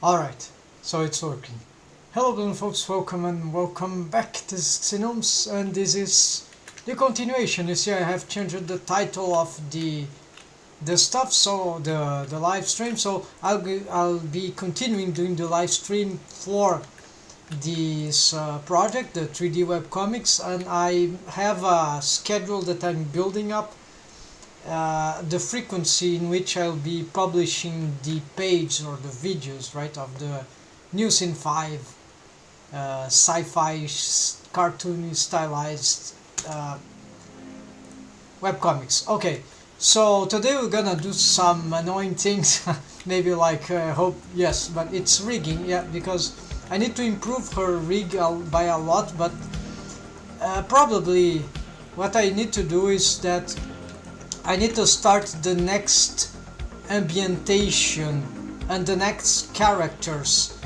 Alright, so it's working. Hello then folks, welcome and welcome back to Pxy-VERSE, and this is the continuation. You see I have changed the title of the stuff, so the live stream, so I'll be continuing doing the live stream for this project, the 3D webcomics, and I have a schedule that I'm building up, the frequency in which I'll be publishing the page or the videos, right, of the News in 5 sci-fi cartoony stylized webcomics. Okay, so today we're gonna do some annoying things. Maybe like hope, yes, but it's rigging, yeah, because I need to improve her rig by a lot, but probably what I need to do is that I need to start the next ambientation and the next characters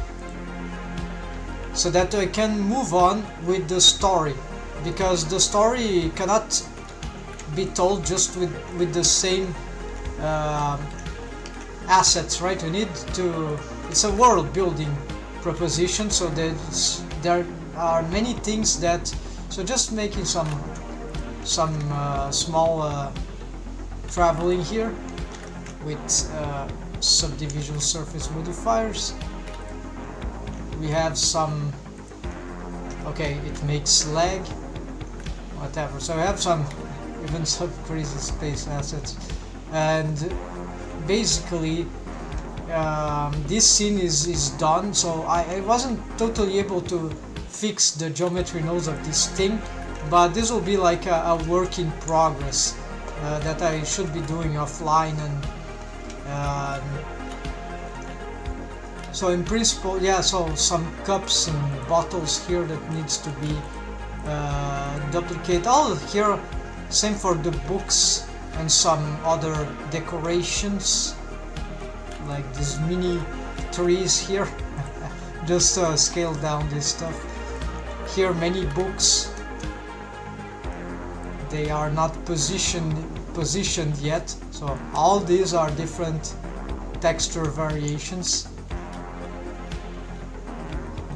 so that I can move on with the story, because the story cannot be told just with the same assets, right? We need to, it's a world building proposition, so there are many things that, so just making some small traveling here with subdivision surface modifiers. We have some, okay, it makes lag, whatever, so I have some even some crazy space assets, and basically this scene is done, so I wasn't totally able to fix the geometry nodes of this thing, but this will be like a work in progress that I should be doing offline, and so in principle, yeah, so some cups and bottles here that needs to be duplicated. All here, same for the books and some other decorations, like these mini trees here. Just scale down this stuff. Here many books. They are not positioned yet, so all these are different texture variations.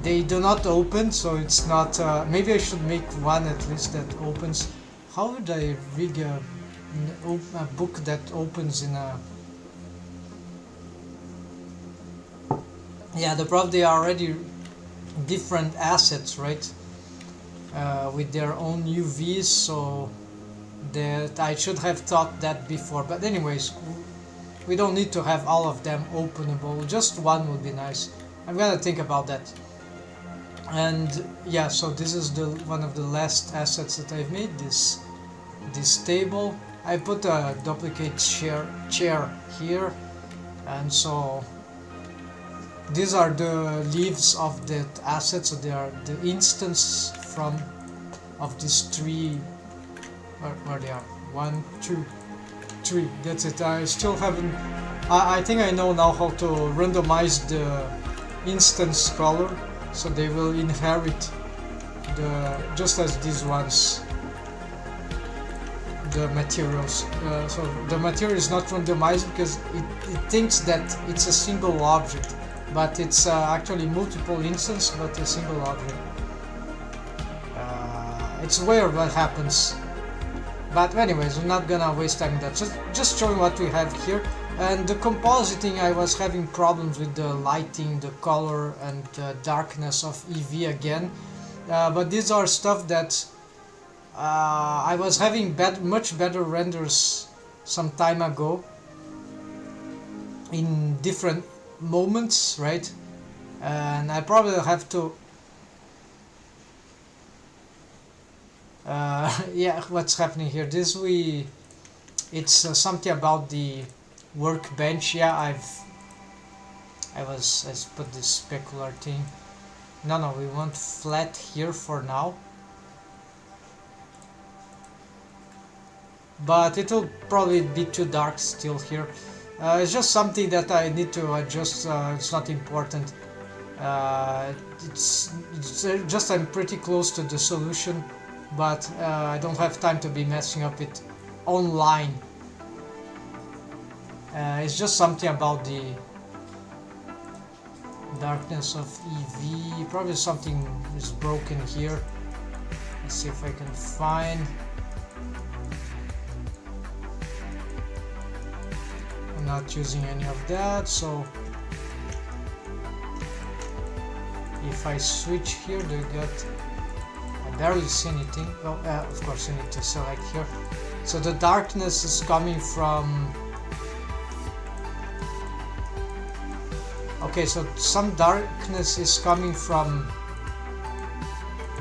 They do not open, so it's not, maybe I should make one at least that opens. How would I rig a book that opens in a... Yeah, the problem, they are already different assets, right? With their own UVs, so that I should have thought that before. But anyways, we don't need to have all of them openable, just one would be nice. I'm gonna think about that. And yeah, so this is the one of the last assets that I've made, this table. I put a duplicate chair here, and so these are the leaves of that asset, so they are the instance of these three, where they are, 1, 2, 3, that's it. I still haven't, I think I know now how to randomize the instance color, so they will inherit just as these ones, the materials. So the material is not randomized because it thinks that it's a single object, but it's actually multiple instances, but a single object. It's weird what happens, but anyways, we're not gonna waste time on that. Just showing what we have here. And the compositing, I was having problems with the lighting, the color, and the darkness of EV again. But these are stuff that I was having much better renders some time ago in different moments, right? And I probably have to... yeah, what's happening here? It's something about the workbench. Yeah, I put this specular thing. No, we want flat here for now, but it will probably be too dark still here. It's just something that I need to adjust. It's not important. It's just I'm pretty close to the solution, but I don't have time to be messing up it online. It's just something about Darkness of EV, probably something is broken here. Let's see if I can find. I'm not using any of that, so if I switch here, do you get? I barely see anything. Oh, of course, I need to select here. So the darkness is coming from. Okay, so some darkness is coming from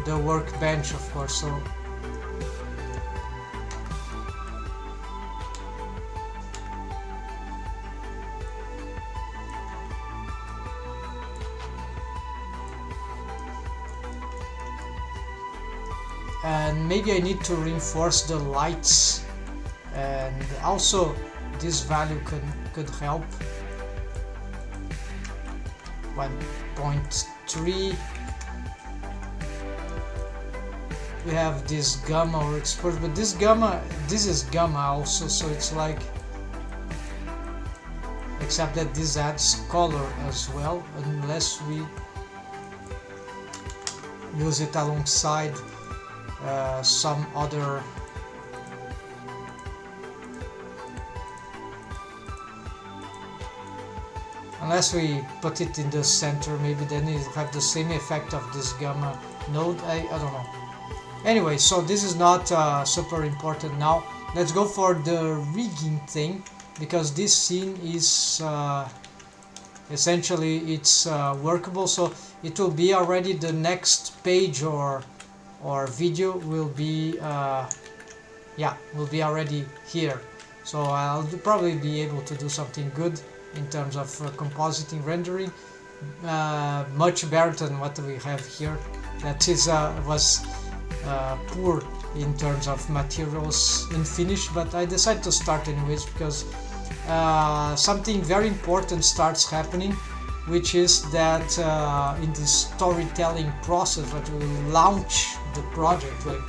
the workbench, of course. So and maybe I need to reinforce the lights, and also this value could help. 1.3. We have this gamma or exposure, but this is gamma also, so it's like, except that this adds color as well, unless we use it alongside some other. Unless we put it in the center, maybe then it will have the same effect of this gamma node. I don't know. Anyway, so this is not super important now. Let's go for the rigging thing, because this scene is essentially it's workable. So it will be already the next page or video will be will be already here. So I'll probably be able to do something good in terms of compositing, rendering, much better than what we have here. That is was poor in terms of materials and finish, but I decided to start anyways because something very important starts happening, which is that in this storytelling process that will launch the project, like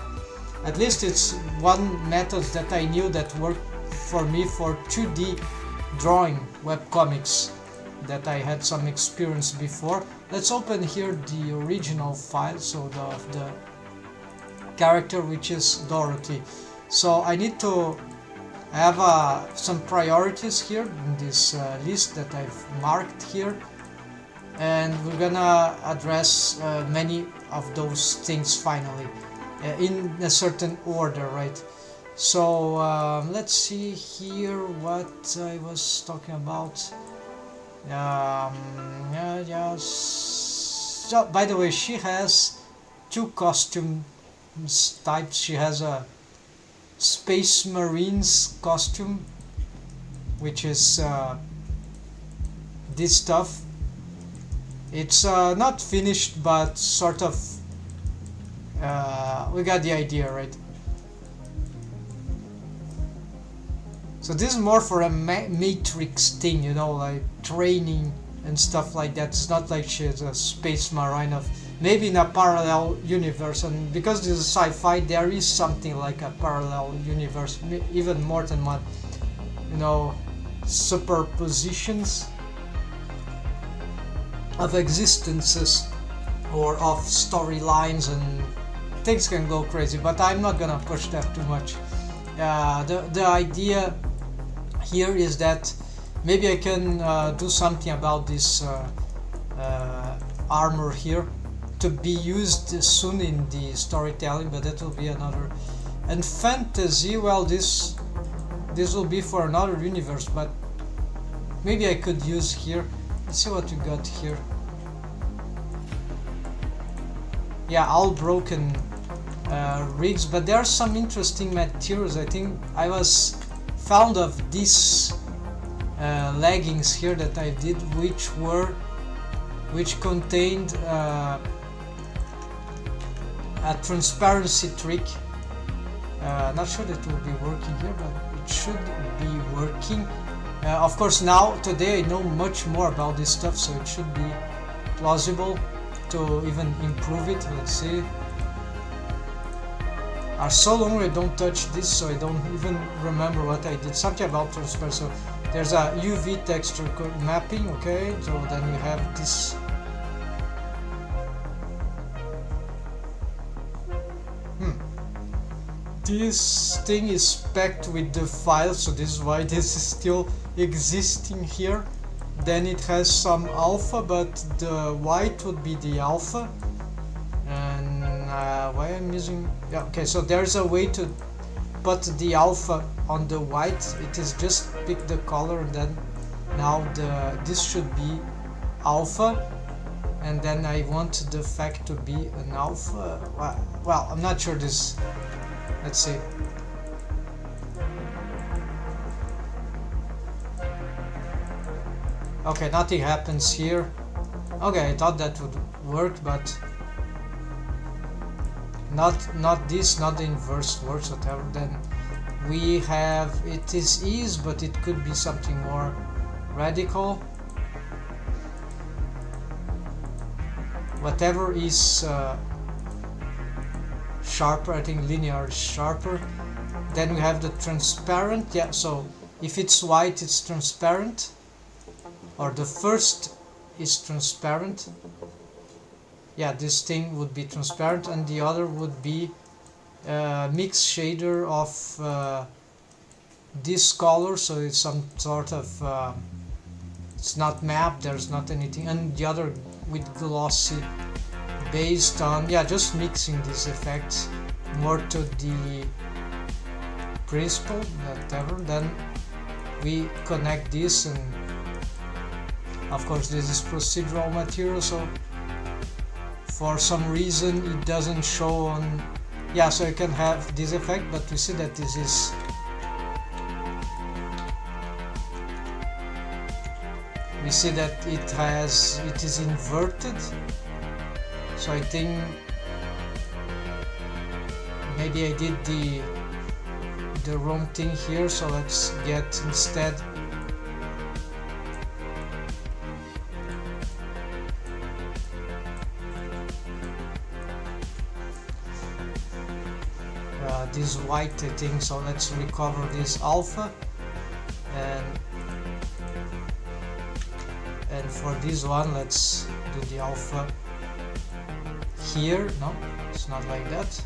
at least it's one method that I knew that worked for me for 2D drawing webcomics that I had some experience before. Let's open here the original file, so the character, which is Dorothy. So I need to have some priorities here in this list that I've marked here, and we're gonna address many of those things finally in a certain order, right? So let's see here what I was talking about. So, by the way, she has two costume types. She has a Space Marines costume, which is this stuff. It's not finished, but sort of we got the idea, right? So this is more for a matrix thing, you know, like training and stuff like that. It's not like she's a space marine of maybe in a parallel universe, and because this is sci-fi, there is something like a parallel universe, even more than one, you know, superpositions of existences or of storylines, and things can go crazy, but I'm not gonna push that too much. The idea here is that maybe I can do something about this armor here to be used soon in the storytelling, but that will be another. And fantasy, well, this will be for another universe, but maybe I could use here. Let's see what we got here. Yeah, all broken rigs, but there are some interesting materials. I think I was found of these leggings here that I did, which contained a transparency trick. Not sure that will be working here, but it should be working. Of course, now today I know much more about this stuff, so it should be plausible to even improve it. Let's see. So long I don't touch this, so I don't even remember what I did. Something about transparency. So there's a UV texture mapping, okay. So then we have this this thing is packed with the file, so this is why this is still existing here. Then it has some alpha, but the white would be the alpha. And why I'm using, yeah, okay, so there's a way to put the alpha on the white. It is just pick the color, and then now this should be alpha, and then I want the fact to be an alpha. Well, I'm not sure this, let's see. Okay, nothing happens here. Okay, I thought that would work, but not this, not the inverse works, whatever. Then we have, it is, but it could be something more radical. Whatever is sharper, I think linear is sharper. Then we have the transparent. Yeah, so if it's white, it's transparent, or the first is transparent. Yeah, this thing would be transparent, and the other would be mixed shader of this color, so it's some sort of it's not mapped, there's not anything, and the other with glossy, based on, yeah, just mixing these effects more to the principle, whatever. Then we connect this, and of course this is procedural material, so for some reason it doesn't show on, yeah, so you can have this effect, but we see that this is, we see that it is inverted. So I think maybe I did the wrong thing here, so let's get instead this white thing. So let's recover this alpha, and for this one let's do the alpha here. No, it's not like that.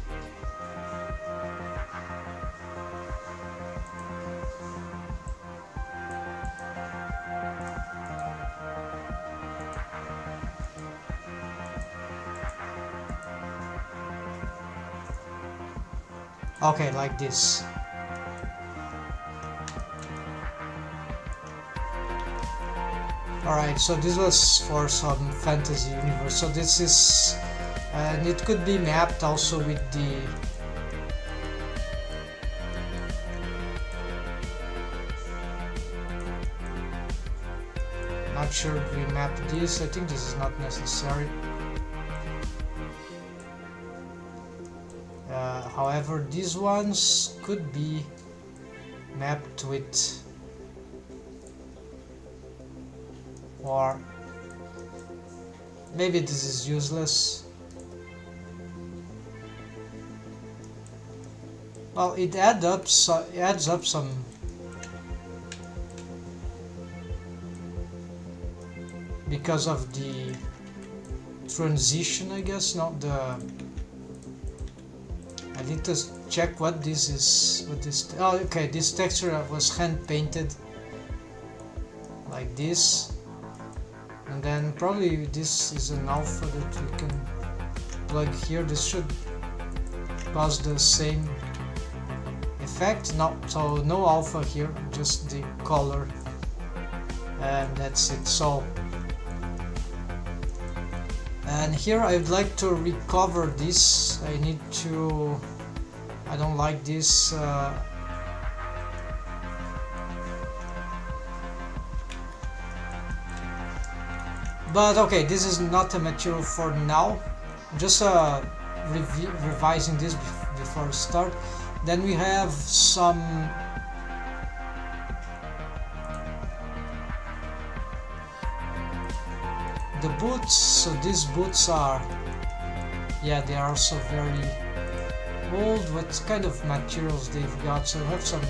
Okay, like this. Alright, so this was for some fantasy universe. So this is, and it could be mapped also with the not sure if we map this. I think this is not necessary. However, these ones could be mapped with, or maybe this is useless. Well, it adds up some because of the transition, I guess. Not the, I need to check what this is. What this? Oh, okay. This texture was hand painted like this, and then probably this is an alpha that we can plug here. This should cause the same effect. No, so no alpha here, just the color, and that's it. So, and here I would like to recover this. I need to, I don't like this but okay, this is not a material for now. Just revising this before I start. Then we have some the boots. So these boots are, yeah, they are also very old. What kind of materials they've got? So we have some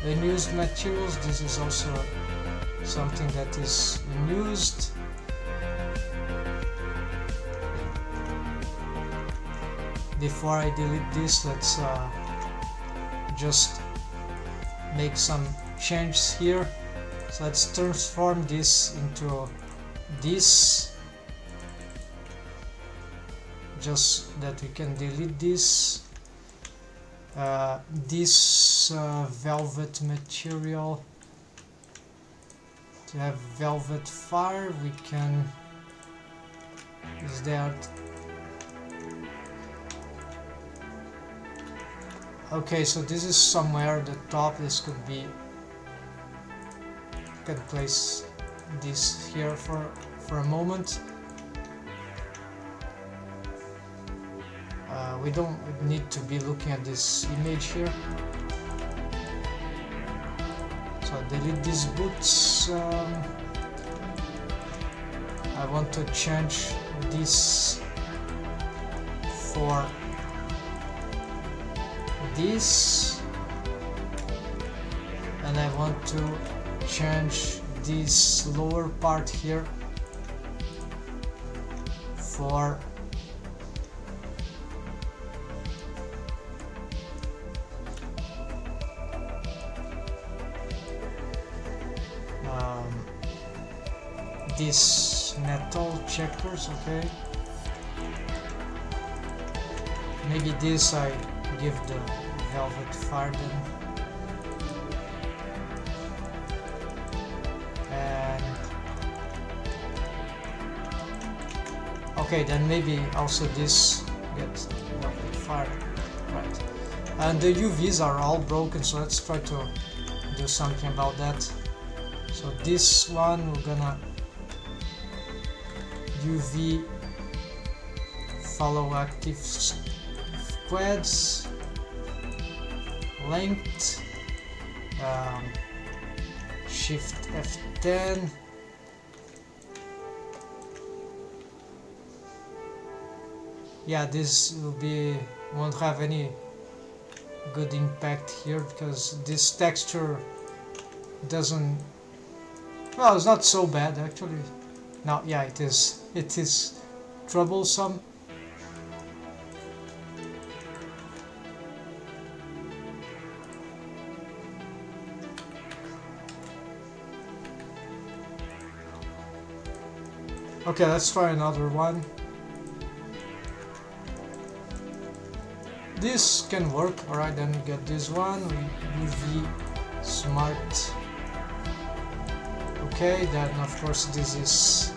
unused materials. This is also something that is unused. Before I delete this, let's just make some changes here. So let's transform this into this, just that we can delete this. This velvet material, to have velvet fire, we can use that. Okay, so this is somewhere at the top. This could be, you can place this here for a moment. We don't need to be looking at this image here. So delete these boots. I want to change this for this, and I want to change this lower part here for this metal checkers. Okay, maybe this I give the velvet fire then, and okay, then maybe also this gets velvet fire, right? And the UVs are all broken, so let's try to do something about that. So this one we're gonna UV follow active squads, length, shift F10, yeah, this will be, won't have any good impact here because this texture doesn't, well, it's not so bad actually. No, yeah, it is troublesome. Okay, let's try another one. This can work. Alright, then we get this one. We UV smart. Okay, then of course this is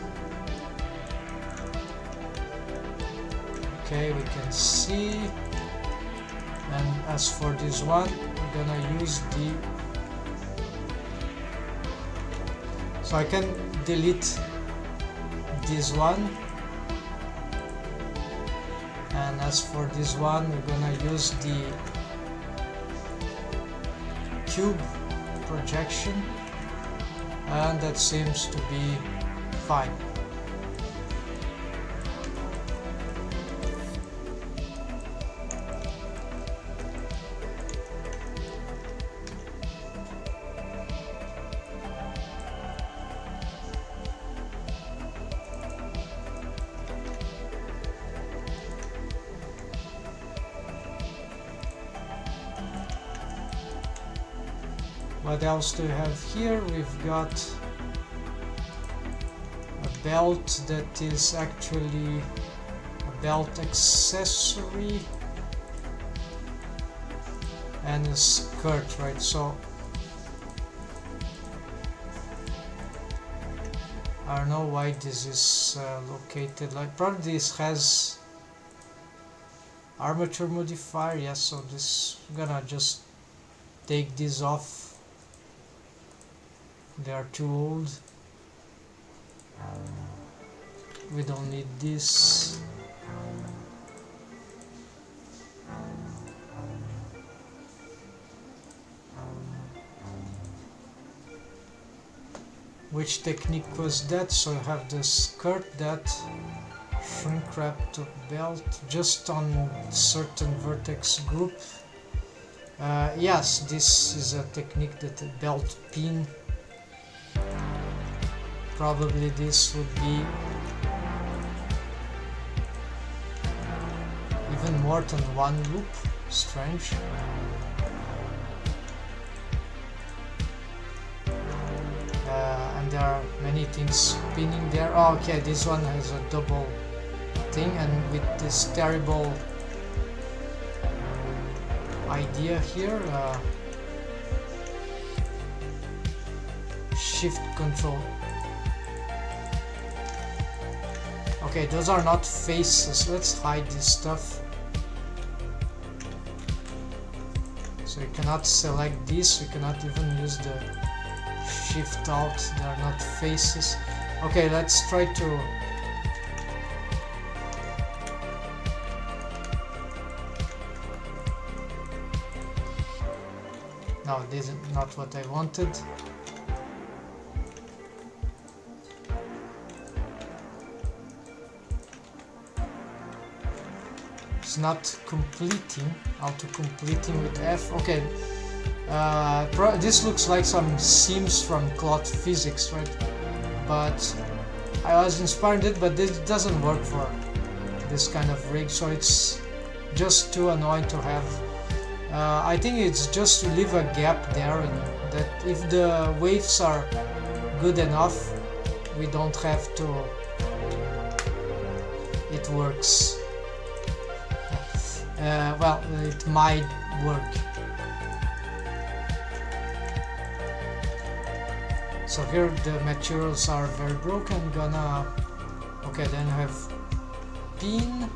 okay, we can see. And as for this one, we're gonna use the, so I can delete this one, and as for this one, we're gonna use the cube projection, and that seems to be fine. What else do we have here? We've got a belt that is actually a belt accessory and a skirt, right? So I don't know why this is located like, probably this has armature modifier. Yes, so this, I'm gonna just take this off. They are too old. We don't need this. Which technique was that? So I have the skirt that shrink wrap to belt just on certain vertex group. Yes, this is a technique that a belt pin. Probably this would be even more than one loop. Strange. there are many things spinning there. Oh, okay, this one has a double thing, and with this terrible idea here, shift control. Okay, those are not faces. Let's hide this stuff. So you cannot select this, you cannot even use the shift alt, they are not faces. Okay, let's try to no, this is not what I wanted. It's not completing. Auto-completing with F. Okay, this looks like some seams from cloth physics, right? But I was inspired it, but this doesn't work for this kind of rig, so it's just too annoying to have. I think it's just to leave a gap there, and that if the waves are good enough, we don't have to. It works. Well, it might work. So here the materials are very broken. I'm gonna, okay, then I have pin.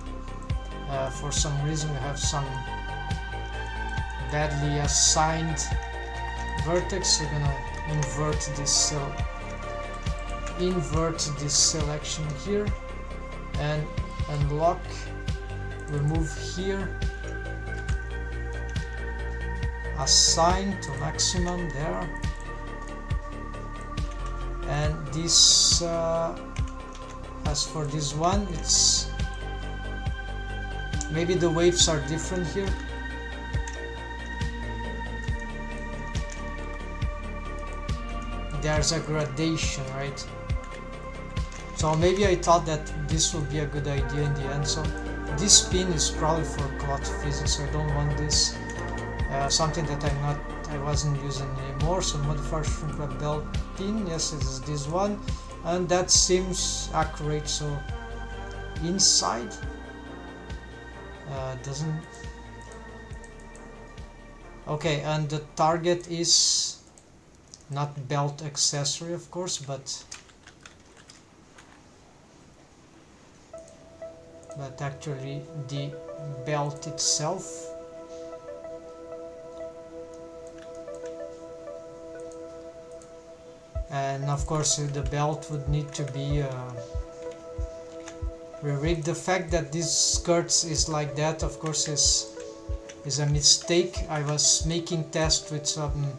For some reason we have some badly assigned vertex. We're gonna invert this selection here and unlock. Remove here, assign to maximum there, and this as for this one, it's maybe the waves are different here. There's a gradation, right? So maybe I thought that this would be a good idea in the end. So this pin is probably for cloth physics, so I don't want this. Something that I wasn't using anymore. So modify shrink wrap belt pin. Yes, it is this one, and that seems accurate. So inside doesn't. Okay, and the target is not belt accessory, of course, but actually the belt itself. And of course the belt would need to be re-rigged. The fact that this skirts is like that, of course, is a mistake. I was making tests with some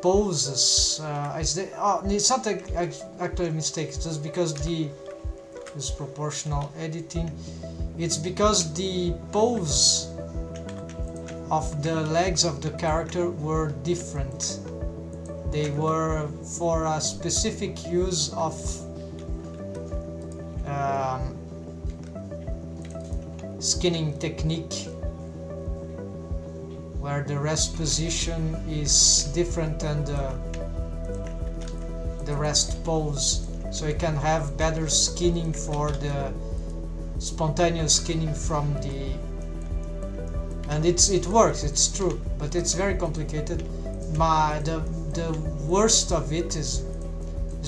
poses. It's not actually a mistake, it's just because this proportional editing, it's because the pose of the legs of the character were different. They were for a specific use of skinning technique, where the rest position is different than the rest pose. So you can have better skinning for the spontaneous skinning from the, and it works, it's true, but it's very complicated. The worst of it is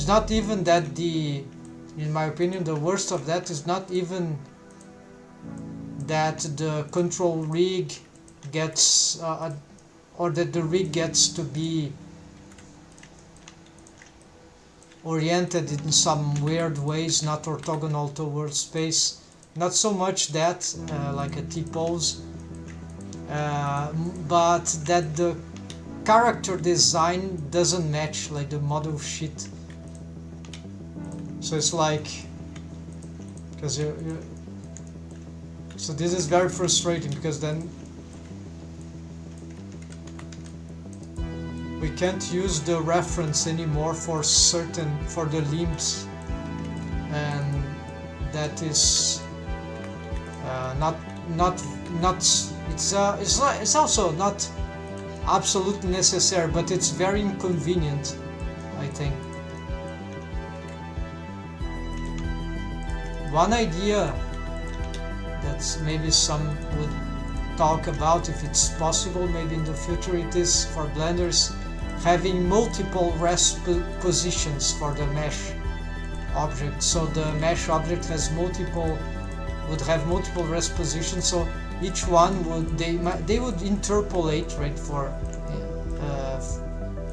not even that in my opinion, the worst of that is not even that the control rig gets or that the rig gets to be oriented in some weird ways, not orthogonal towards space. Not so much that like a T-pose, but that the character design doesn't match like the model sheet. So it's like, because so this is very frustrating, because then we can't use the reference anymore for the limbs, and that is it's also not absolutely necessary, but it's very inconvenient, I think. one idea that's maybe some would talk about, if it's possible maybe in the future, it is for blenders having multiple rest positions for the mesh object. So the mesh object has would have multiple rest positions, so each one would they would interpolate, right, for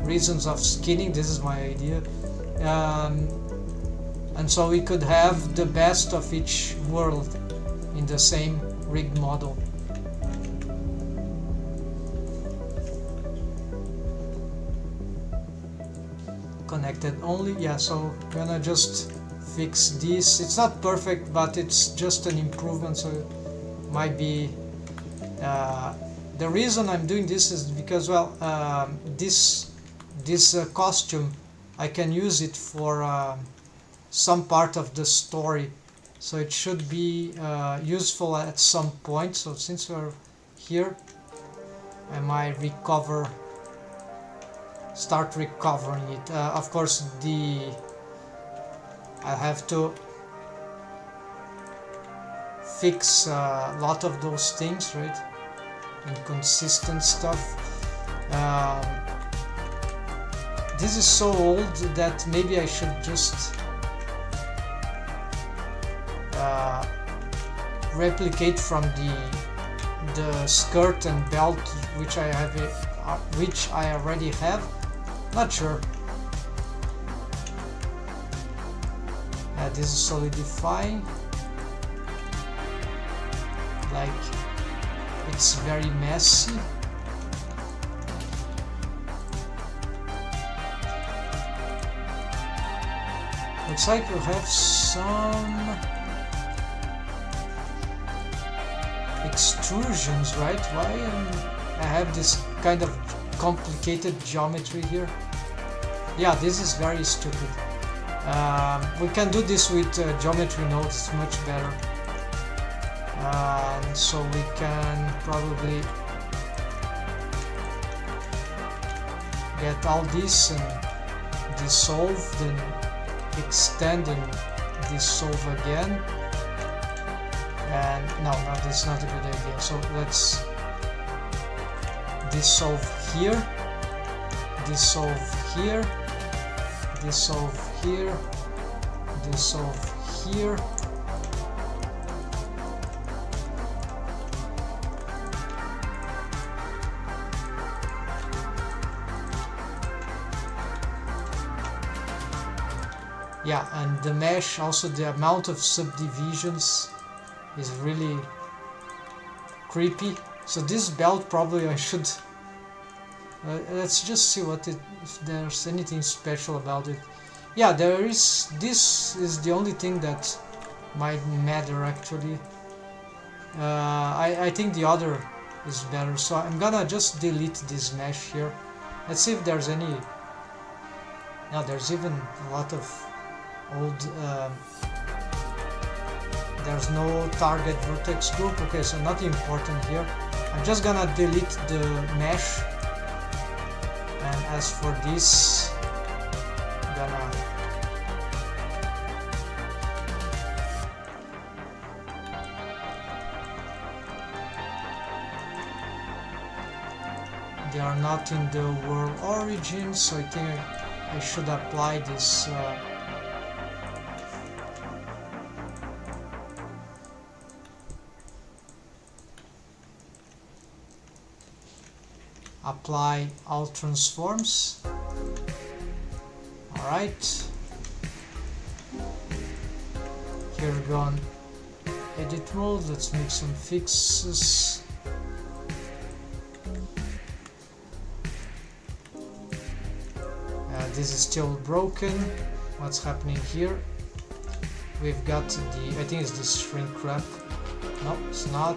reasons of skinning. This is my idea, and so we could have the best of each world in the same rig model. Connected only, yeah, so I'm gonna just fix this. It's not perfect, but it's just an improvement, so it might be the reason I'm doing this is because, well, this costume, I can use it for some part of the story, so it should be useful at some point. So since we're here, I might start recovering it. Of course, I have to fix a lot of those things, right? Inconsistent stuff. This is so old that maybe I should just replicate from the skirt and belt which I already have. Not sure. This is solidifying. Like, it's very messy. Looks like we have some extrusions, right? Why I have this kind of complicated geometry here? Yeah, this is very stupid. We can do this with geometry nodes, it's much better. So we can probably get all this and dissolve, then extend and dissolve again. And no, that's not a good idea. So let's dissolve here, dissolve here, dissolve here, dissolve here. Yeah, and the mesh, also the amount of subdivisions is really creepy. So this belt, probably I should let's just see if there's anything special about it. Yeah, there is. This is the only thing that might matter actually. I think the other is better, so I'm gonna just delete this mesh here. Let's see if there's any. Now there's even a lot of old there's no target vertex group. Okay, so nothing important here. I'm just gonna delete the mesh, and as for this, I'm gonna they are not in the world origin, so I think I should apply this apply all transforms. Alright, here we go on edit mode. Let's make some fixes. This is still broken. What's happening here? We've got the, I think it's the shrink wrap. No, it's not.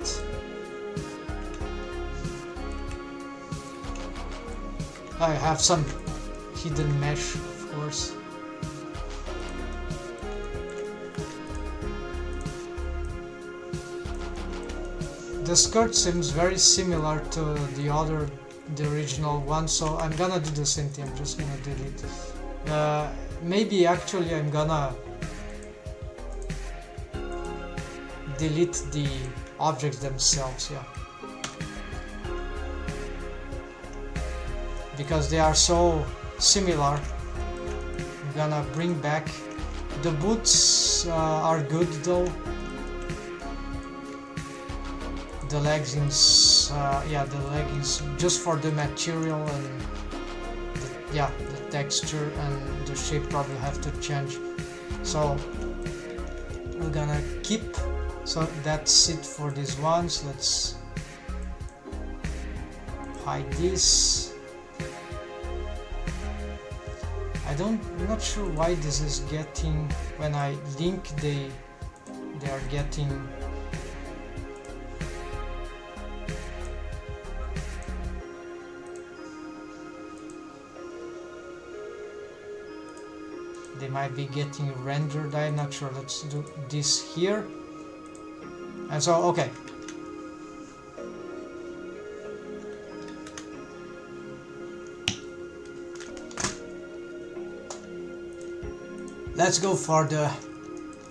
I have some hidden mesh, of course. The skirt seems very similar to the original one, so I'm gonna do the same thing. I'm just gonna delete it. Maybe actually I'm gonna delete the objects themselves, yeah, because they are so similar. I'm gonna bring back the boots. Are good though. The leggings, yeah, the leggings just for the material, and the texture and the shape probably have to change, so we're gonna keep. So that's it for these ones. Let's hide this. I'm not sure why this is getting, when I link they are getting. They might be getting rendered, I'm not sure. Let's do this here. And so, okay. Let's go for the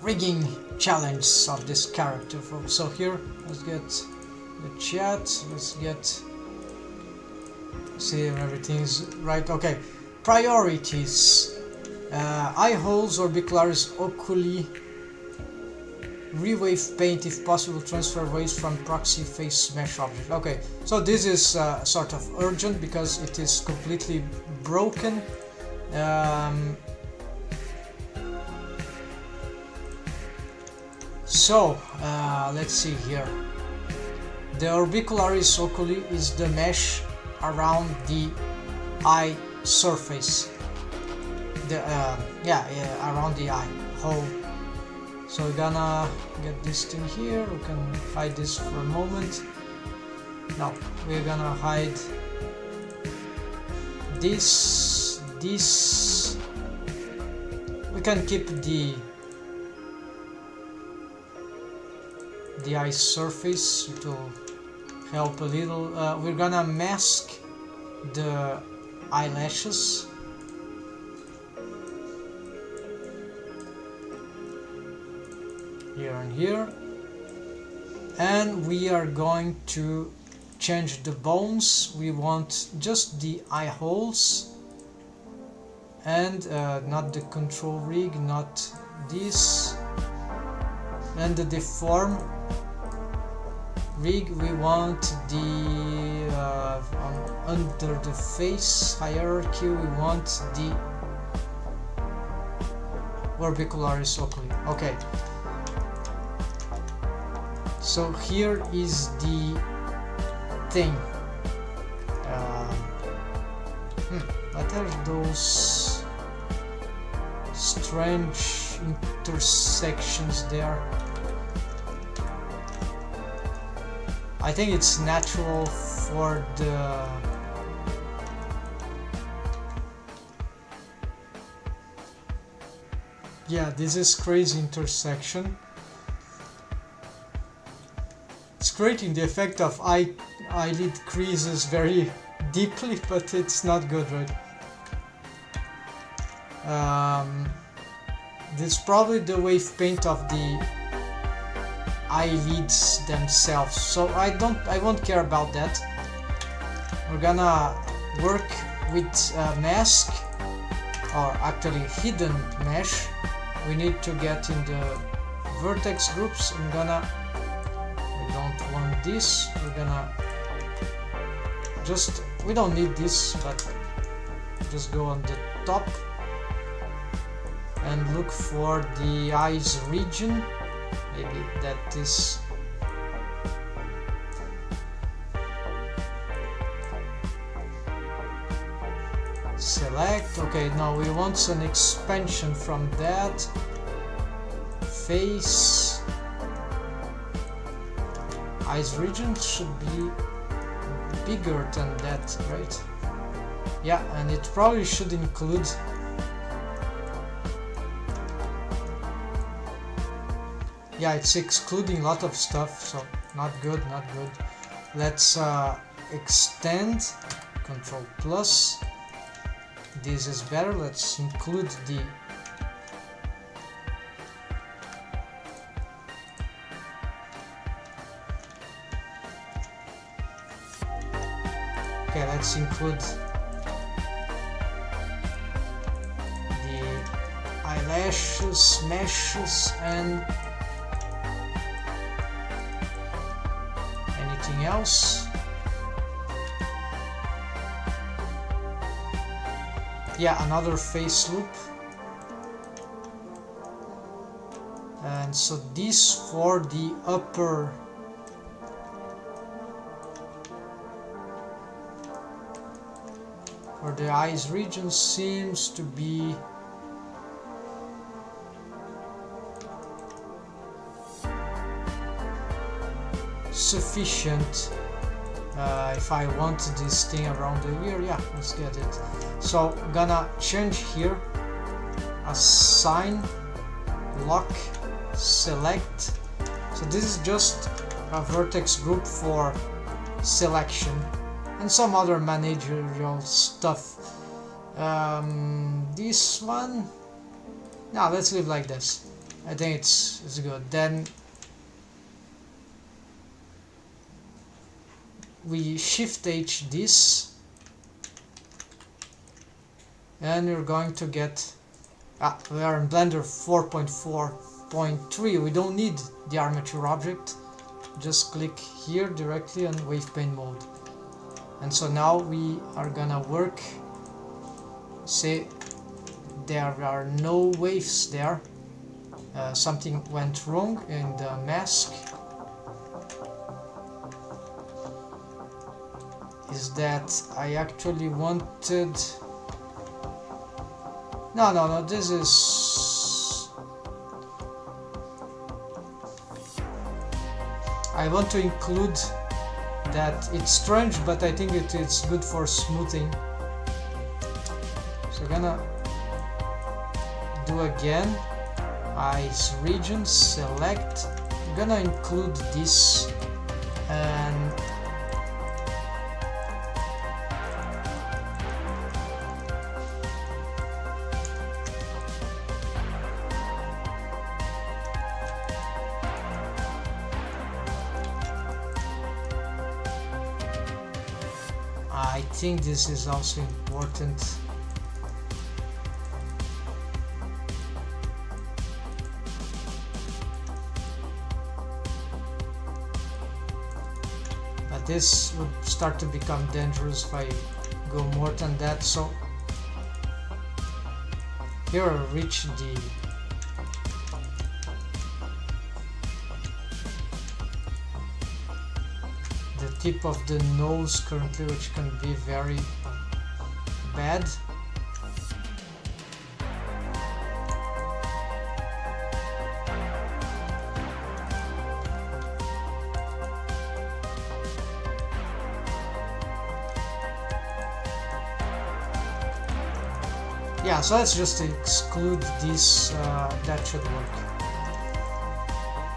rigging challenge of this character. So here, let's get the chat. Let's get, see if everything's right. Okay, priorities. Eye holes, orbicularis, oculi, rewave paint if possible, transfer waves from proxy face mesh object. Okay, so this is sort of urgent because it is completely broken. So let's see here. The orbicularis oculi is the mesh around the eye surface. Around the eye hole. So we're gonna get this thing here. We can hide this for a moment. Now we're gonna hide this. We can keep the eye surface. It will help a little. We're gonna mask the eyelashes. Here and here, and we are going to change the bones. We want just the eye holes and not the control rig, not this, and the deform rig. We want the under the face hierarchy. We want the orbicularis oculi. Okay. So here is the thing. What are those strange intersections there? I think it's natural for the this is crazy intersection. It's creating the effect of eyelid creases very deeply, but it's not good, right? This is probably the wave paint of the eyelids themselves, so I won't care about that. We're gonna work with mask, or actually hidden mesh. We need to get in the vertex groups. We don't want this. We're gonna we don't need this, but just go on the top and look for the eyes region. Maybe that is select. Okay, now we want an expansion from that face. Eyes region should be bigger than that, right? Yeah, and it probably should include it's excluding a lot of stuff, so not good. Let's extend, Control plus. This is better. Let's include the let's include the eyelashes, meshes, and anything else. Yeah, another face loop. And so this for the upper for the eyes region seems to be sufficient. If I want this thing around the ear, yeah, let's get it. So gonna change here, assign, lock, select. So this is just a vertex group for selection and some other managerial stuff. This one, now let's leave like this. I think it's good. Then we shift H this, and we're going to get we are in Blender 4.4.3. we don't need the armature object, just click here directly on wave pane mode. And so now we are gonna work, say there are no waves there, something went wrong in the mask. Is that I actually wanted, no, this is, I want to include that. It's strange, but I think it's good for smoothing. So gonna do again, eyes region, select, I'm gonna include this, and I think this is also important. But this would start to become dangerous if I go more than that. So here I reach the tip of the nose currently, which can be very bad. Yeah, so let's just exclude this, that should work.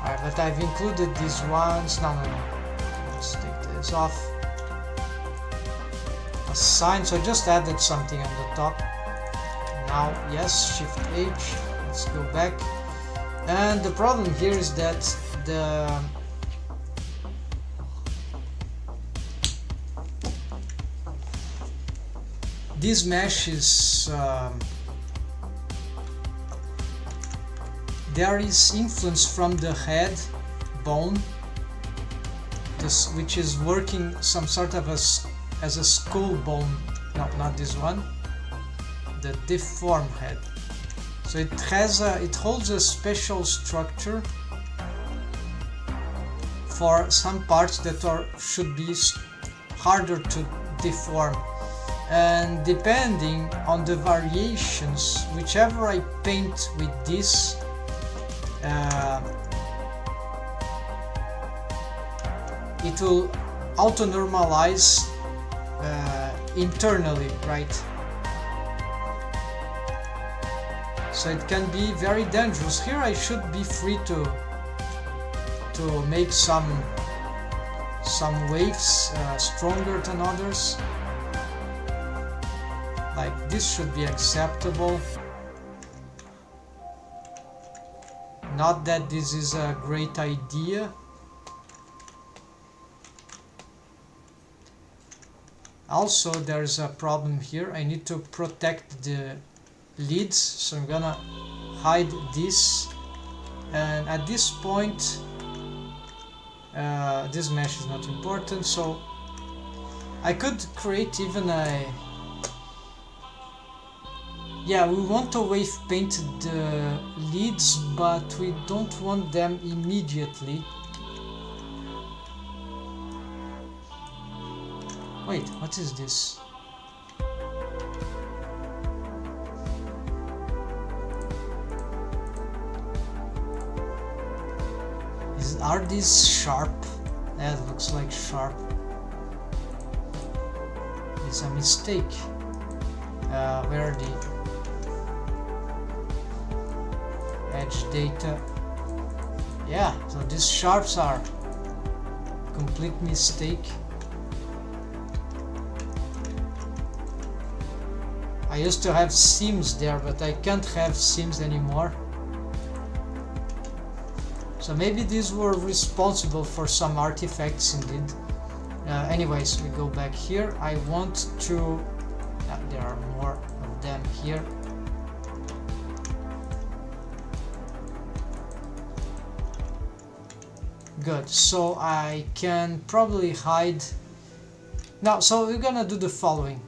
Alright, but I've included these ones, no. Let's take this off. Assign, so I just added something on the top. Now, yes, Shift H, let's go back. And the problem here is that this mesh is there is influence from the head bone, which is working some sort of as a skull bone. No, not this one, the deformed head. So it holds a special structure for some parts that should be harder to deform. And depending on the variations, whichever I paint with this, it will auto-normalize internally, right? So it can be very dangerous. Here I should be free to make some waves stronger than others. Like this should be acceptable. Not that this is a great idea. Also, there's a problem here. I need to protect the leads, so I'm gonna hide this, and at this point this mesh is not important, so I could create even a... Yeah, we want to wave paint the leads, but we don't want them immediately. Wait, what is this? Are these sharp? That looks like sharp. It's a mistake. Where are the edge data? Yeah, so these sharps are complete mistake. I used to have seams there, but I can't have seams anymore. So maybe these were responsible for some artifacts indeed. Anyways, we go back here. I want to... there are more of them here. Good, so I can probably hide... Now, so we're gonna do the following.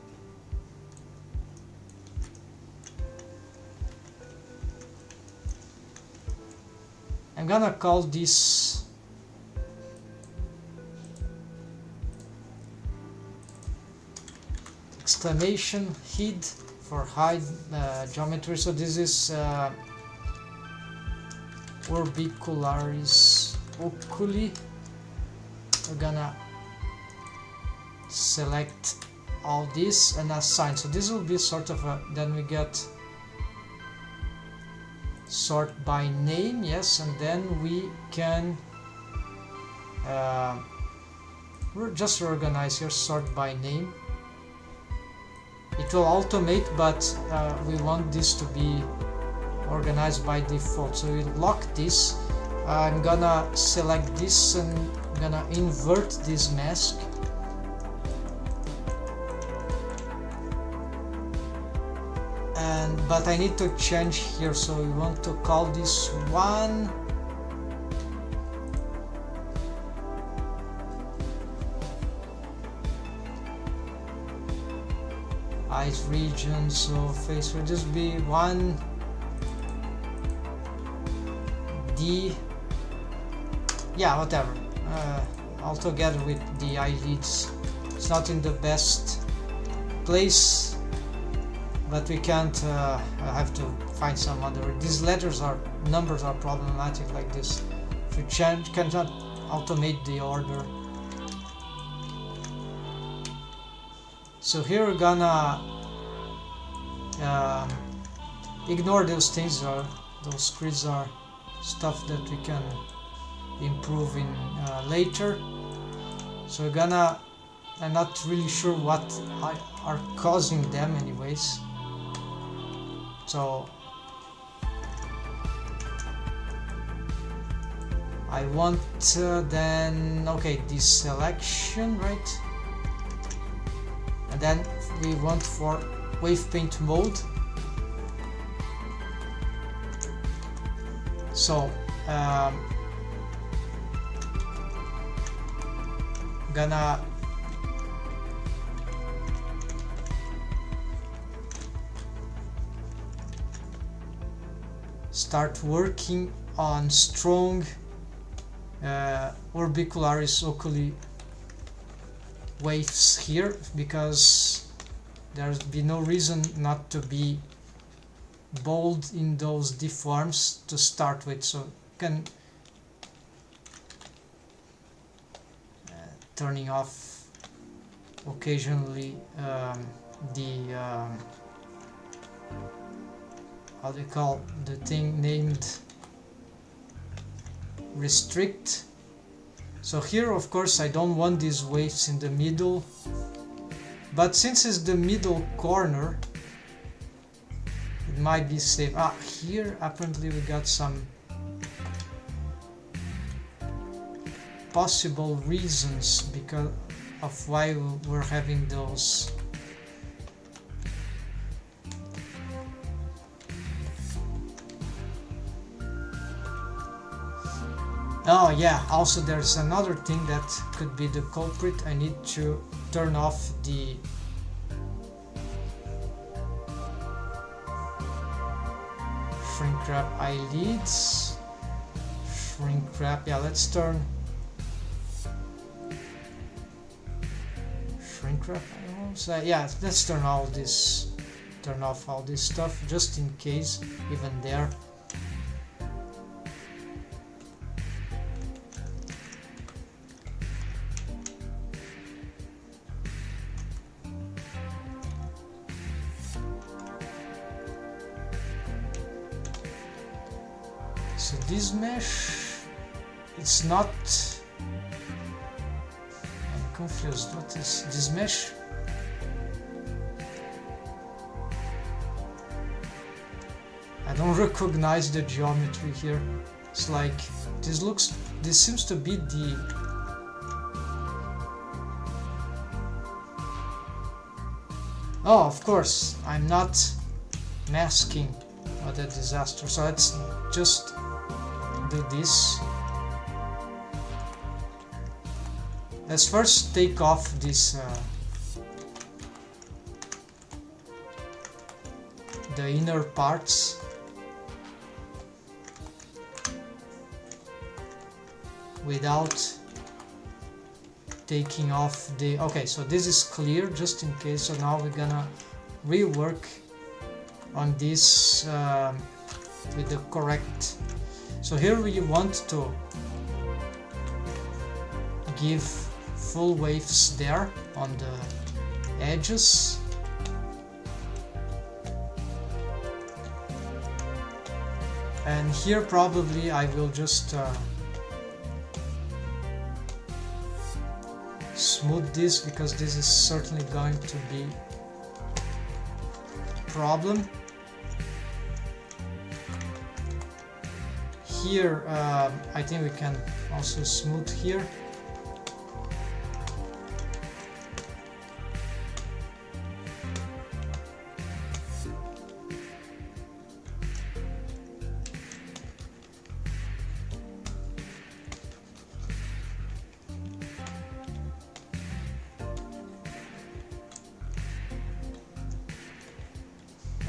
I'm gonna call this exclamation hid for hide geometry. So this is orbicularis oculi. We're gonna select all this and assign. So this will be sort of a... Then we get sort by name, yes, and then we can just organize here, sort by name. It will automate, but we want this to be organized by default, so we lock this. I'm gonna select this and I'm gonna invert this mask. But I need to change here, so we want to call this one eyes region, so face will just be 1D, yeah, whatever, all together with the eyelids. It's not in the best place, but we can't, I have to find some other... These letters are, numbers are problematic like this. If you cannot automate the order. So here we're gonna ignore those things, or those grids are stuff that we can improve in later. So we're gonna... I'm not really sure what are causing them anyways. So I want then, okay, this selection, right? And then we want for wave paint mode. So gonna start working on strong orbicularis oculi waves here, because there's be no reason not to be bold in those deforms to start with. So you can turning off occasionally the how do you call the thing named restrict. So here of course I don't want these waves in the middle, but since it's the middle corner it might be safe. Here apparently we got some possible reasons, because of why we're having those. Oh yeah, also there's another thing that could be the culprit. I need to turn off the shrink wrap eyelids. Shrink wrap, yeah, let's turn shrink wrap. So yeah, let's turn off all this stuff just in case, even there. So this mesh, it's not, I'm confused, what is this mesh? I don't recognize the geometry here. It's like, this seems to be the, oh, of course, I'm not masking. What a disaster. So let's just do this. Let's first take off this the inner parts without taking off the, okay, so this is clear just in case. So now we're gonna rework on this with the correct. So here we want to give full waves there on the edges. And here probably I will just smooth this, because this is certainly going to be a problem. Here I think we can also smooth here.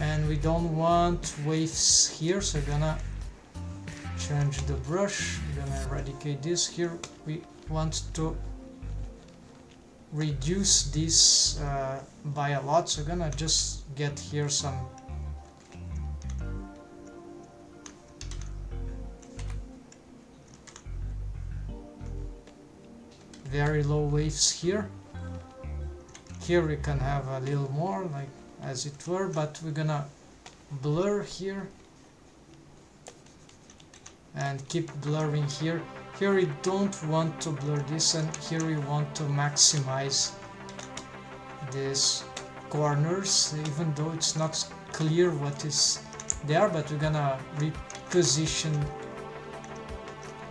And we don't want waves here, so we're gonna change the brush. We're gonna eradicate this. Here we want to reduce this by a lot, so we're gonna just get here some very low waves here. Here we can have a little more, like as it were, but we're gonna blur here and keep blurring here. Here we don't want to blur this, and here we want to maximize these corners, even though it's not clear what is there, but we're gonna reposition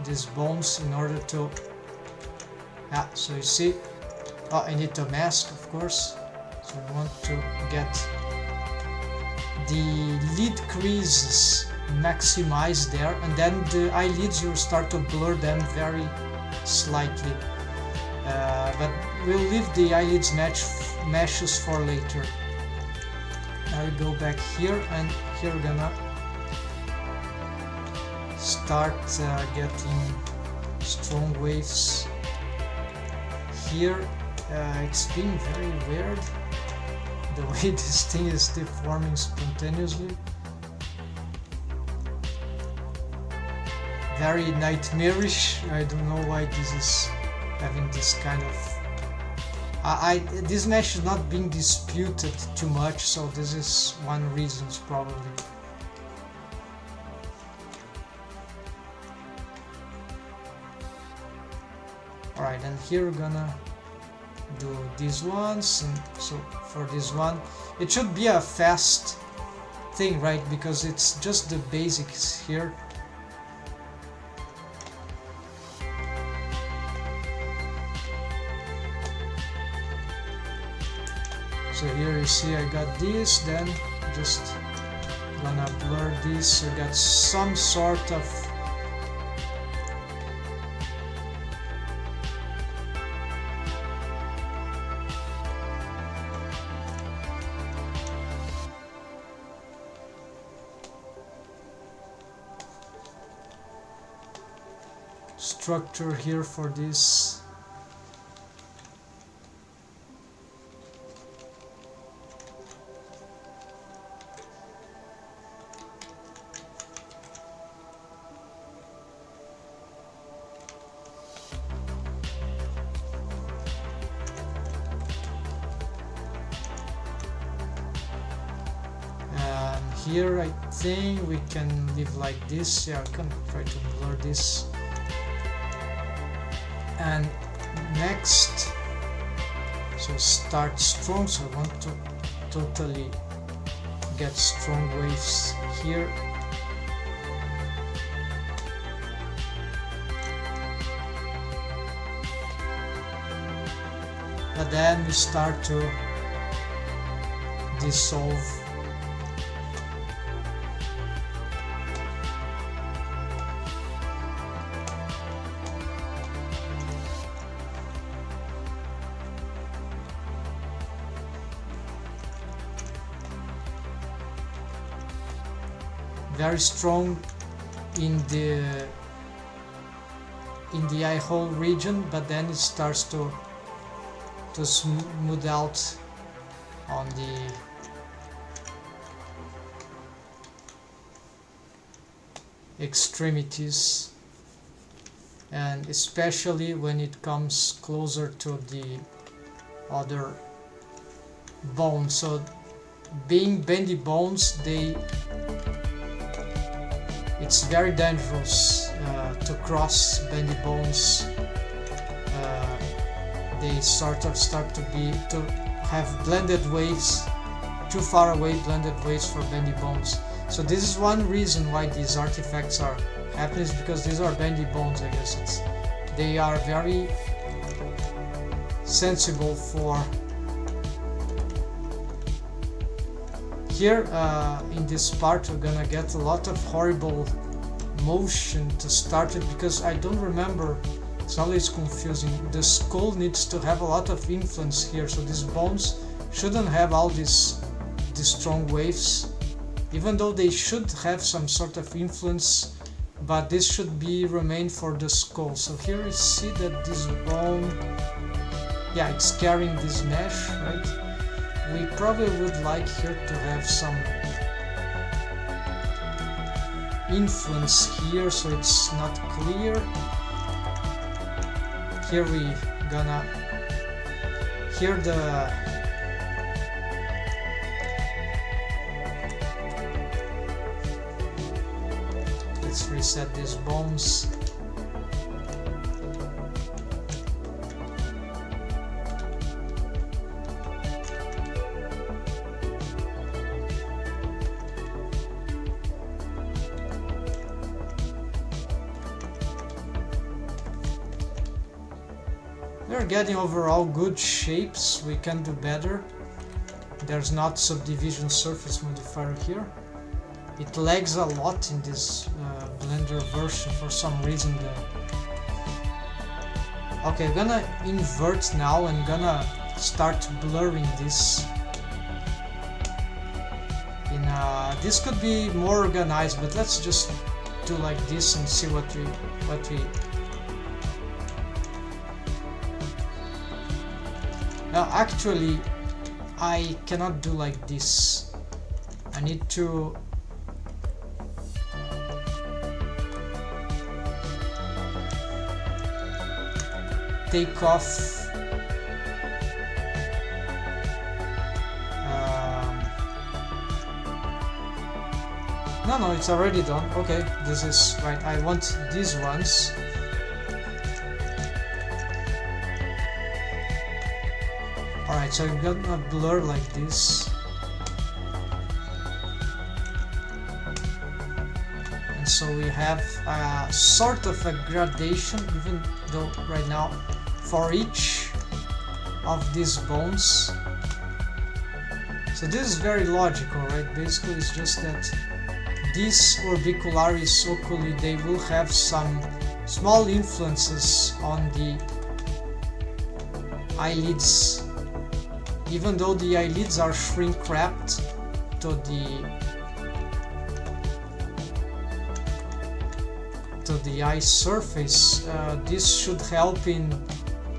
these bones in order to, yeah, so you see, oh, I need to mask, of course. So we want to get the lid creases maximized there, and then the eyelids will start to blur them very slightly. But we'll leave the eyelids meshes for later. Now we go back here, and here we're gonna start getting strong waves here. It's being very weird the way this thing is deforming spontaneously. Very nightmarish. I don't know why this is having this kind of... this mesh is not being disputed too much, so this is one reason probably. Alright, and here we're gonna do these ones, and so for this one it should be a fast thing, right, because it's just the basics here. here you see I got this, then just gonna blur this so I got some sort of structure here for this. Here I think we can leave like this. Yeah, I can try to blur this. And next, so start strong, so I want to totally get strong waves here. But then we start to dissolve. Very strong in the eye hole region, but then it starts to smooth out on the extremities, and especially when it comes closer to the other bone. So being bendy bones, it's very dangerous to cross bendy bones. They sort of start to have blended waves, too far away blended waves for bendy bones. So this is one reason why these artifacts are happening, is because these are bendy bones. I guess they are very sensible for. Here in this part we're gonna get a lot of horrible motion to start it, because I don't remember, it's always confusing. The skull needs to have a lot of influence here, so these bones shouldn't have all these strong waves, even though they should have some sort of influence, but this should remain for the skull. So here you see that this bone, yeah, it's carrying this mesh, right? We probably would like here to have some influence here, so it's not clear. Here we gonna let's reset these bones. We're getting overall good shapes. We can do better. There's not subdivision surface modifier here. It lags a lot in this Blender version for some reason. Okay, I'm gonna invert now and gonna start blurring this. This could be more organized, but let's just do like this and see what we. Now actually I cannot do like this. I need to take off no, it's already done. Okay, this is right. I want these ones. Alright, so I'm gonna blur like this. And so we have sort of a gradation, even though right now for each of these bones So this is very logical, right? Basically it's just that these orbicularis oculi, they will have some small influences on the eyelids, even though the eyelids are shrink-wrapped to the eye surface. This should help in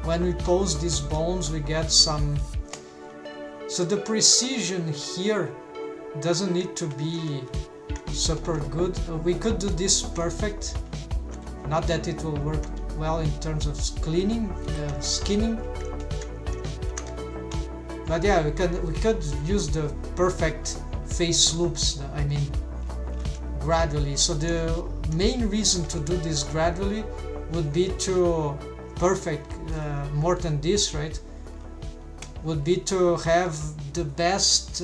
when we pose these bones, we get some. So the precision here doesn't need to be super good. We could do this perfect, not that it will work well in terms of cleaning, skinning, but yeah, we could use the perfect face loops, I mean, gradually. So the main reason to do this gradually would be to perfect more than this, right? Would be to have the best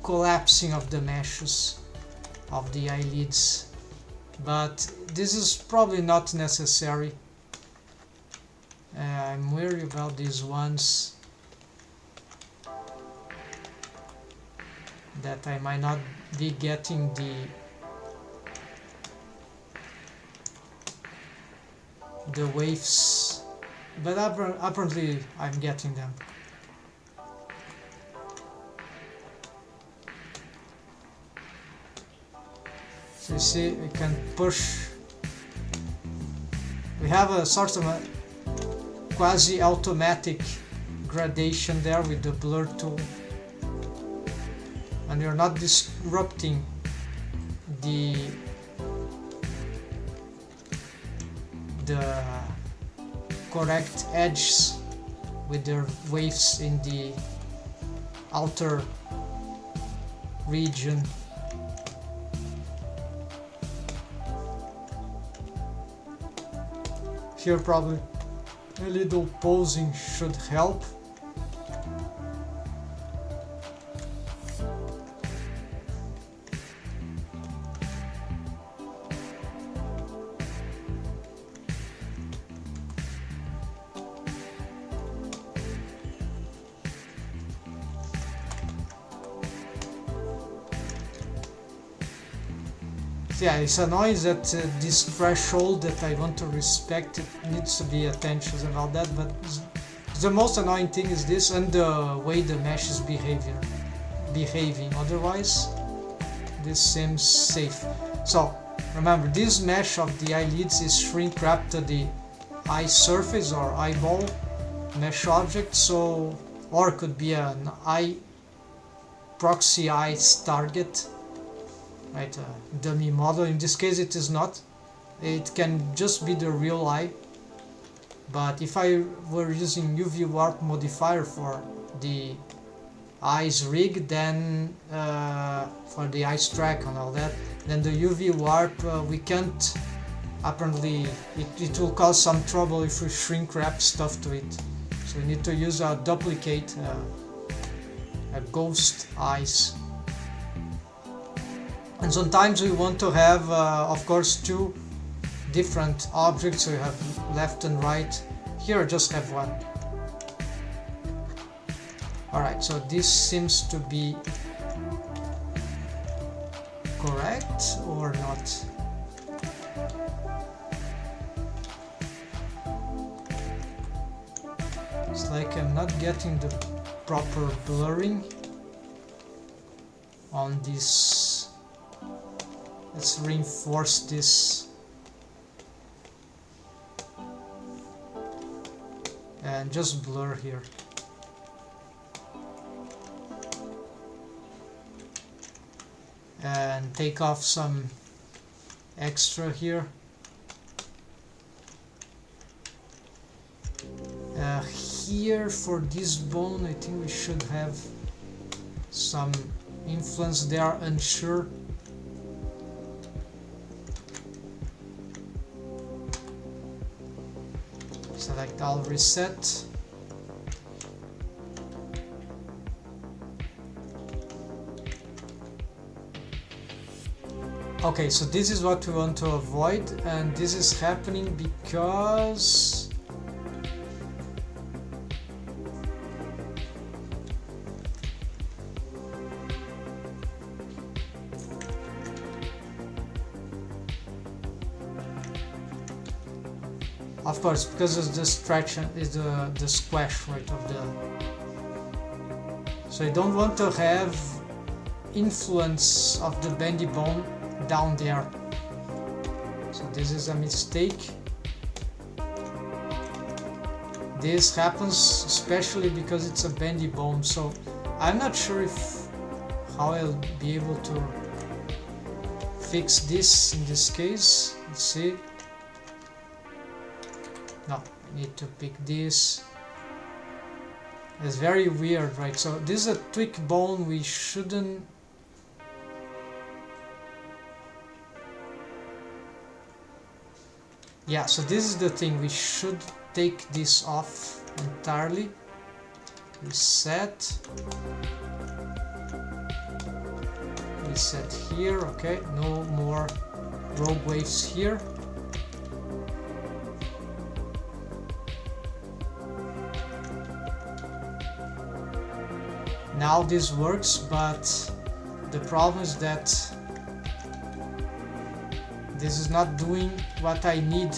collapsing of the meshes of the eyelids, but this is probably not necessary. I'm worried about these ones that I might not be getting the waves, but apparently I'm getting them. So you see, we can push. We have a sort of a quasi-automatic gradation there with the blur tool, and you're not disrupting the correct edges with their waves in the outer region. Here probably a little posing should help. Yeah, it's annoying that this threshold that I want to respect, it needs to be attention and all that, but the most annoying thing is this and the way the mesh is behaving. Otherwise, this seems safe. So remember, this mesh of the eyelids is shrink wrapped to the eye surface or eyeball mesh object, so, or it could be an eye proxy eyes target, right? A dummy model. In this case it is not, it can just be the real eye, but if I were using UV warp modifier for the eyes rig, then for the eyes track and all that, then the UV warp we can't, apparently it will cause some trouble if we shrink wrap stuff to it, so we need to use a duplicate, a ghost eyes. And sometimes we want to have, of course, two different objects, so you have left and right. Here I just have one. Alright, so this seems to be correct or not? It's like I'm not getting the proper blurring on this. Let's reinforce this and just blur here. And take off some extra here. Here for this bone I think we should have some influence. They are unsure. Select all, reset. Okay, so this is what we want to avoid, and this is happening because Of course, because of the stretch is the squash rate of the. So you don't want to have influence of the bendy bone down there. So this is a mistake. This happens especially because it's a bendy bone. So I'm not sure if how I'll be able to fix this in this case. Let's see. No, I need to pick this. It's very weird, right? So this is a tweak bone. We shouldn't. Yeah, so this is the thing. We should take this off entirely. Reset. Reset here. Okay, no more rogue waves here. Now this works, but the problem is that this is not doing what I need.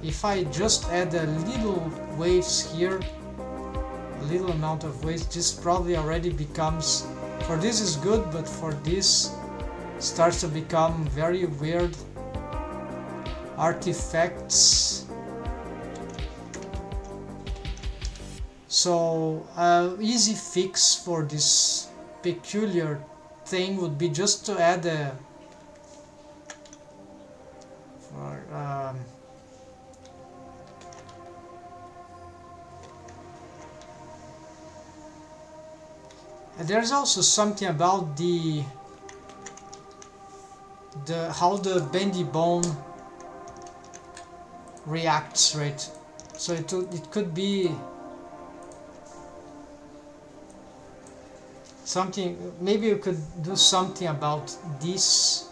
If I just add a little waves here, a little amount of waves, this probably already becomes, for this is good, but for this starts to become very weird artifacts. So easy fix for this peculiar thing would be just to add a there's also something about the how the bendy bone reacts, right? So it could be something. Maybe you could do something about this.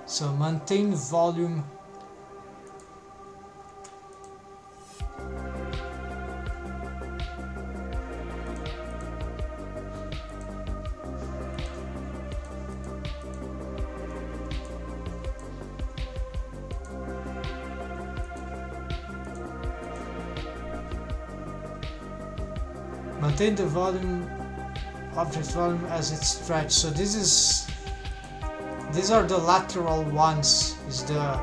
So maintain volume. Maintain the volume, object volume as it stretches. So these are the lateral ones, is the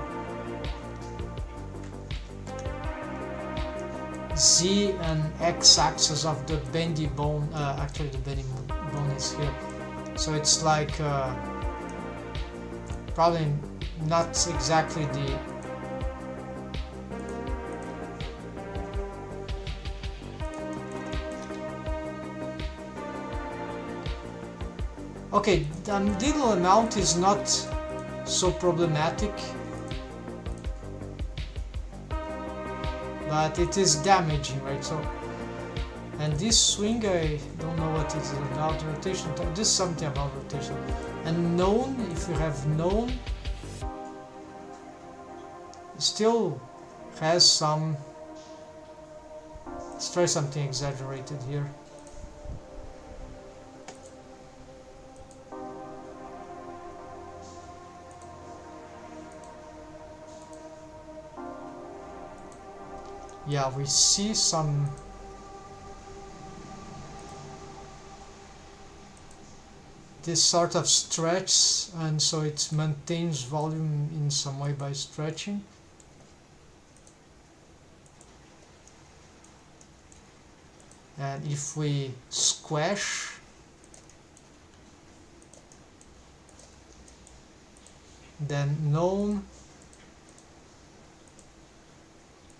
Z and X axis of the bendy bone. Actually the bendy bone is here. So it's like probably not exactly the okay, the little amount is not so problematic, but it is damaging, right? So, and this swing, I don't know what it is about. Rotation, this is something about rotation. And known, if you have known, still has some. Let's try something exaggerated here. Yeah, we see some this sort of stretch, and so it maintains volume in some way by stretching. And if we squash, then known.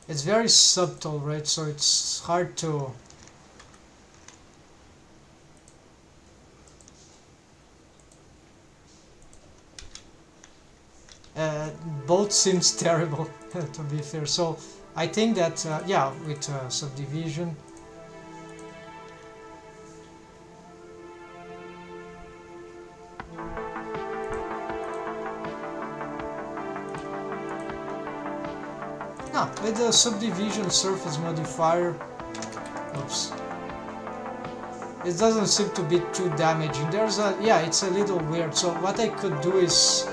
It's very subtle, right? So it's hard to both seems terrible to be fair. So I think that yeah, with subdivision with the subdivision surface modifier, oops, it doesn't seem to be too damaging. There's a, yeah, it's a little weird. So what I could do is,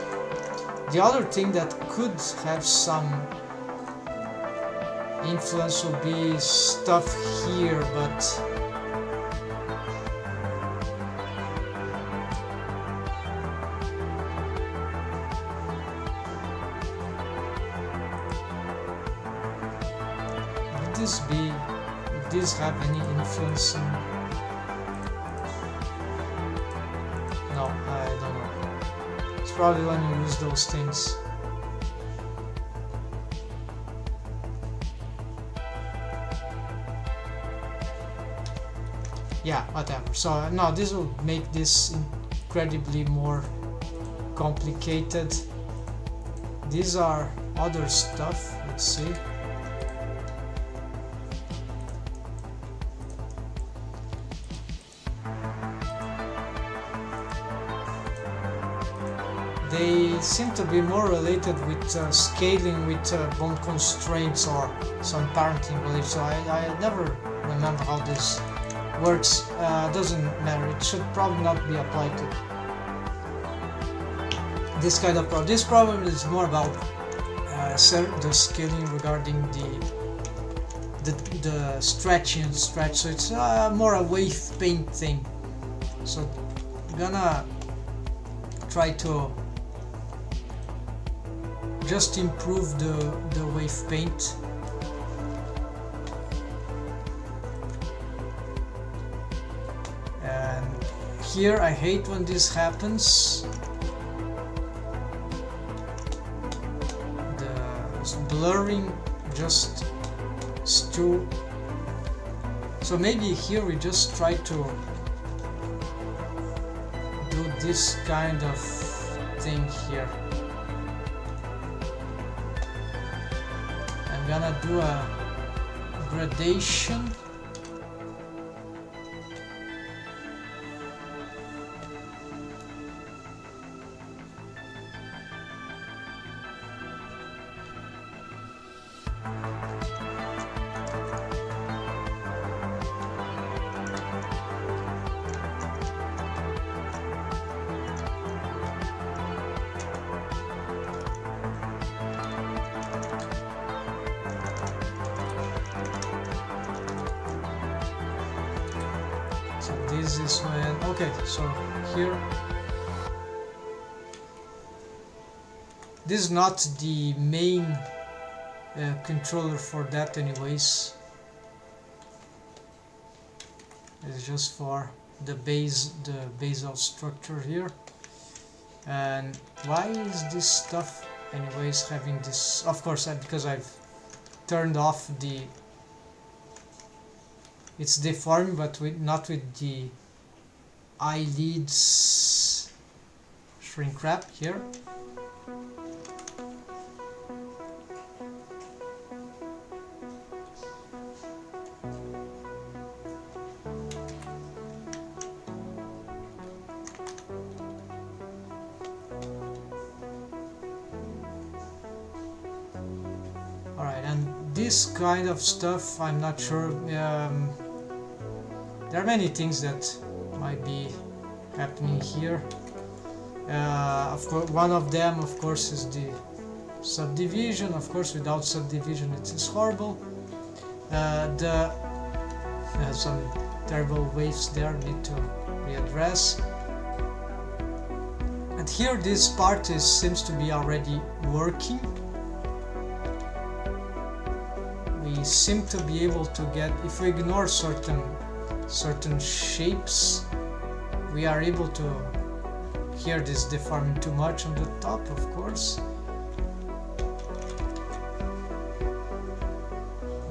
the other thing that could have some influence would be stuff here, but would this be, would this have any influence in, no, I don't know. It's probably when you use those things. Yeah, whatever. So no, this will make this incredibly more complicated. These are other stuff. Let's see. They seem to be more related with scaling with bone constraints or some parenting related. So I never remember how this works. Doesn't matter. It should probably not be applied to this kind of problem. This problem is more about the scaling regarding the stretching and stretch. So it's more a wave paint thing. So I'm gonna try to just improve the wave paint. Here I hate when this happens. The blurring just too. So maybe here we just try to do this kind of thing here. I'm gonna do a gradation. This is when, okay, so here, this is not the main controller for that anyways. It's just for the basal structure here. And why is this stuff anyways having this? Of course, because I've turned off the, it's deformed, but not with the eyelids shrink wrap here. Alright, and this kind of stuff, I'm not sure. There are many things that might be happening here. Of course, one of them, of course, is the subdivision. Of course, without subdivision, it is horrible. Some terrible waves there need to readdress. And here, this part seems to be already working. We seem to be able to get, if we ignore certain shapes, we are able to, here this deforming too much on the top, of course.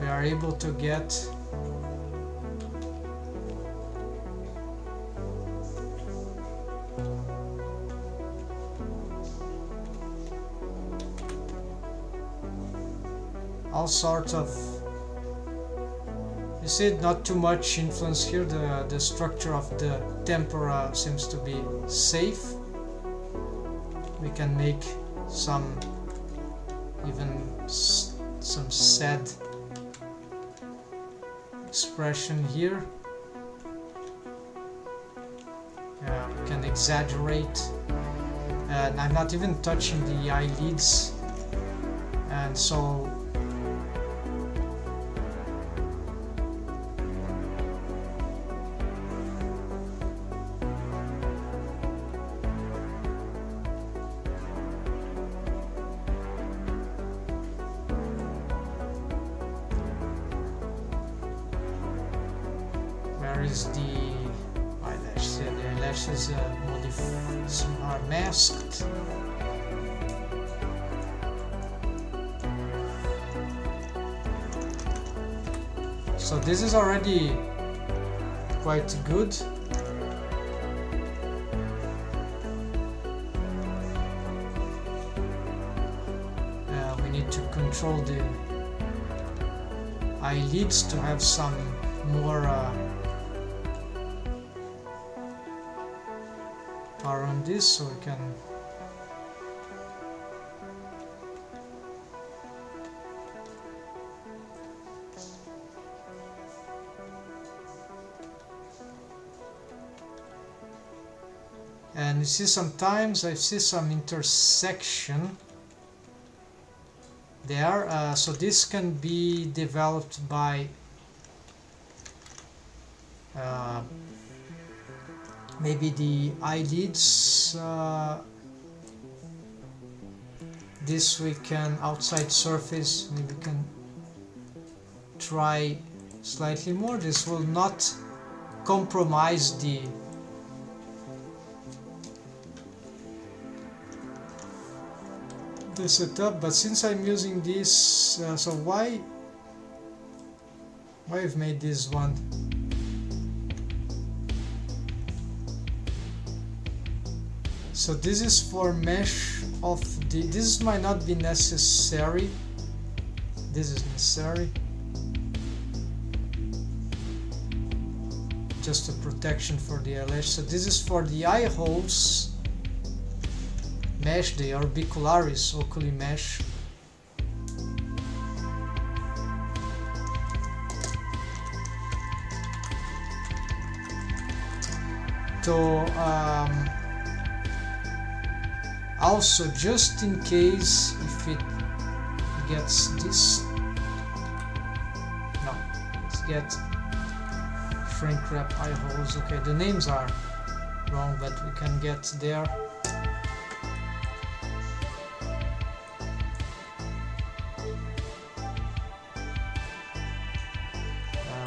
We are able to get all sorts of, you see, not too much influence here. The structure of the tempora seems to be safe. We can make some, even some sad expression here. exaggerate, and I'm not even touching the eyelids, and so where is the eyelash? Yeah, the eyelashes are masked. So this is already quite good. We need to control the eyelids to have some more power on this, so we can and you see sometimes I see some intersection there, so this can be developed by maybe the eyelids. This we can outside surface, maybe we can try slightly more. This will not compromise the setup, but since I'm using this, so why I've made this one? So this is for mesh of the, this might not be necessary, this is necessary, just a protection for the eyelash. So this is for the eye holes mesh, the orbicularis oculi mesh. So also, just in case if it gets this, no, let's get shrink wrap eye holes. Okay, the names are wrong, but we can get there.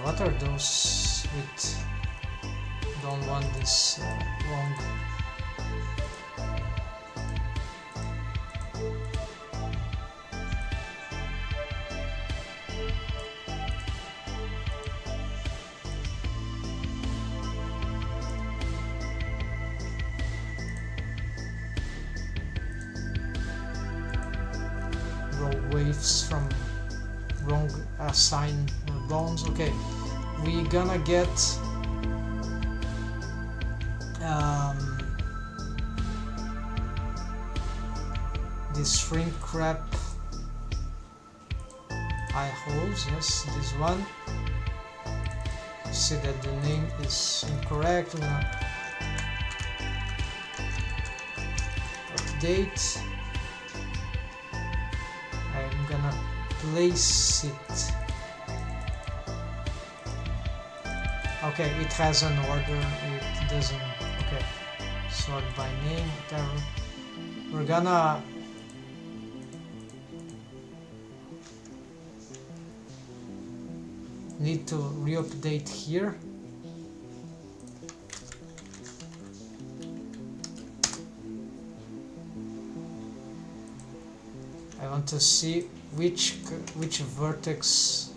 What are those with? Don't want this wrong. Waves from wrong sign or bones. Okay, we're gonna get this shrink wrap eye holes. Yes, this one. See that the name is incorrect. We're gonna update. I'm gonna place it. Okay, it has an order, it doesn't. Okay, sort by name, whatever. We're gonna need to re-update here. I want to see which vertex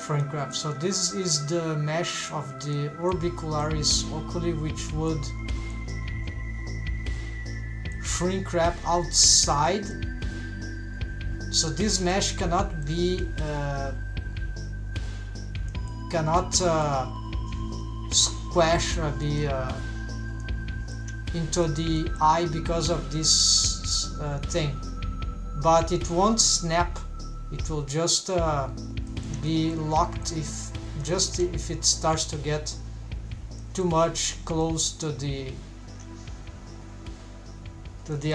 shrink wrap. So this is the mesh of the orbicularis oculi, which would shrink wrap outside So this mesh cannot be squash or be into the eye because of this thing, but it won't snap. It will just be locked if it starts to get too much close to the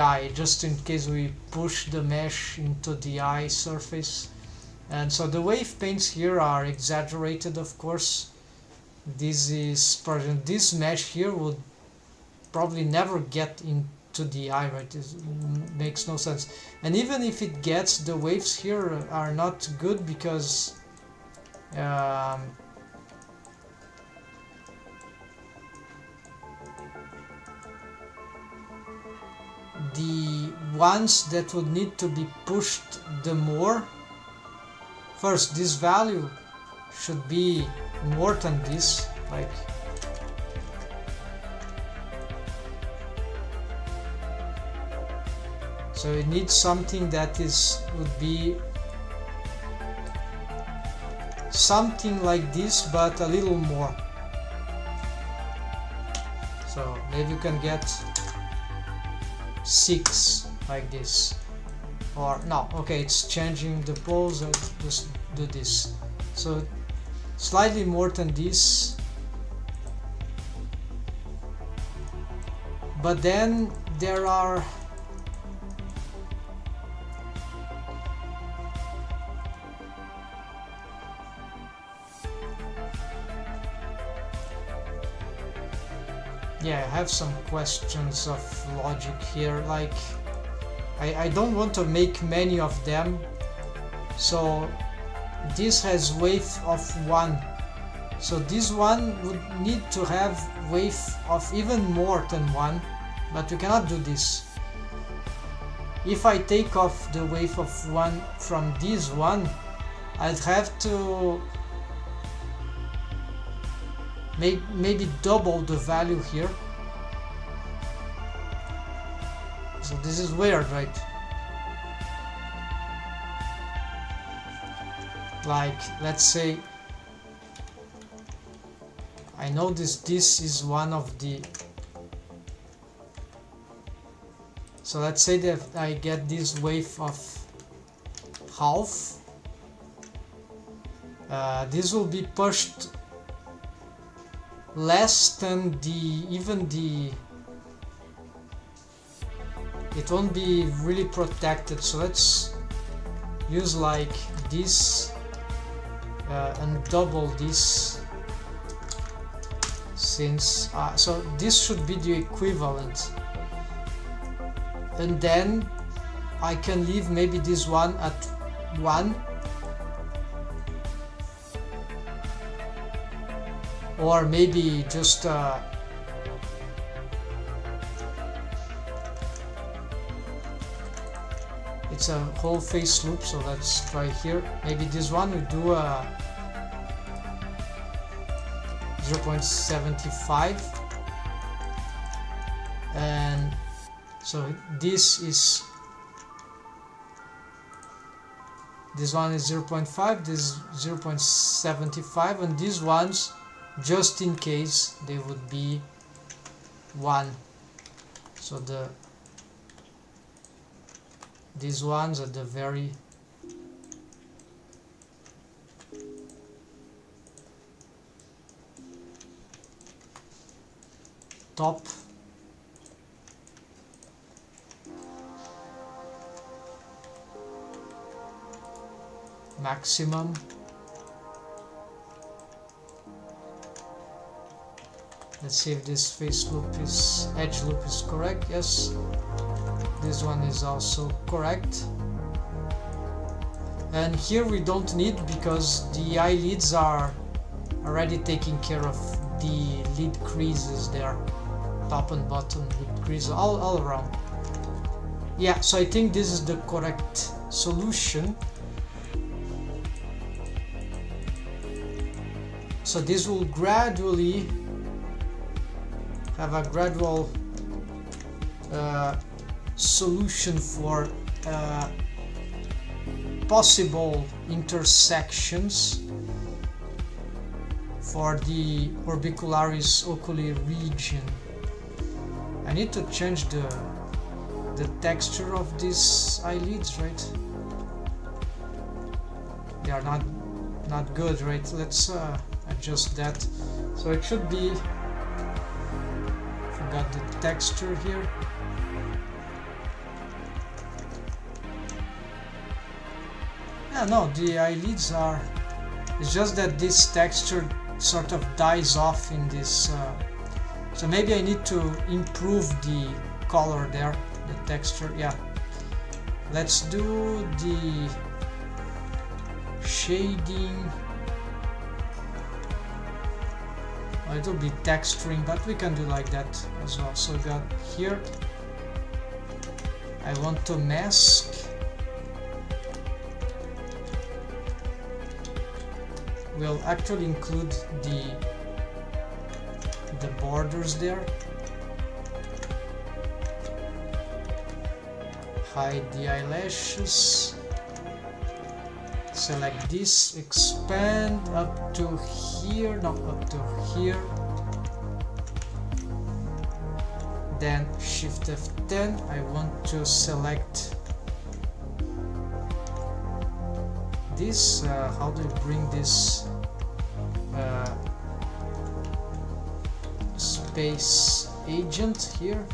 eye, just in case we push the mesh into the eye surface. And so the wave paints here are exaggerated, of course. This mesh here would probably never get into the eye, right? It makes no sense. And even if it gets, the waves here are not good because the ones that would need to be pushed the more, first this value should be more than this, like so it needs something that would be something like this but a little more. So maybe you can get 6 like this, or no, okay, it's changing the poles. Let's just do this. So slightly more than this, but then there are I have some questions of logic here, like I don't want to make many of them. So this has wave of 1, so this one would need to have wave of even more than 1, but we cannot do this. If I take off the wave of 1 from this one, I'd have to maybe double the value here. So this is weird, right? Like, let's say I know this is one of the, so let's say that I get this wave of half. This will be pushed less than it won't be really protected. So let's use like this and double this, since so this should be the equivalent, and then I can leave maybe this one at 1, or maybe just it's a whole phase loop. So let's try here. Maybe this one we do a 0.75, and so this one is 0.5, this is 0.75, and these ones, just in case, they would be 1. So these ones at the very top, maximum, let's see if this edge loop is correct. Yes, this one is also correct. And here we don't need, because the eyelids are already taking care of the lid creases there, top and bottom lid creases all around. Yeah, so I think this is the correct solution. So this will gradually have a gradual solution for possible intersections for the orbicularis oculi region. I need to change the texture of these eyelids, right? They are not good, right? Let's adjust that. So it should be, forgot the texture here. Yeah, no, the eyelids are, it's just that this texture sort of dies off in this, so maybe I need to improve the color there, the texture. Yeah, let's do the shading. It will be texturing, but we can do like that as well. So we got here, I want to mask. We'll actually include the borders there. Hide the eyelashes. Select this, expand up to here, not up to here. Then Shift F10. I want to select this. How do you bring this space agent here?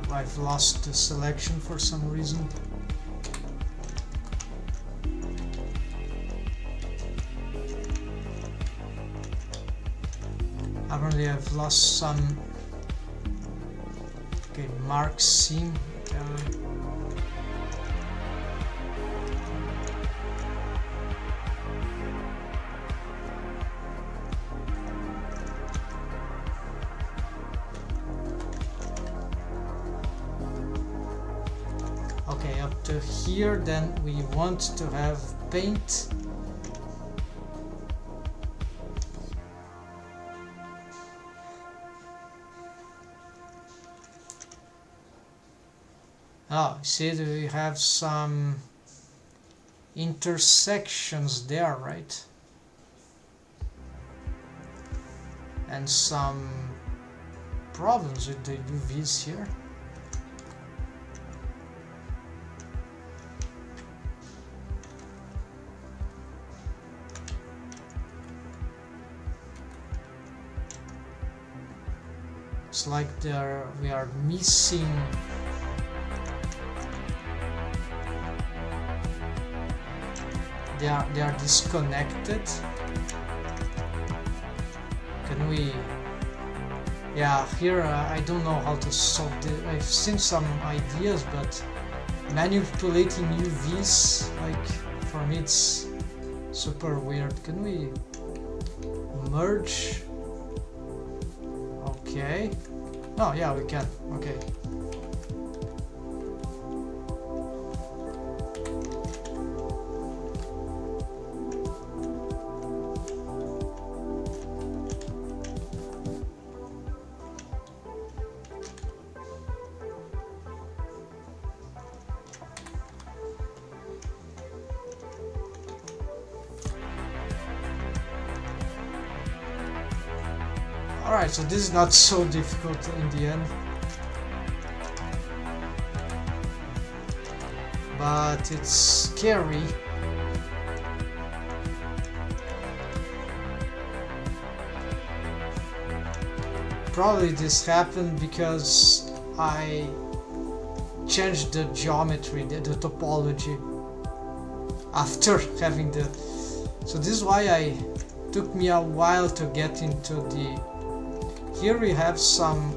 I've lost the selection for some reason. Apparently I've lost some. Okay, mark seam. Okay, up to here, then we want to have paint. Oh, see, we have some intersections there, right? And some problems with the UVs here. It's like we are missing they are disconnected. Can we? Yeah, here I don't know how to solve this. I've seen some ideas, but manipulating UVs, like, for me it's super weird. Can we merge? Okay. Oh yeah, we can. Okay. Alright, so this is not so difficult in the end. But it's scary. Probably this happened because I changed the geometry, the topology after having the... So this is why it took me a while to get into the... Here we have some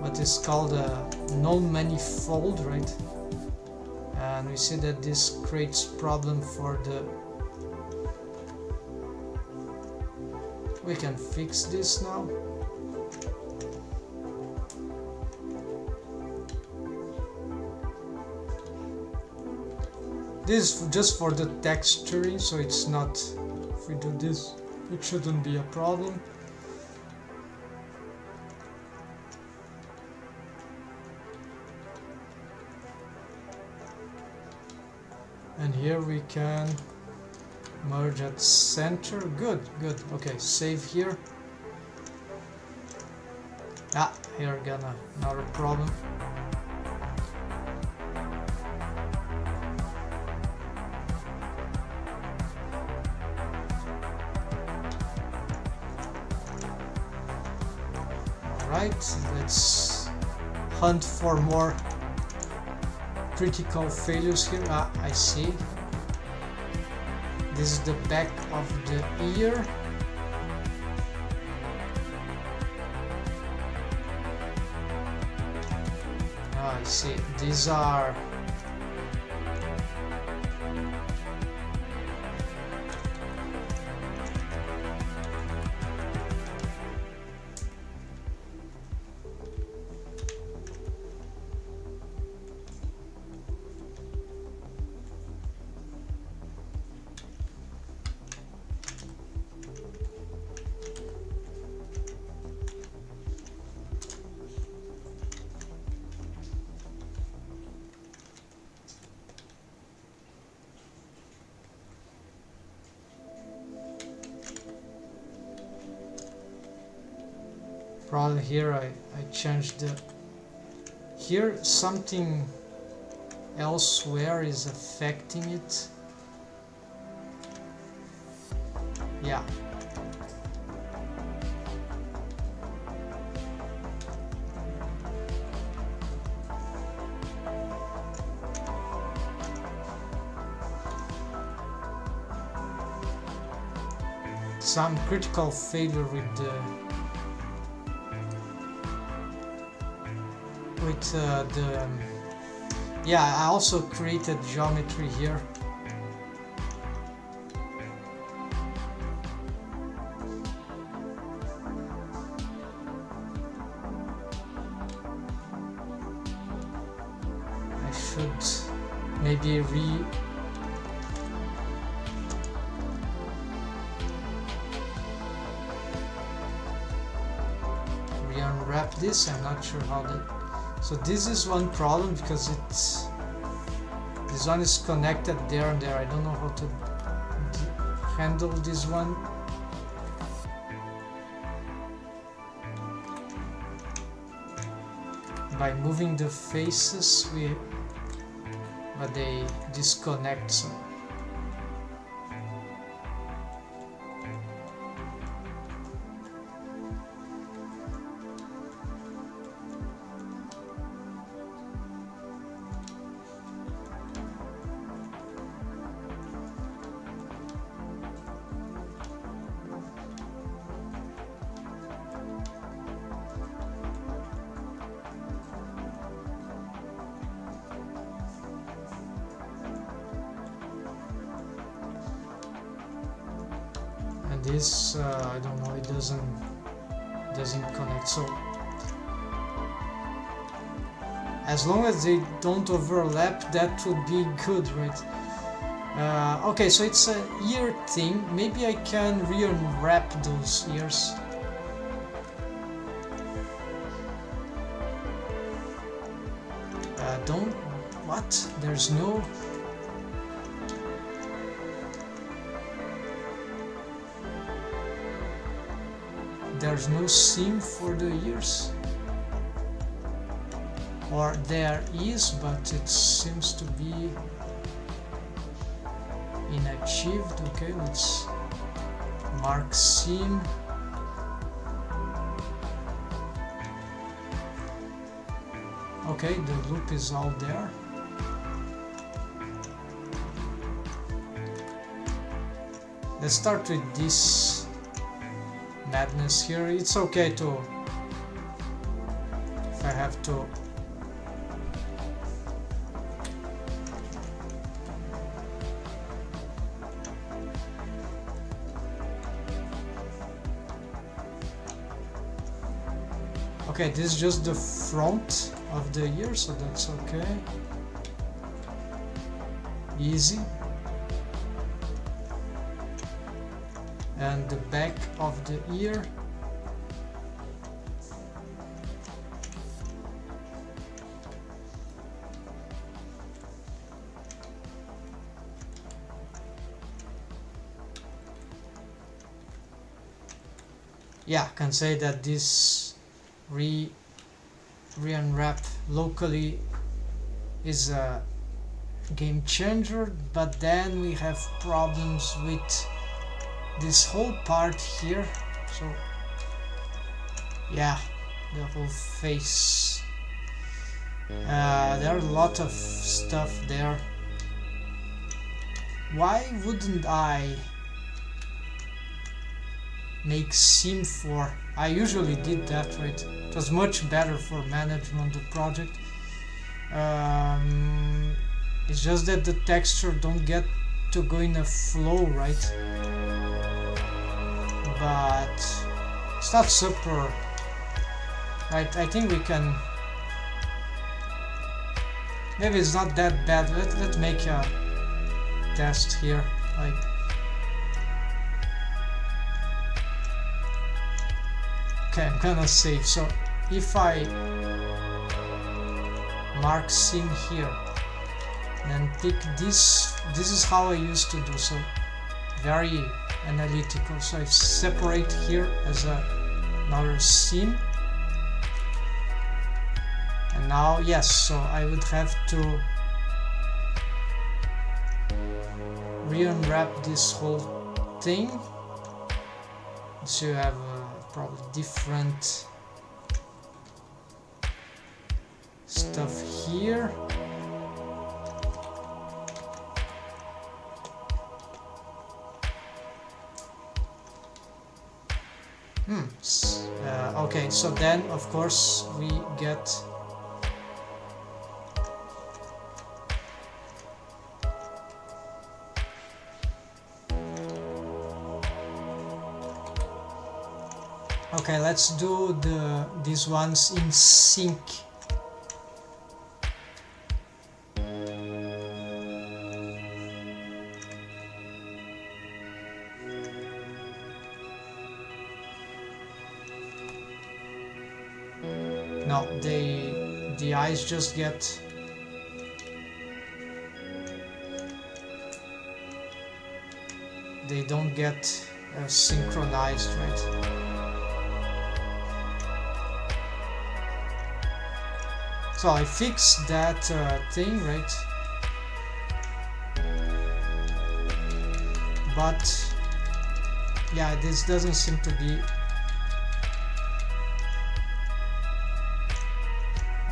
what is called a non-manifold, right? And we see that this creates problem for the... We can fix this now. This is just for the texturing, so it's not... If we do this, it shouldn't be a problem. And here we can merge at center. Good, good. Okay, save here. Ah, here got another problem. Alright, let's hunt for more critical failures here. Ah, I see. This is the back of the ear. Ah, I see. These are probably here I changed the... Here something elsewhere is affecting it. Yeah. Some critical failure with the yeah, I also created geometry here. I should maybe re-unwrap this. I'm not sure how that... So this is one problem because it's... This one is connected there and there. I don't know how to handle this one. By moving the faces, but they disconnect. So this I don't know, it doesn't connect. So as long as they don't overlap, that would be good, right? Okay, so it's an ear thing. Maybe I can re-unwrap those ears. Don't... What? There's no... There's no seam for the ears, or there is, but it seems to be unachieved. Okay, let's mark seam. Okay, the loop is all there. Let's start with this madness here. It's okay to, if I have to, okay, this is just the front of the ear, so that's okay, easy. And the back of the ear. yeah, can say that this re-unwrap locally is a game changer, but then we have problems with this whole part here. So yeah, the whole face, there are a lot of stuff there. Why wouldn't I make scene 4? I usually did that, right? It was much better for management of the project. It's just that the texture don't get to go in a flow, right? But it's not super, right? I think we can, maybe it's not that bad. Let's make a test here, like okay, I'm gonna save. So if I mark scene here and pick this is how I used to do, so very analytical. So I separate here as another scene, and now yes, so I would have to re-unwrap this whole thing, so you have probably different stuff here. Okay, so then of course we get okay, let's do these ones in sync. No, the eyes just get they don't get synchronized, right? So I fixed that thing, right? But yeah, this doesn't seem to be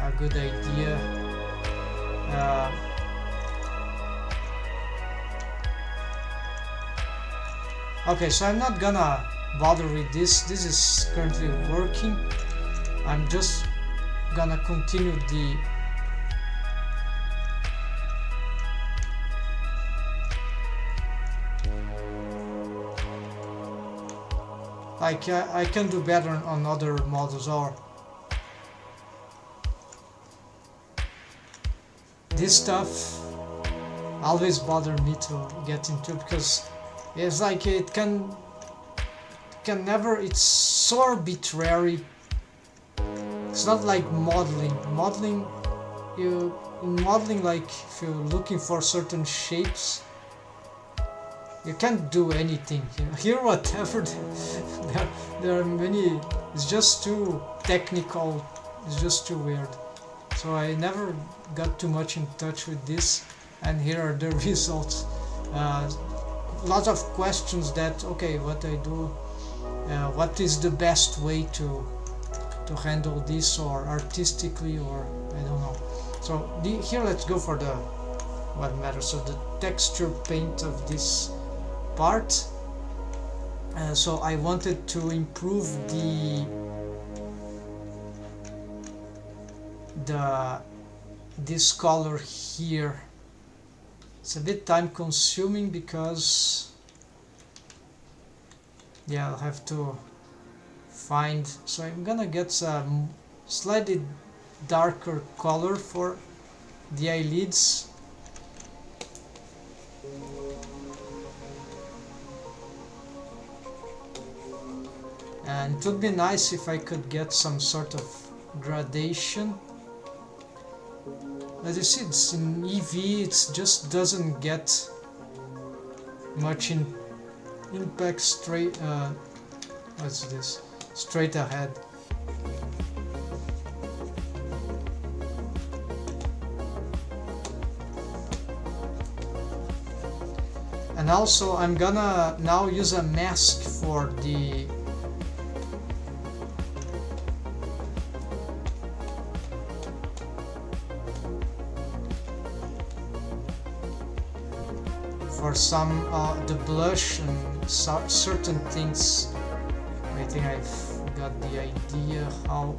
a good idea. Okay, so I'm not gonna bother with this. This is currently working. I'm just gonna continue the like I can do better on other models, or this stuff always bother me to get into, because it's like it can never, it's so arbitrary. It's not like modeling. In modeling, like if you're looking for certain shapes, you can't do anything. Here whatever, there are many, it's just too technical, it's just too weird. So I never got too much in touch with this, and here are the results. Lots of questions that, okay, what I do, what is the best way to handle this, or artistically, or I don't know. So here let's go for the what matters. So the texture paint of this part. So I wanted to improve this color here. It's a bit time consuming because yeah, I'll have to find, so I'm gonna get some slightly darker color for the eyelids. And it would be nice if I could get some sort of gradation. As you see, it's in EV, it just doesn't get much impact straight. What's this? straight ahead. And also I'm gonna now use a mask for the some the blush and certain things. I think I've got the idea how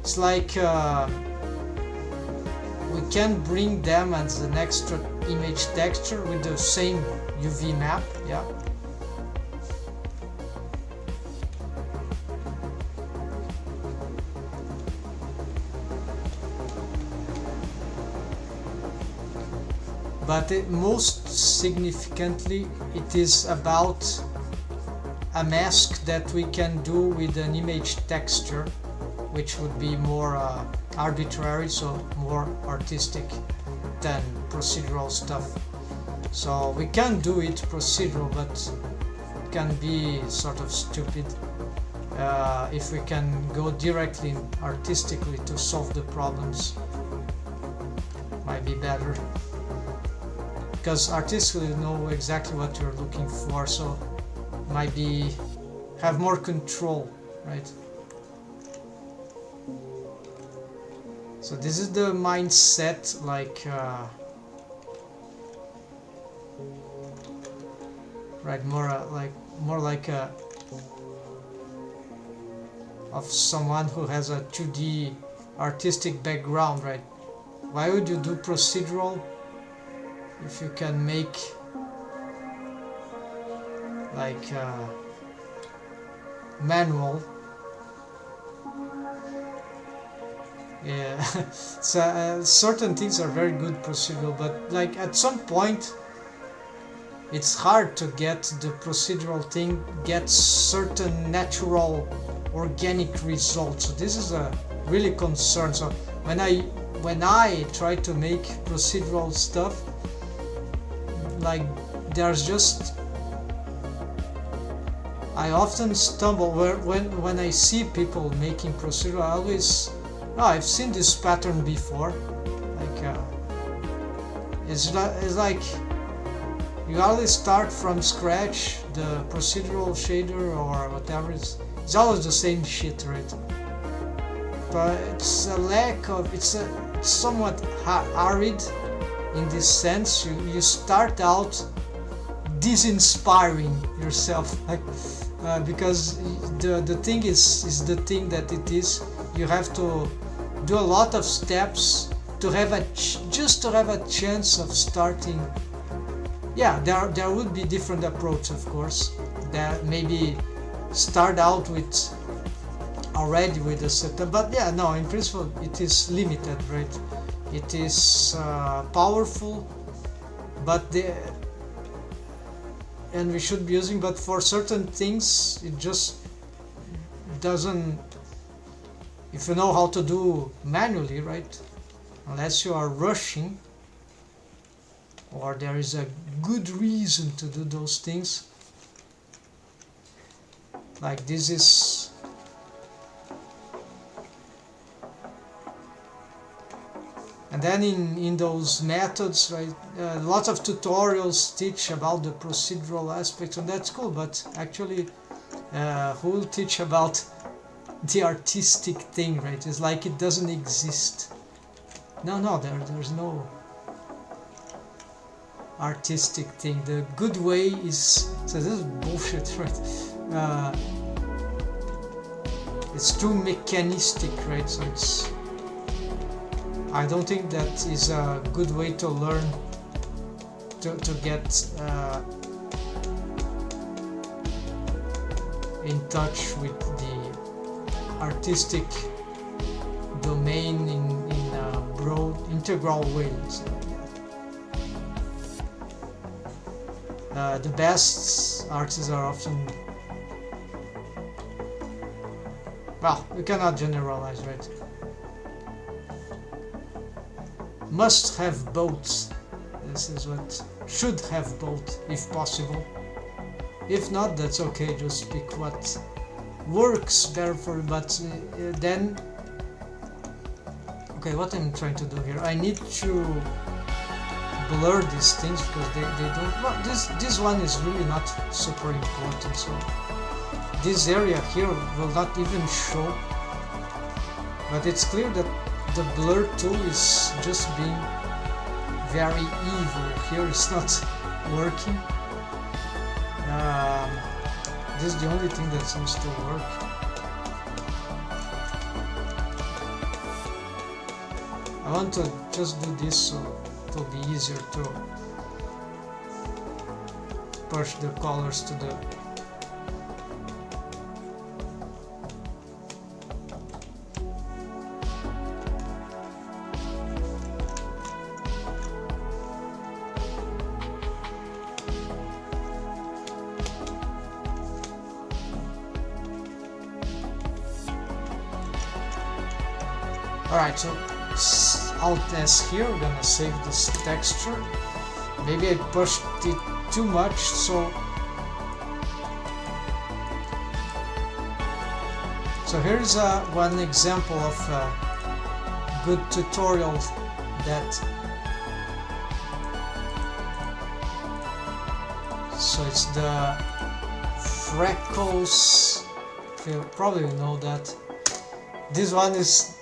it's like we can bring them as an extra image texture with the same UV map. Yeah. But most significantly, it is about a mask that we can do with an image texture, which would be more arbitrary, so more artistic than procedural stuff. So we can do it procedural, but it can be sort of stupid if we can go directly artistically to solve the problems. Might be better. Because artistically you know exactly what you're looking for, so might be have more control, right? So this is the mindset, like right, more like a of someone who has a 2D artistic background, right? Why would you do procedural if you can make like manual? Yeah. So certain things are very good procedural, but like at some point it's hard to get the procedural thing get certain natural organic results. So this is a really concern. So when I try to make procedural stuff, like there's just I often stumble when I see people making procedural. I always I've seen this pattern before. Like it's like you always start from scratch the procedural shader or whatever. It's always the same shit, right? But it's a lack of it's somewhat arid. In this sense, you start out disinspiring yourself, like, because the thing is the thing that it is. You have to do a lot of steps to have just to have a chance of starting. Yeah, there would be different approach, of course. That maybe start out with already with a setup, but yeah, no, in principle it is limited, right? It is powerful, but and we should be using, but for certain things it just doesn't. If you know how to do manually, right? Unless you are rushing or there is a good reason to do those things, like this is. And then in those methods, right, lots of tutorials teach about the procedural aspects, and that's cool, but actually who will teach about the artistic thing, right? It's like it doesn't exist. No, there's no artistic thing. The good way is, so this is bullshit, right? It's too mechanistic, right? So it's, I don't think that is a good way to learn, to get in touch with the artistic domain in a broad, integral way. So, the best artists are often, well, we cannot generalize, right? Must have both. This is what should have both, if possible. If not, that's okay, just pick what works better for you. But then, okay, what I'm trying to do here, I need to blur these things because they don't, well, this one is really not super important, so this area here will not even show, but it's clear that the blur tool is just being very evil here. It's not working. This is the only thing that seems to work. I want to just do this so it will be easier to push the colors to the Alright, so Alt S here, we're gonna save this texture. Maybe I pushed it too much, so here's one example of a good tutorial that, so it's the freckles, you probably know that. This one is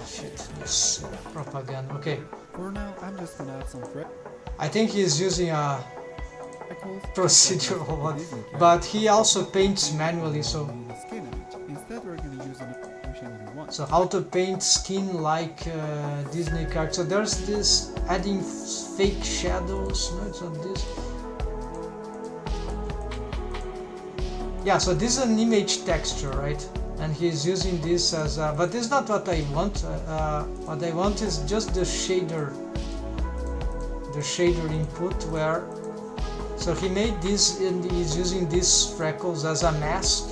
shit, this propaganda. Okay. For now, I'm just gonna add some I think he's using a procedural one, but he also paints manually, so auto paint skin like Disney character. So there's this adding fake shadows. No, it's not this. Yeah, so this is an image texture, right? And he's using this as a, but this is not what I want. What I want is just the shader input where, so he made this and he's using these freckles as a mask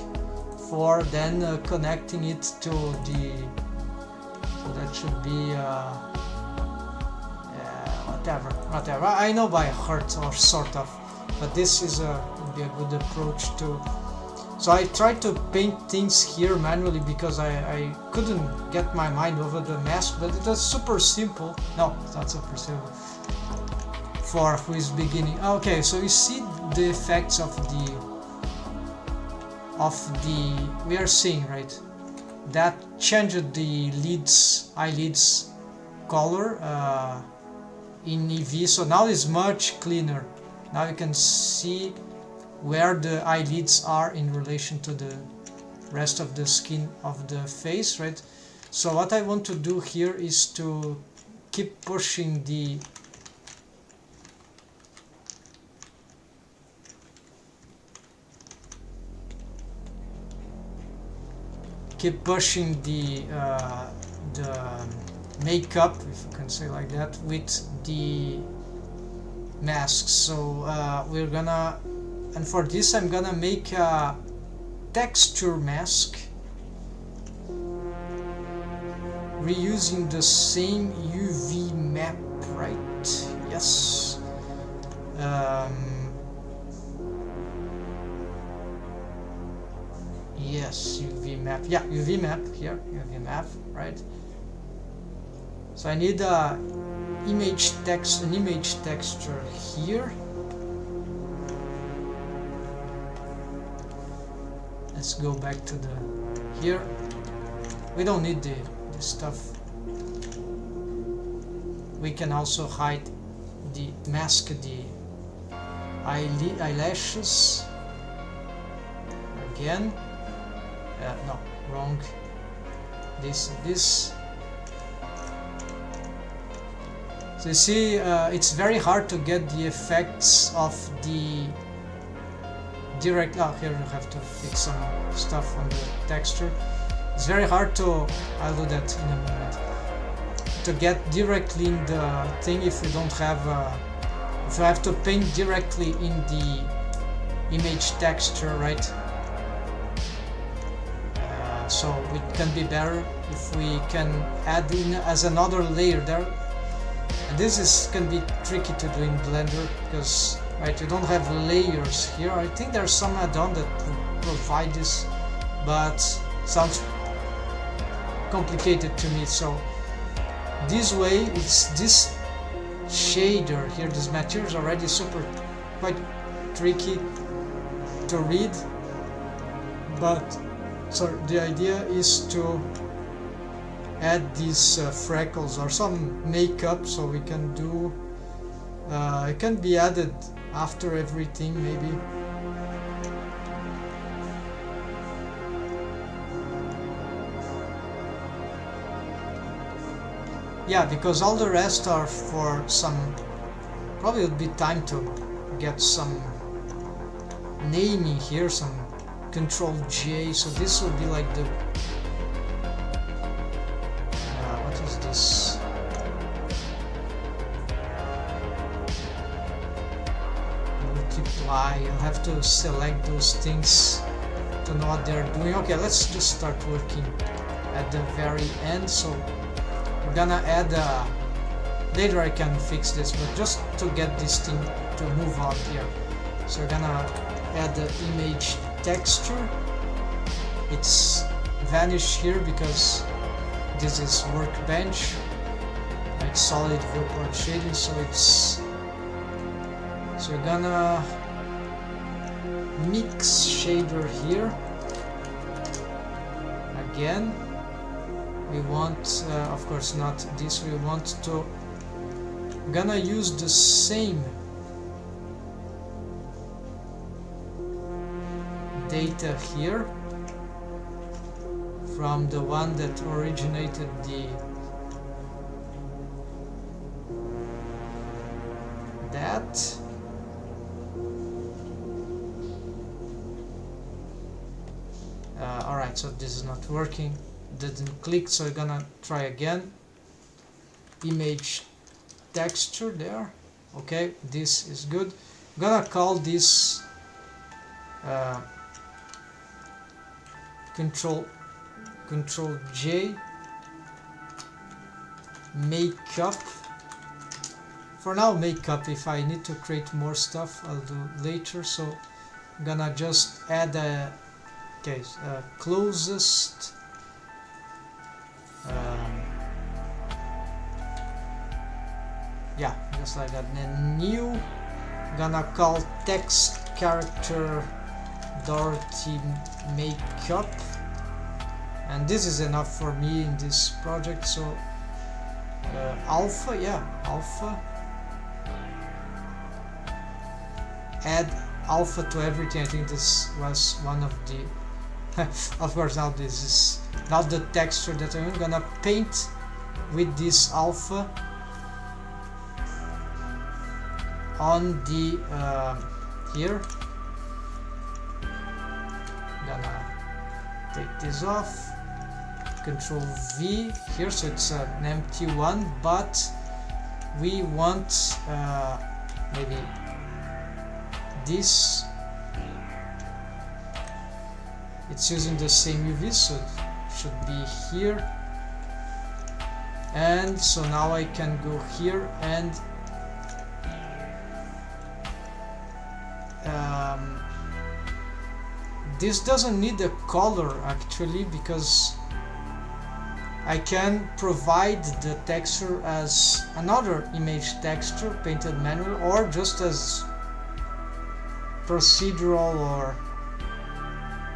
for then connecting it to the, so that should be whatever. I know by heart or sort of, but this is would be a good approach to. So I tried to paint things here manually because I couldn't get my mind over the mask, but it was super simple. No, it's not super simple for who is beginning. Okay, so you see the effects of the we are seeing, right? That changed the eyelids color in EV, so now it's much cleaner. Now you can see where the eyelids are in relation to the rest of the skin of the face, right? So what I want to do here is to keep pushing the makeup, if you can say like that, with the masks. So we're gonna, and for this I'm gonna make a texture mask reusing the same UV map, right? Yes. Yes, UV map. Yeah, UV map here. UV map, right? So I need an image texture here. Let's go back to the here. We don't need the stuff. We can also hide the mask, the eyelashes again. No, wrong. This. So you see, it's very hard to get the effects of the direct. Oh, here you have to fix some stuff on the texture. It's very hard to, I'll do that in a moment, to get directly in the thing if you don't have if you have to paint directly in the image texture, right? So it can be better if we can add in as another layer there. And this is can be tricky to do in Blender because right, you don't have layers here. I think there's some add-on that provide this, but sounds complicated to me. So this way, it's this shader here, this material is already quite tricky to read, but so the idea is to add these freckles or some makeup, so we can do it can be added after everything maybe. Yeah, because all the rest are for some, probably would be time to get some naming here, some Control J, so this will be like the what is this? Multiply. I'll have to select those things to know what they're doing. Okay, let's just start working at the very end. So we're gonna add later I can fix this, but just to get this thing to move on here. So we're gonna add the image texture. It's vanished here because this is workbench, like solid viewport shading, so we're gonna mix shader here. Again, we want of course not this, we want to gonna use the same data here from the one that originated that. Alright, so this is not working, didn't click, so we're gonna try again. Image texture there. Okay, this is good. I'm gonna call this Control J makeup. For now, makeup. If I need to create more stuff, I'll do later. So I'm gonna just add a closest yeah, just like that. And then new, gonna call text character Dorothy makeup, and this is enough for me in this project. So alpha, yeah, alpha, add alpha to everything. I think this was one of the of course now this is not the texture that I'm gonna paint with this alpha on the here. Gonna take this off, Control V here, so it's an empty one, but we want maybe this. It's using the same UV, so it should be here. And so now I can go here and this doesn't need a color actually, because I can provide the texture as another image texture painted manually, or just as procedural, or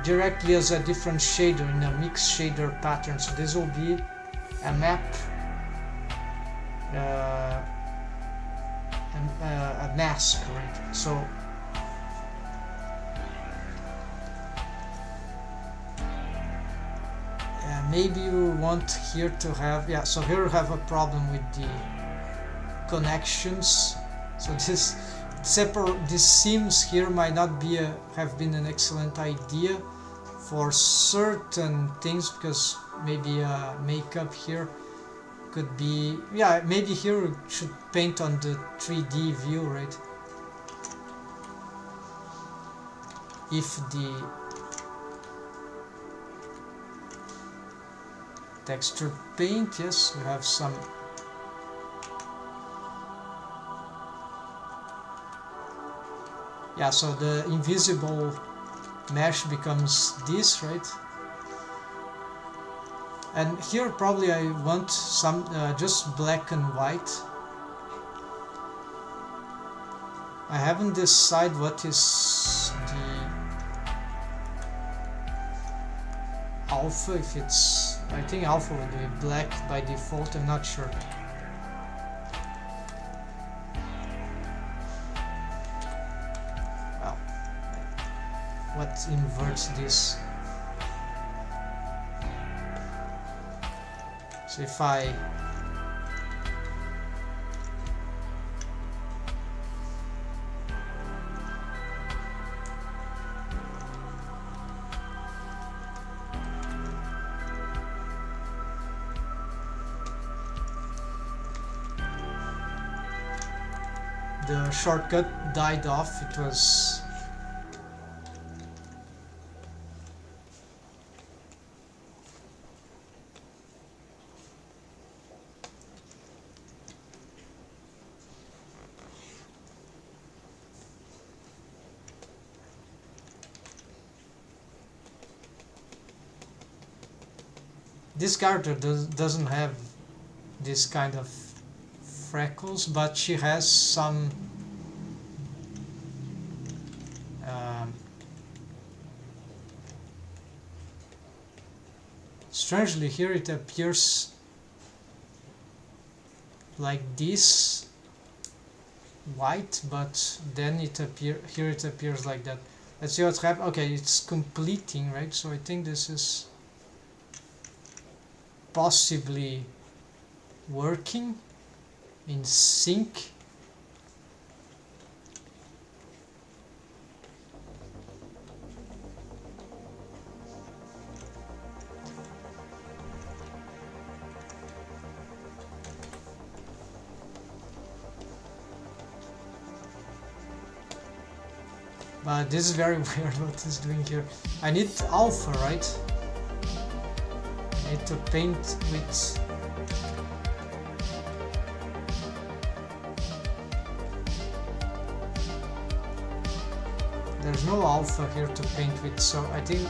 directly as a different shader in a mixed shader pattern. So this will be a map, a mask, right? So maybe you want here to have, yeah, so here we have a problem with the connections. So this seams here might not be have been an excellent idea for certain things, because maybe makeup here could be, yeah, maybe here we should paint on the 3D view, right? If the texture paint, yes, we have some Yeah, so the invisible mesh becomes this, right? And here probably I want some just black and white. I haven't decided what is the alpha, if it's, I think alpha would be black by default, I'm not sure. Well, what inverts this? So if I the shortcut died off, it was this character doesn't have this kind of freckles, but she has some strangely here it appears like this white, but then here it appears like that. Let's see what's happening. Okay, it's completing, right? So I think this is possibly working in sync. But this is very weird what it's doing here. I need alpha, right? I need to paint with there's no alpha here to paint with, so I think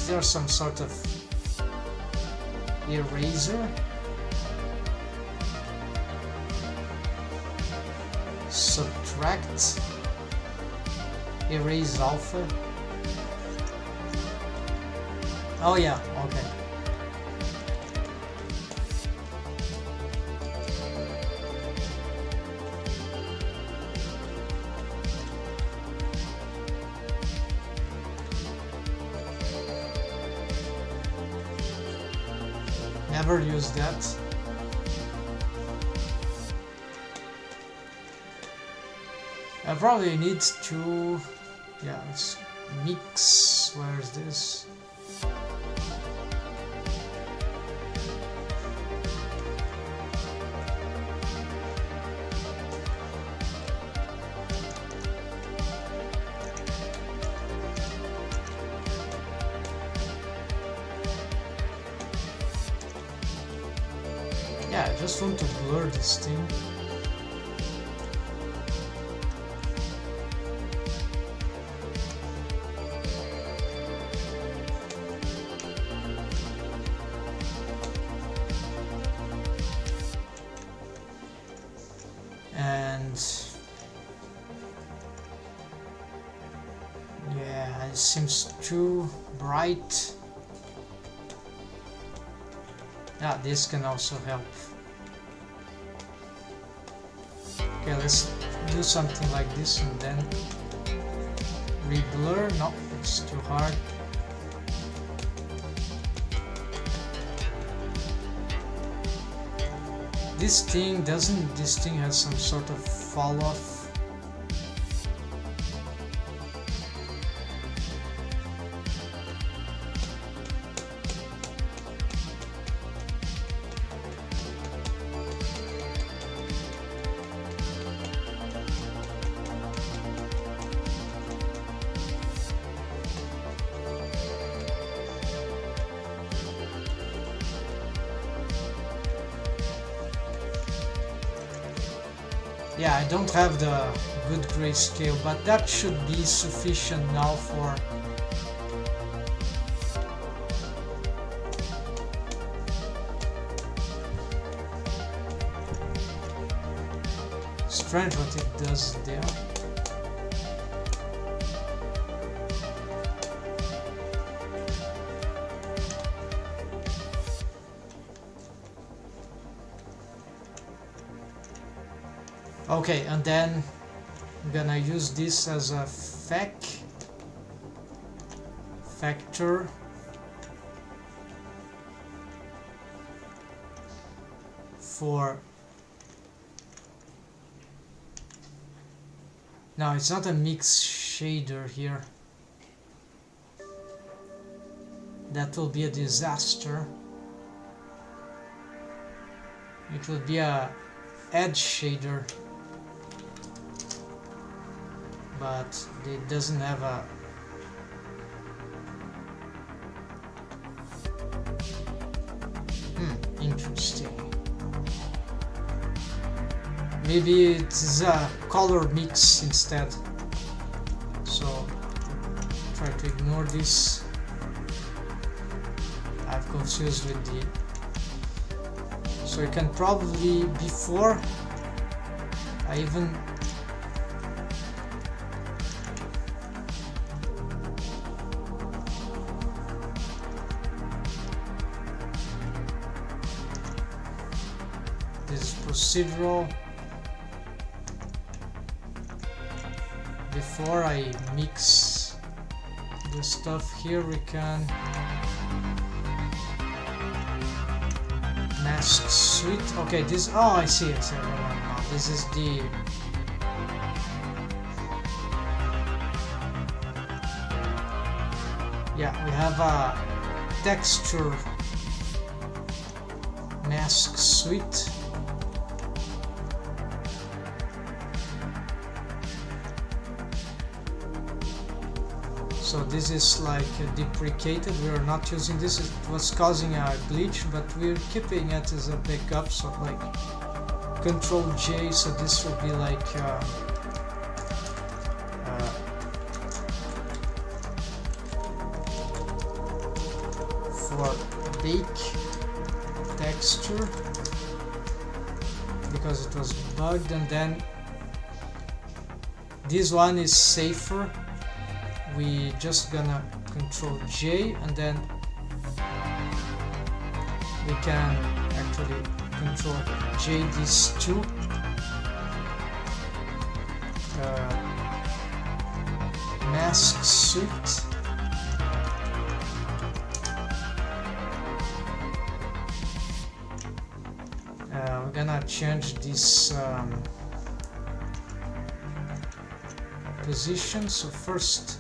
there's some sort of eraser. Subtract, erase alpha. Oh yeah, okay. Never use that. I probably need to, yeah, let's mix. Where is this? Yeah, I just want to blur this thing. And yeah, it seems too bright. Yeah, this can also help. Okay, let's do something like this and then re-blur. No, it's too hard. This thing has some sort of fall off. Yeah, I don't have the good grayscale, but that should be sufficient now for strange what it does there. Okay, and then I'm gonna use this as a factor for, no, it's not a mix shader here. That will be a disaster. It will be a edge shader, but it doesn't have a interesting. Maybe it's a color mix instead. So try to ignore this. I've confused with the. So you can probably, before I even this procedural, before I mix the stuff here, we can mask suite. Okay, this, oh, I see, now. This is the yeah, we have a texture mask suite. So this is like deprecated, we are not using this, it was causing a glitch, but we're keeping it as a backup, so like Control J, so this will be like for bake texture, because it was bugged, and then this one is safer. We just gonna Control J, and then we can actually Control J these two. Mask suite. We're gonna change this position. So first,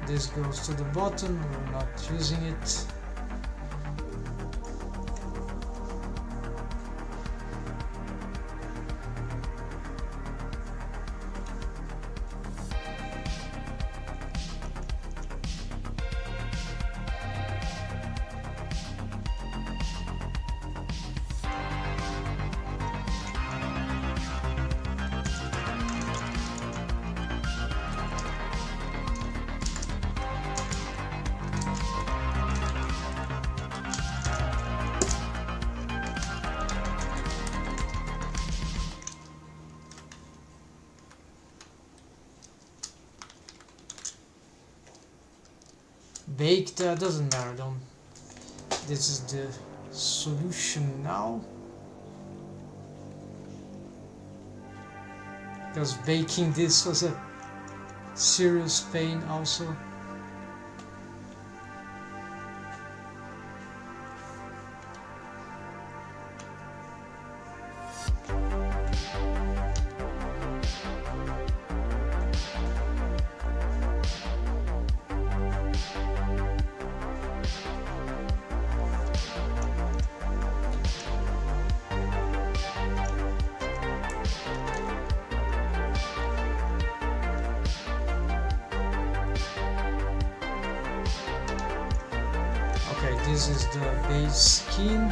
this goes to the bottom, we're not using it. Baked, doesn't matter, don't. This is the solution now, because baking this was a serious pain also. this is the base skin.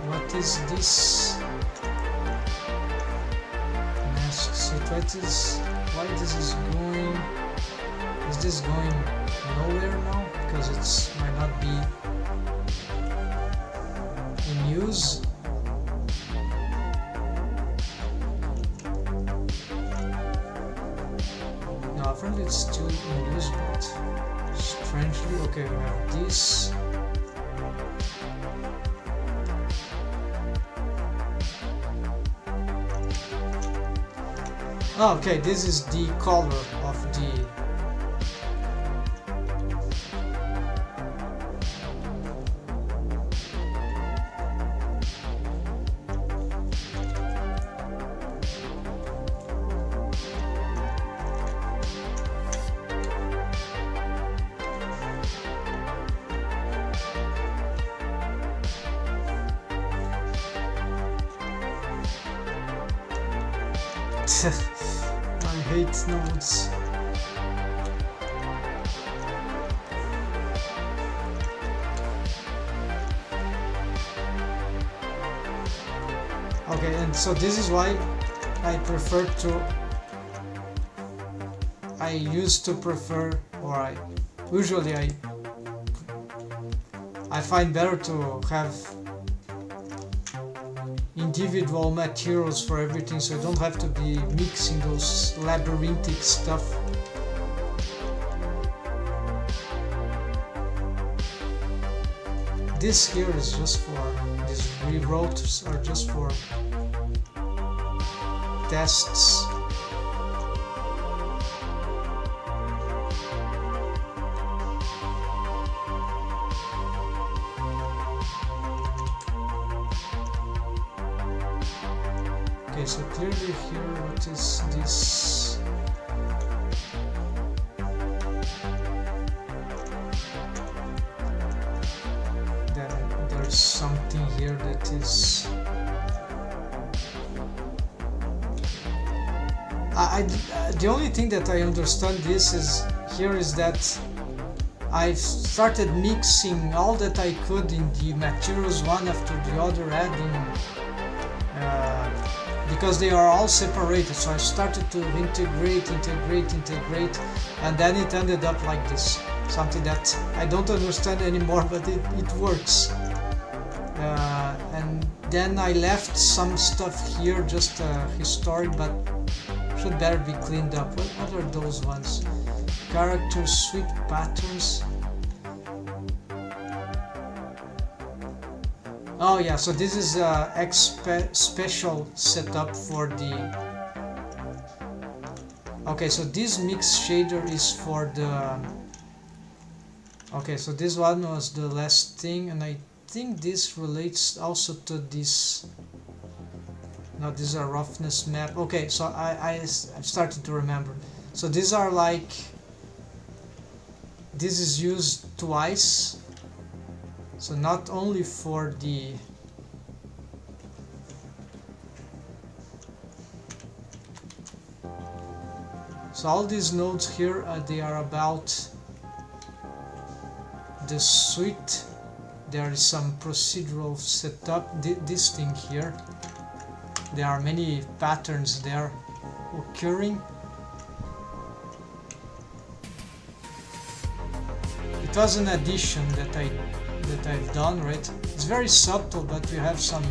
What is this? Mask seat. Why this is going? Is this going nowhere now? Because it's might not be in use. No, apparently it's still in use, but strangely, okay, we have this. Oh, okay, this is the color of the I hate nodes. Okay, and so this is why I used to prefer, or I find better to have individual materials for everything, so I don't have to be mixing those labyrinthic stuff. This here is just for these rewrotes are just for tests. Okay, so clearly here, what is this? Then there's something here that is... the only thing that I understand this is here is that I've started mixing all that I could in the materials one after the other, adding because they are all separated, so I started to integrate, and then it ended up like this. Something that I don't understand anymore, but it works. And then I left some stuff here, just historic, but should better be cleaned up. What are those ones? Character suite patterns. Oh yeah, so this is a special setup for the... Okay, so this mix shader is for the... Okay, so this one was the last thing, and I think this relates also to this... No, these are roughness map. Okay, so I've started to remember. So these are like... This is used twice. So not only for the... So all these nodes here, they are about the suite. There is some procedural setup. This thing here, there are many patterns there occurring. It was an addition that I've done, right? It's very subtle, but you have some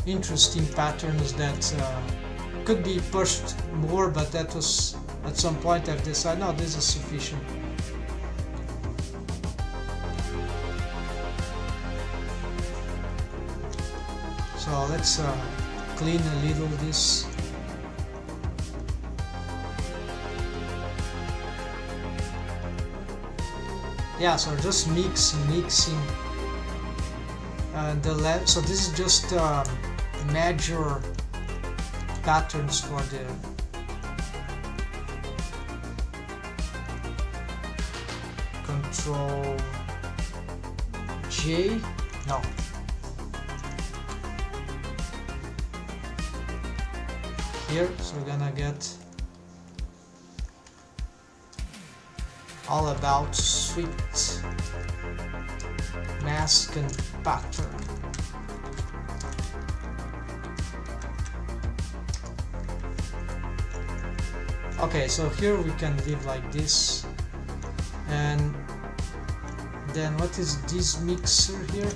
interesting patterns that could be pushed more, but that was at some point I've decided, no, this is sufficient. So let's clean a little this. Yeah, so just mixing the left. So this is just major patterns for the Control J. No. Here, so we're gonna get all about sweet mask and pattern. Okay, so here we can leave like this, and then what is this mixer here?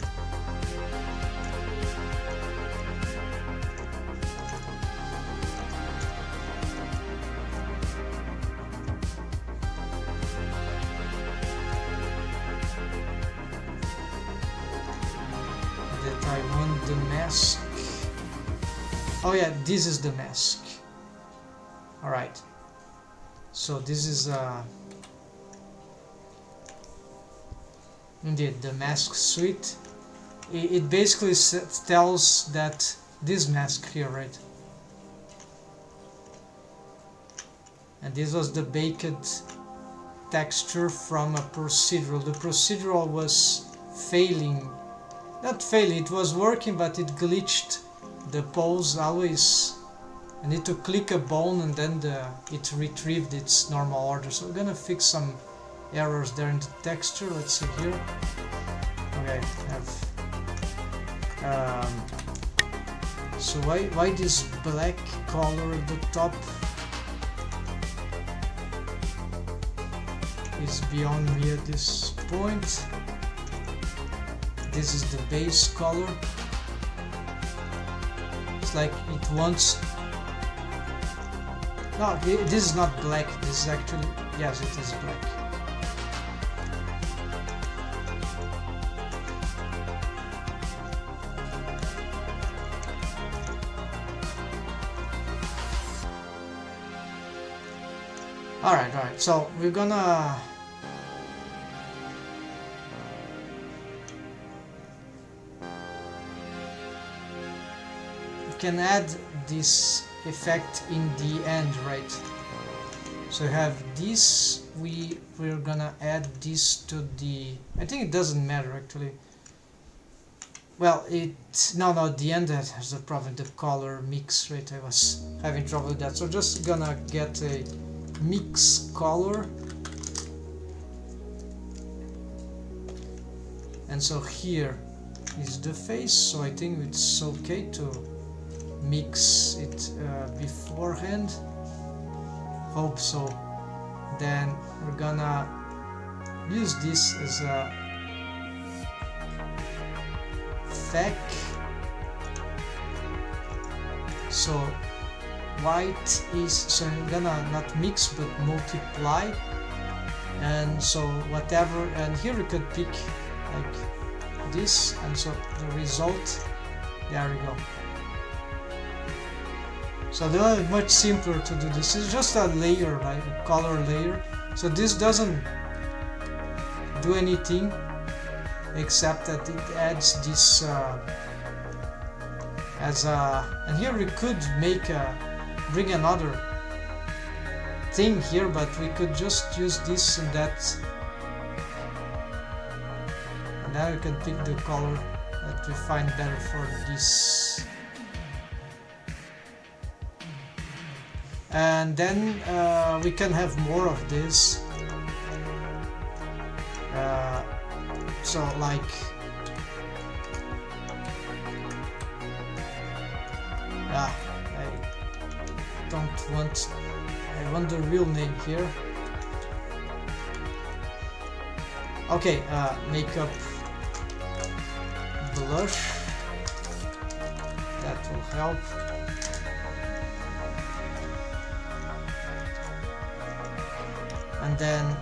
That I want the mask. Oh yeah, this is the mask. Alright. So this is indeed the mask suite. It basically tells that this mask here, right? And this was the baked texture from a procedural. The procedural was failing. Not failing, it was working, but it glitched. The pose always, I need to click a bone and then it retrieved its normal order. So we're gonna fix some errors there in the texture. Let's see here. Okay, so why this black color at the top is beyond me at this point. This is the base color. It's like it wants. No, this is not black. This is actually, yes, it is black. Alright, so we're gonna can add this effect in the end, right? So you have this, we're gonna add this to the, I think it doesn't matter actually. Well, no, the end that has a problem, the color mix, right? I was having trouble with that, so just gonna get a mix color. And so here is the face, so I think it's okay to mix it beforehand. Hope so. Then we're gonna use this as a FEC. So white is, so I'm gonna not mix but multiply, and so whatever, and here we could pick like this, and so the result, there we go. So they are much simpler to do this. It's just a layer, like a color layer. So this doesn't do anything except that it adds this as a, and here we could make bring another thing here, but we could just use this and that, and now we can pick the color that we find better for this. And then we can have more of this. So like I don't want, I want the real name here. Okay, makeup blush, that will help. And then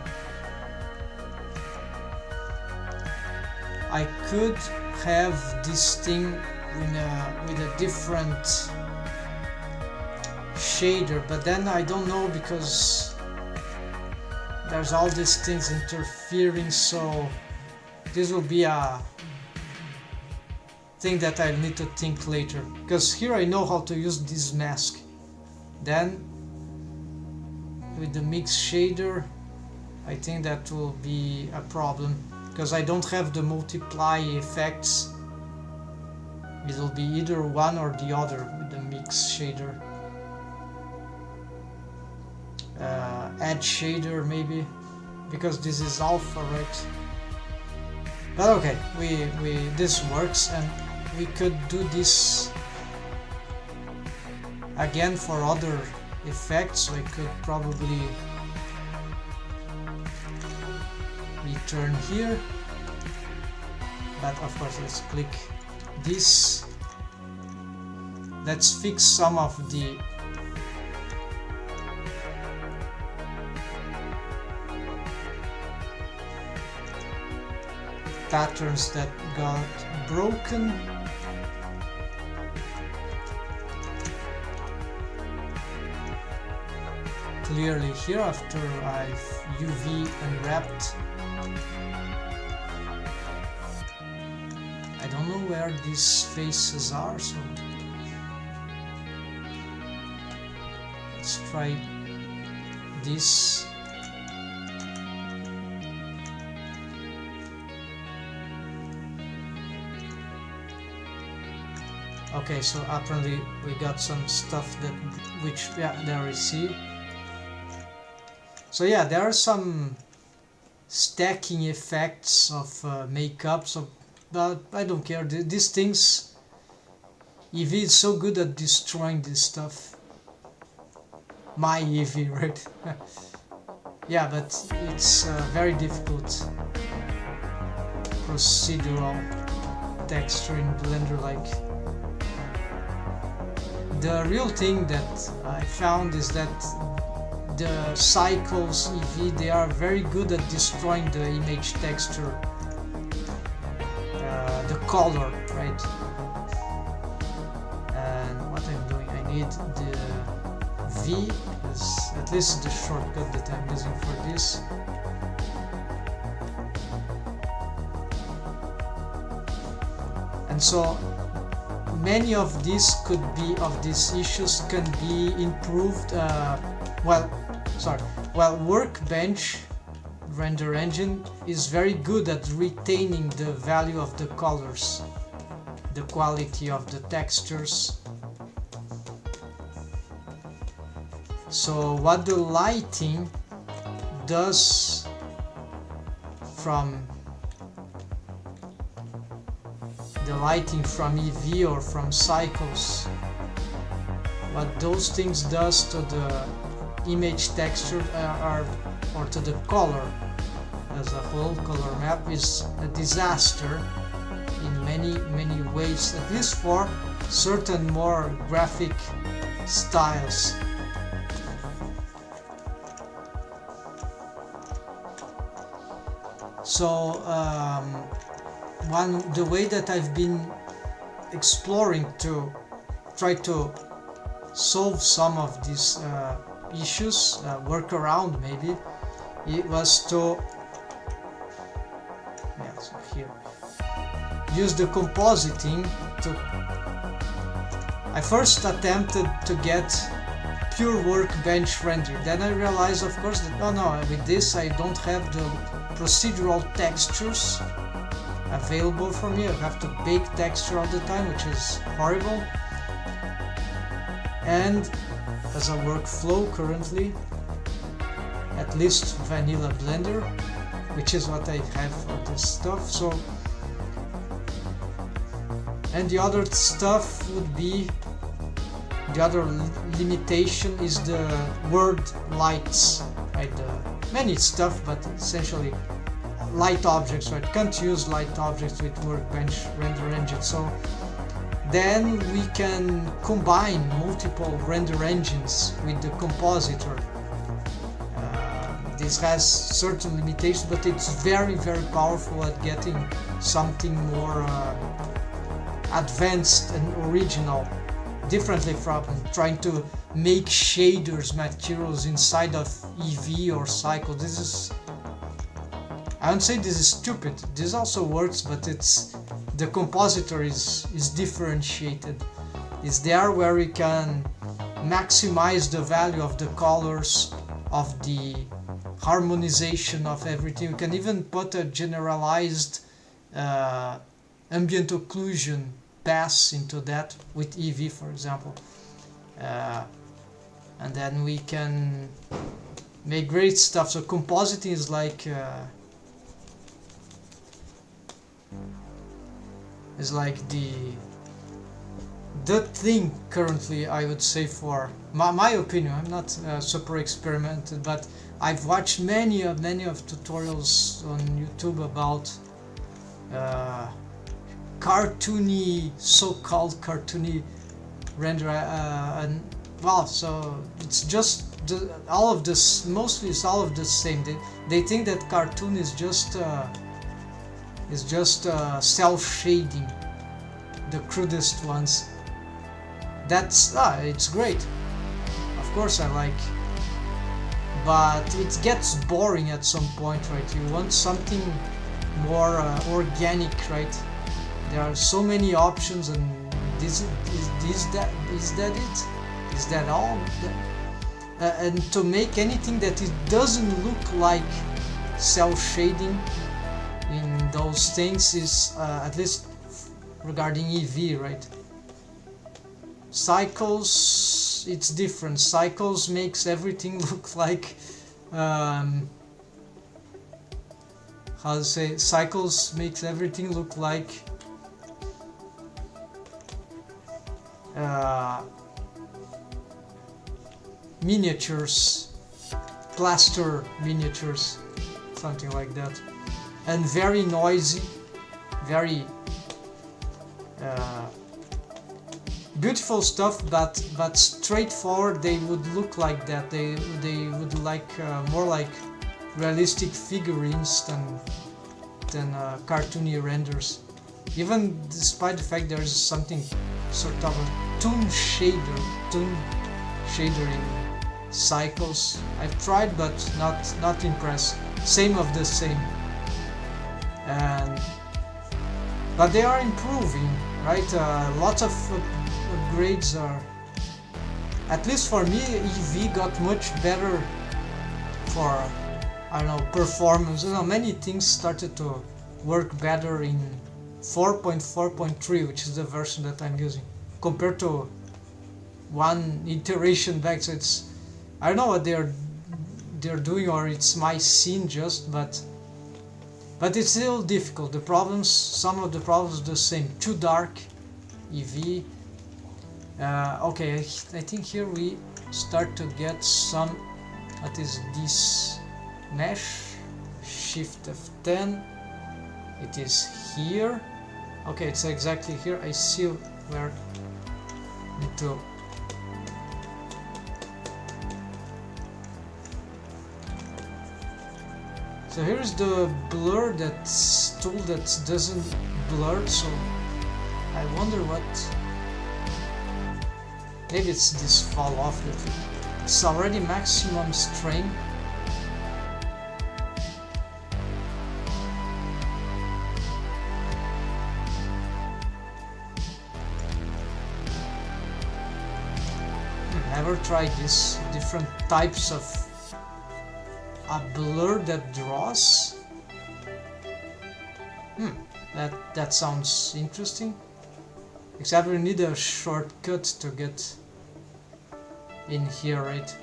I could have this thing with a different shader, but then I don't know, because there's all these things interfering, so this will be a thing that I need to think later, because here I know how to use this mask. Then with the mix shader I think that will be a problem, because I don't have the multiply effects. It will be either one or the other with the mix shader. Add shader maybe, because this is alpha, right? But okay, this works, and we could do this again for other effects. So I could probably return here, but of course let's click this. Let's fix some of the patterns that got broken. Clearly here, after I've UV unwrapped. I don't know where these faces are, so let's try this. Okay, so apparently we got some stuff that yeah, there we see. So yeah, there are some stacking effects of makeup, so but I don't care. These things, Eevee is so good at destroying this stuff. My Eevee, right? Yeah, but it's very difficult procedural texture in Blender. Like, the real thing that I found is that the cycles Eevee, they are very good at destroying the image texture, the color, right? And what I'm doing, I need the V, is at least the shortcut that I'm using for this. And so many of these issues can be improved. Well, Workbench render engine is very good at retaining the value of the colors, the quality of the textures. So what the lighting does from Eevee or from cycles, what those things does to the image texture or to the color as a whole, color map, is a disaster in many ways, at least for certain more graphic styles. So the way that I've been exploring to try to solve some of these issues, work around maybe, it was to use the compositing to. I first attempted to get pure Workbench render, then I realized, of course, that no, with this I don't have the procedural textures available for me. I have to bake texture all the time, which is horrible. And as a workflow currently, at least vanilla Blender, which is what I have for this stuff. So, and the other stuff would be, the other limitation is the word lights, right? Many stuff, but essentially light objects, right? Can't use light objects with Workbench render engine. So then we can combine multiple render engines with the compositor. This has certain limitations, but it's very powerful at getting something more advanced and original, differently from trying to make shaders materials inside of Eevee or Cycle. This is, I wouldn't say this is stupid, this also works, but it's, the compositor is differentiated. It's there where we can maximize the value of the colors, of the harmonization of everything. We can even put a generalized ambient occlusion pass into that with Eevee, for example. And then we can make great stuff. So compositing is like the thing currently, I would say, for my opinion. I'm not super experimented, but I've watched many of tutorials on YouTube about cartoony, so-called cartoony render, and well, so it's just all of this. Mostly, it's all of the same. They think that cartoon is just self-shading, the crudest ones. That's it's great. Of course, I like, but it gets boring at some point, right? You want something more organic, right? There are so many options, and is that it? Is that all? And to make anything that it doesn't look like self-shading in those things is at least regarding EV, right? Cycles, it's different. Cycles makes everything look like how to say, Cycles makes everything look like miniatures, plaster miniatures, something like that, and very noisy, very beautiful stuff, but straightforward. They would look like that. They would like more like realistic figurines than cartoony renders. Even despite the fact there is something sort of a toon shader in Cycles. I've tried, but not impressed. Same of the same. But they are improving, right? Lots of upgrades are, at least for me, EV got much better for, I don't know, performance. You know, many things started to work better in 4.4.3, which is the version that I'm using, compared to one iteration back. So it's, I don't know what they're doing, or it's my scene just, but it's still difficult. The problems, some of the problems are the same. Too dark, EV. Okay, I think here we start to get some. What is this? Mesh. Shift F10. It is here. Okay, it's exactly here. I see where I need to. So here's the blur, that tool that doesn't blur, so I wonder what, maybe it's this fall off that it's already maximum strain. Never tried this, different types of a blur that draws. That sounds interesting. Except we need a shortcut to get in here, right?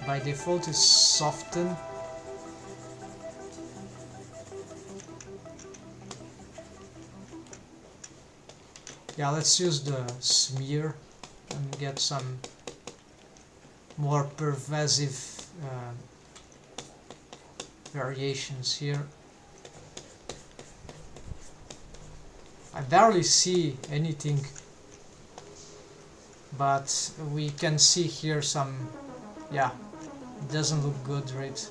By default is soften. Yeah, let's use the smear and get some more pervasive variations here. I barely see anything, but we can see here some, yeah, it doesn't look good, right?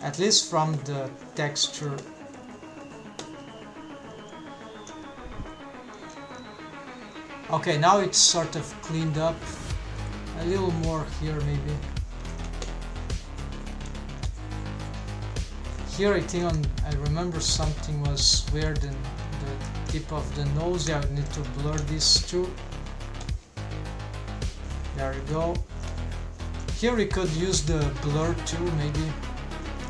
At least from the texture. Okay, now it's sort of cleaned up. A little more here maybe. Here I think I remember something was weird in the tip of the nose. Yeah, I need to blur this too. There we go. Here we could use the blur too, maybe.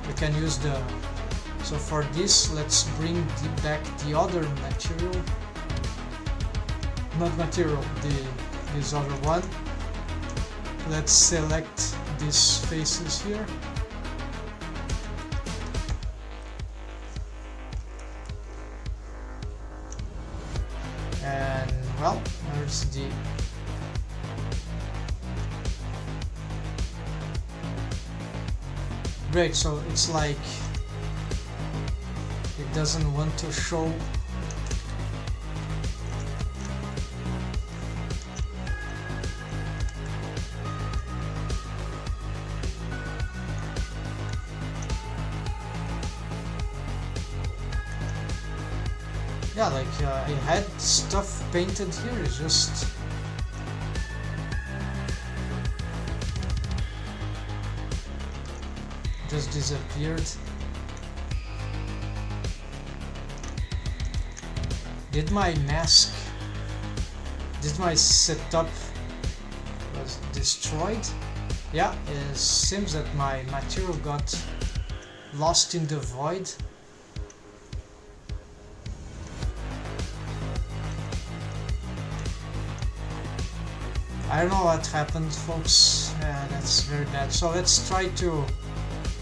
We can use the... So for this, let's bring back the other material. not material, this other one. Let's select these faces here. And well, there's the great, so it's like it doesn't want to show yeah, like I had stuff painted here, it's just disappeared. Did my setup was destroyed? Yeah, it seems that my material got lost in the void. I don't know what happened, folks. That's very bad. So let's try to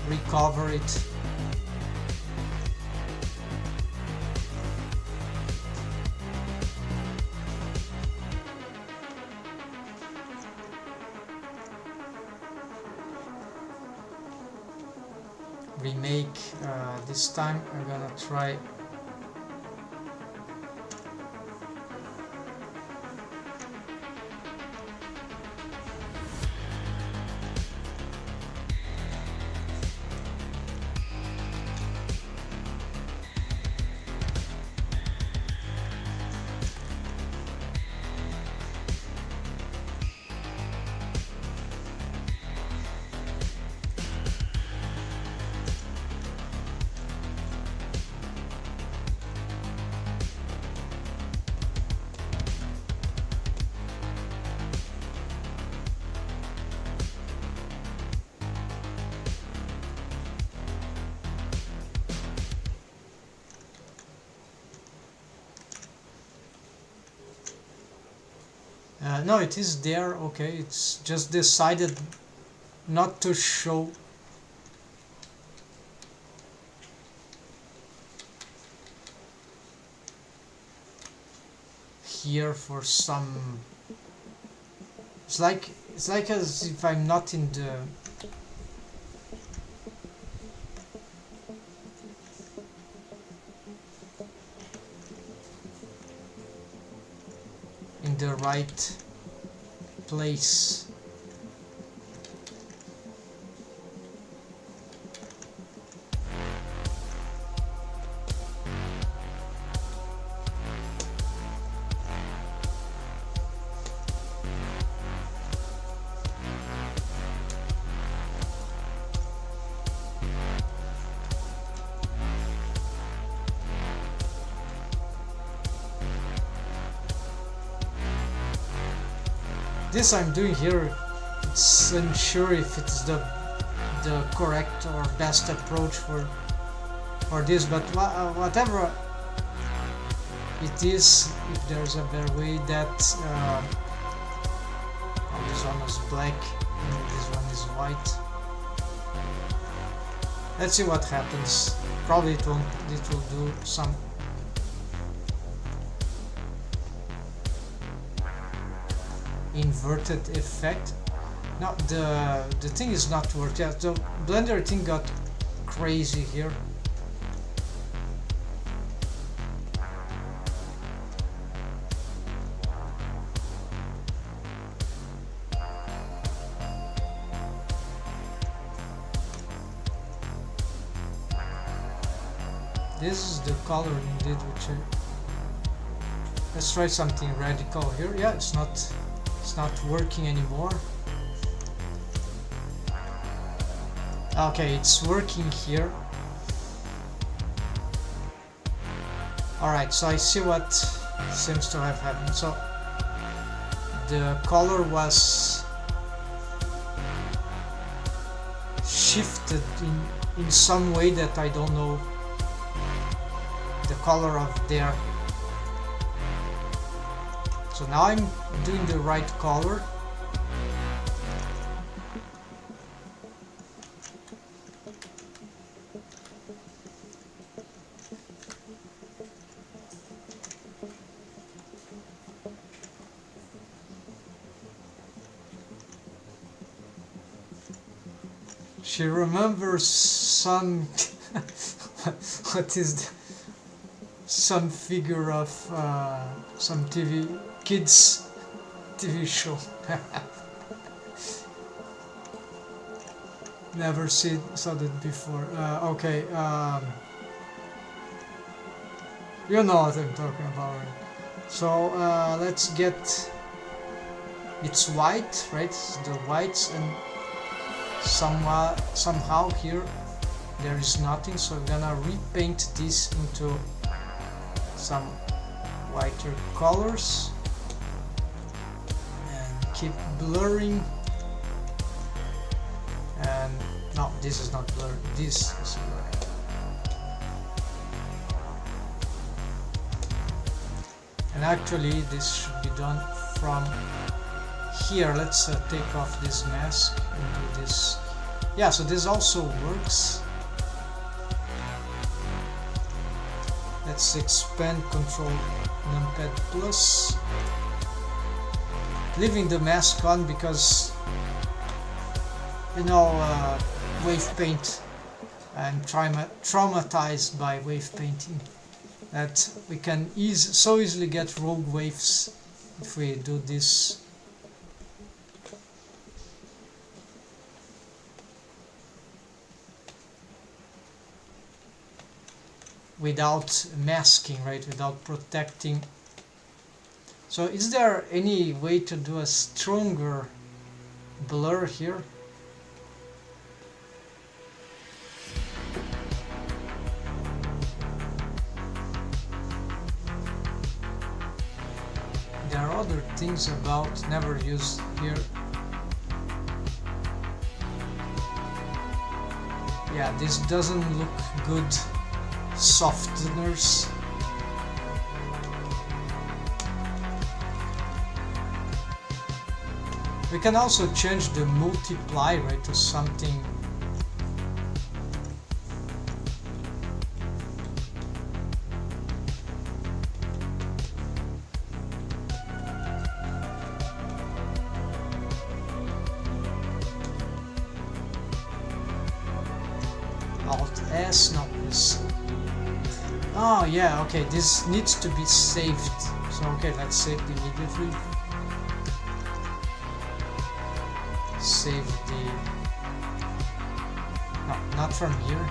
recover it. Remake. This time I'm gonna try. No, it is there. Okay, it's just decided not to show. Here for some. It's like as if I'm not in the. In the right place. This I'm doing here, it's unsure if it's the correct or best approach for this, but whatever it is, if there's a better way that oh, this one is black and this one is white. Let's see what happens. Probably it will do some. Inverted effect. Now the thing is not working. The Blender thing got crazy here. This is the color indeed, which let's try something radical here. Yeah, it's not working anymore. Okay, it's working here. Alright, so I see what seems to have happened. So the color was shifted in some way that I don't know. The color of there. So So now I'm doing the right color. She remembers some what is the, some figure of some kids TV show. Never saw that before. Okay, you know what I'm talking about, right? So let's get it's white, right? The whites, and somehow here there is nothing, so I'm gonna repaint this into some whiter colors and keep blurring. And no, this is not blurred, this is blurred. And actually this should be done from here. Let's take off this mask and do this. Yeah, so this also works. Let's expand Control Numpad Plus, leaving the mask on because, you know, wave paint. I'm traumatized by wave painting. That we can so easily get rogue waves if we do this. Without masking, right? Without protecting. So is there any way to do a stronger blur here? There are other things about never used here. Yeah, this doesn't look good. Softeners. We can also change the multiply, right, to something. Alt S, no, this. Oh yeah, okay, this needs to be saved. So okay, let's save immediately. Save the... no, not from here.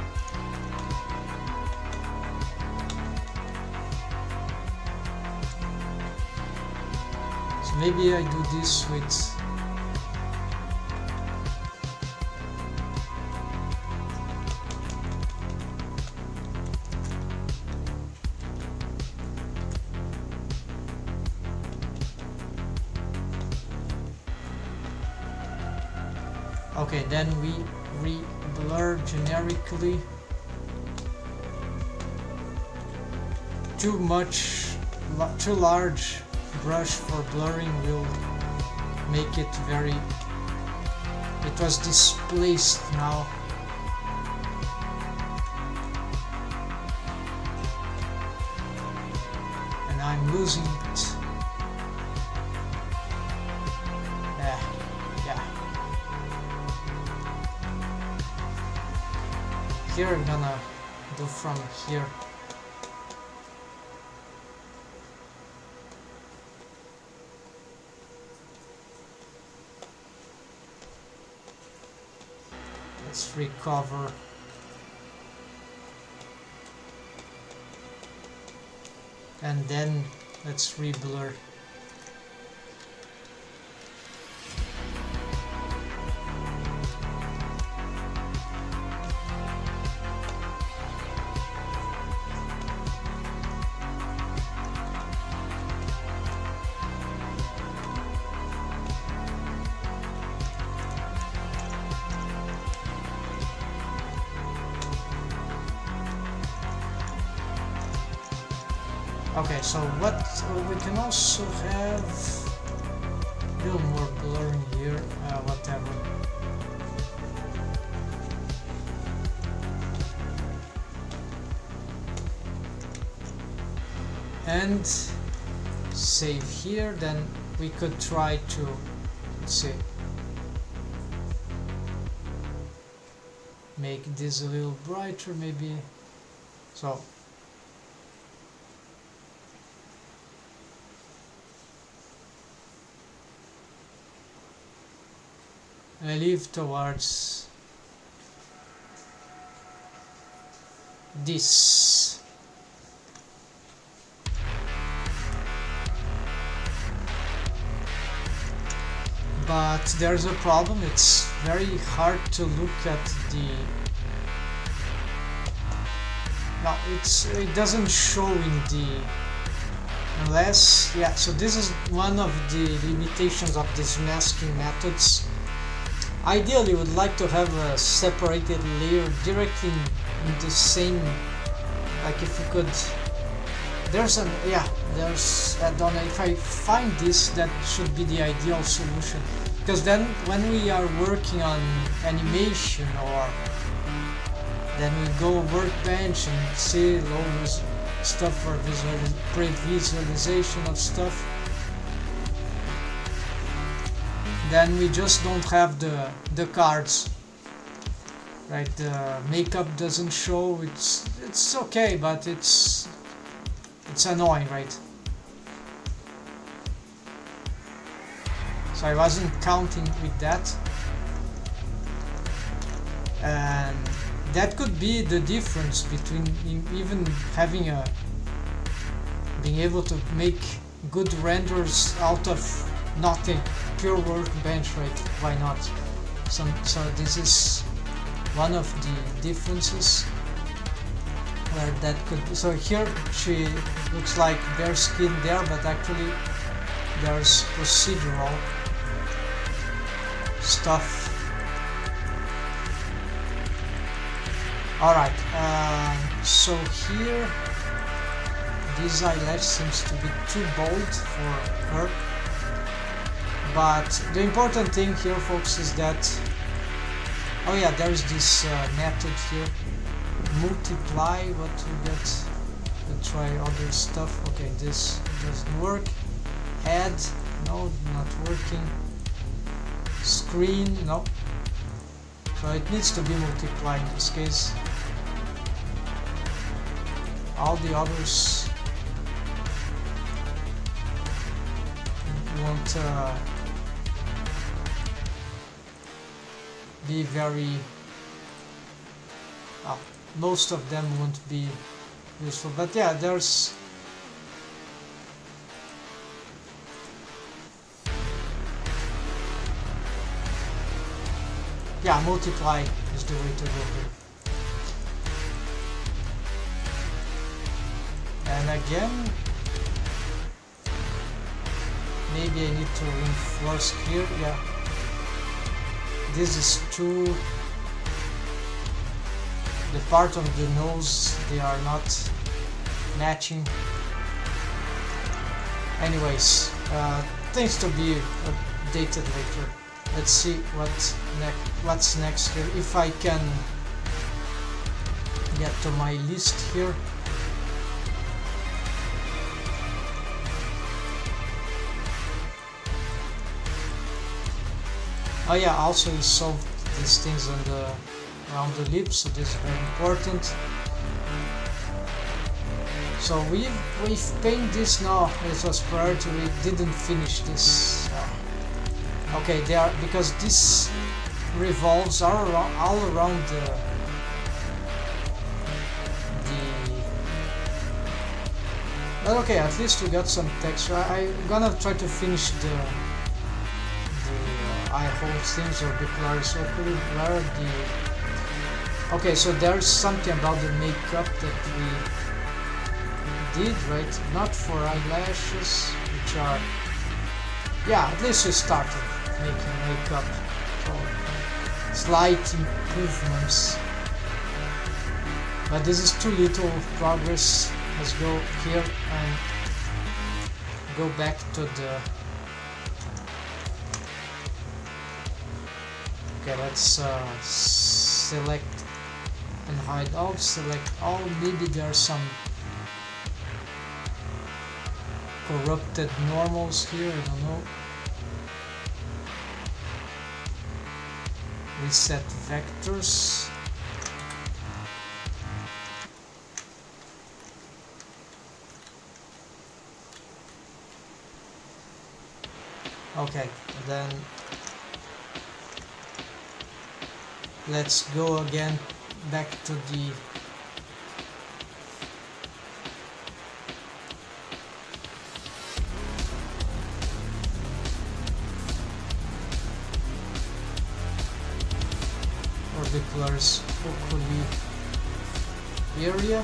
So maybe I do this with... Okay, then we re-blur generically. Too large brush for blurring will make it very... It was displaced now. And I'm losing it. Here I'm gonna do from here. Let's recover. And then let's re-blur. Okay, so what we can also have a little more blurring here, whatever. And save here, then we could try to, let's see, make this a little brighter maybe. So I leave towards this. But there's a problem, it's very hard to look at the... No, it doesn't show in the... Unless... Yeah, so this is one of the limitations of these masking methods. Ideally, would like to have a separated layer directly in the same... Like if you could... There's an... Yeah, there's... I don't know, if I find this, that should be the ideal solution. Because then, when we are working on animation, or then we go workbench and see load stuff for pre-visualization of stuff, then we just don't have the cards, right? The makeup doesn't show. It's okay, but it's annoying, right? So I wasn't counting with that, and that could be the difference between even having being able to make good renders out of nothing, pure workbench, right? Why not? So this is one of the differences where that could be. So here she looks like bare skin there, but actually there's procedural stuff. Alright, so here this eyelash seems to be too bold for her, but the important thing here, folks, is that, oh yeah, there's this method here, multiply what we get. We'll try other stuff. Okay, this doesn't work. Add, no, not working. Screen, no. So it needs to be multiplied in this case. All the others won't be very... most of them won't be useful, but yeah, there's... Yeah, multiply is the way to go here. And again, maybe I need to reinforce here. Yeah, this is too... The part of the nose, they are not matching. Anyways, things to be updated later. Let's see what's next here. If I can get to my list here. Oh yeah, also we solved these things on around the lips, so this is very important. So we've painted this now. It was priority. We didn't finish this. Okay, they are, because this revolves all around the but okay, at least we got some texture. I'm gonna try to finish the eye hole things, or the clarisocular, the... Okay, so there's something about the makeup that we did, right? Not for eyelashes, which are... Yeah, at least we started making makeup. So slight improvements. But this is too little progress. let's go here and go back to the... Okay, let's select and hide all, select all. Maybe there are some corrupted normals here, I don't know. Reset vectors. Okay, then let's go again back to the orbicular's oculi area.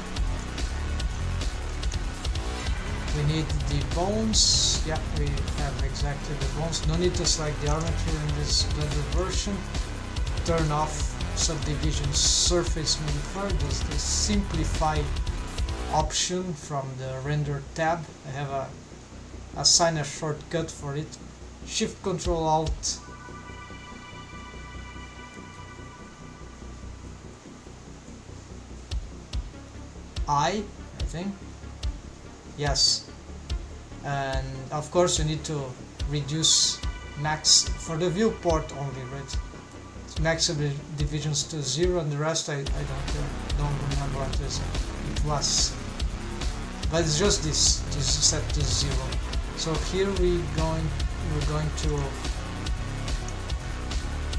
We need the bones. Yeah, we have exactly the bones. No need to select the armature in this blender version. Turn off subdivision surface modifier. This is the simplify option from the render tab. I have assign a shortcut for it. Shift Control Alt I think. Yes, and of course you need to reduce max for the viewport only, right? It's max divisions to 0, and the rest I don't remember what it was, but it's just this is set to 0. So here we're going to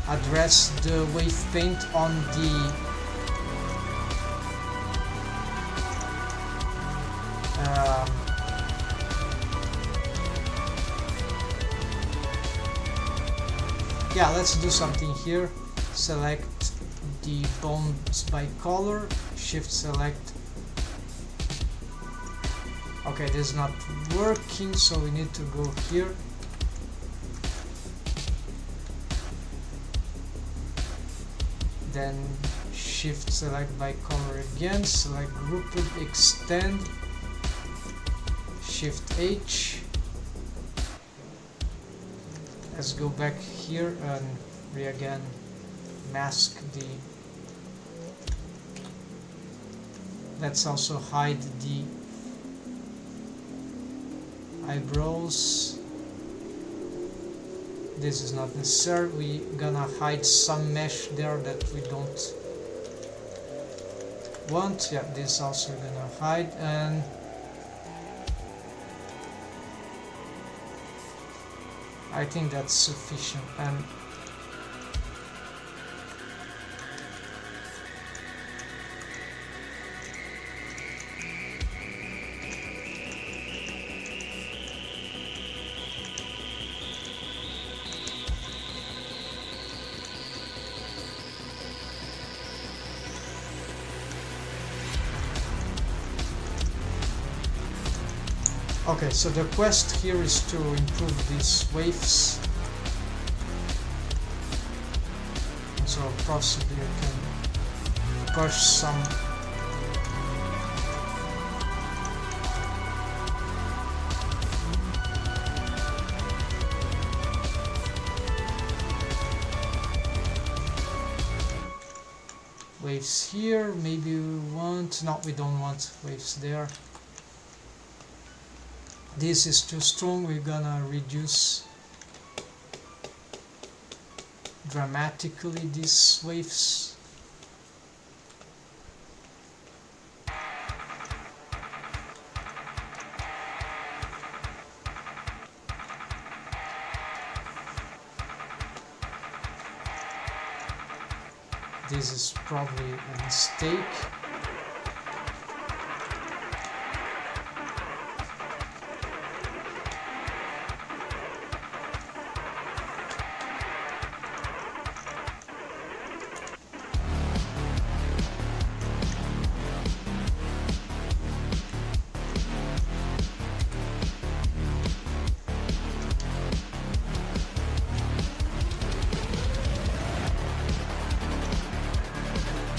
address the wave paint on the yeah, let's do something here. Select the bones by color, shift select. Okay, this is not working, so we need to go here. Then shift select by color again, select grouped, extend, shift H. Let's go back here and again mask the... Let's also hide the eyebrows. This is not necessary. We're gonna hide some mesh there that we don't want. Yeah, this also gonna hide, and I think that's sufficient. And okay, so the quest here is to improve these waves. So possibly I can push some waves here. Maybe we want... No, we don't want waves there. This is too strong. We're gonna reduce dramatically these waves. This is probably a mistake.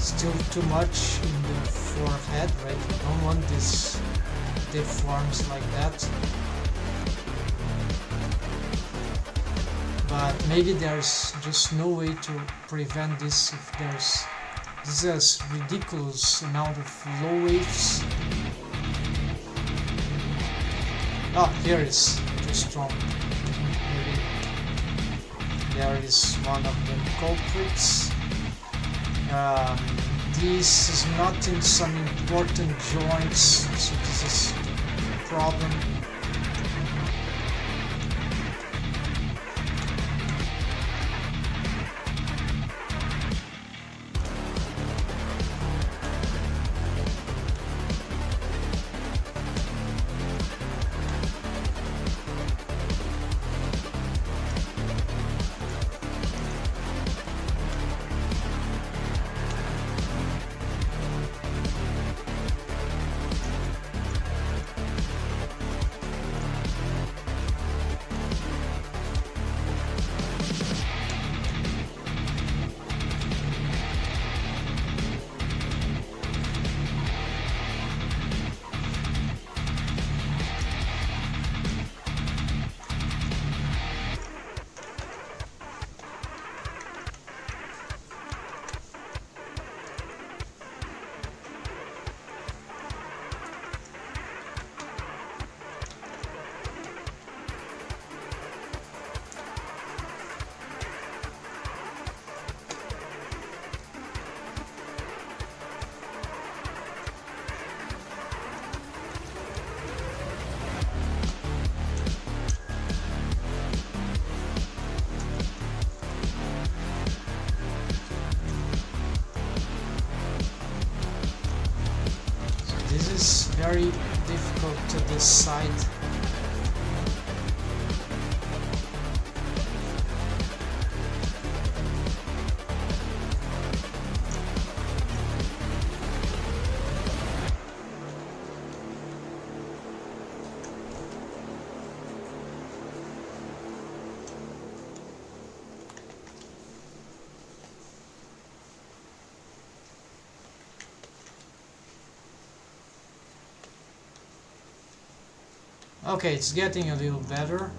Still too much in the forehead, right? I don't want this deforms like that. But maybe there's just no way to prevent this if there's this ridiculous amount of low waves. Oh, here is too strong. Maybe there is one of the culprits. This is not in some important joints, so this is a problem. Very difficult to decide. Okay, it's getting a little better.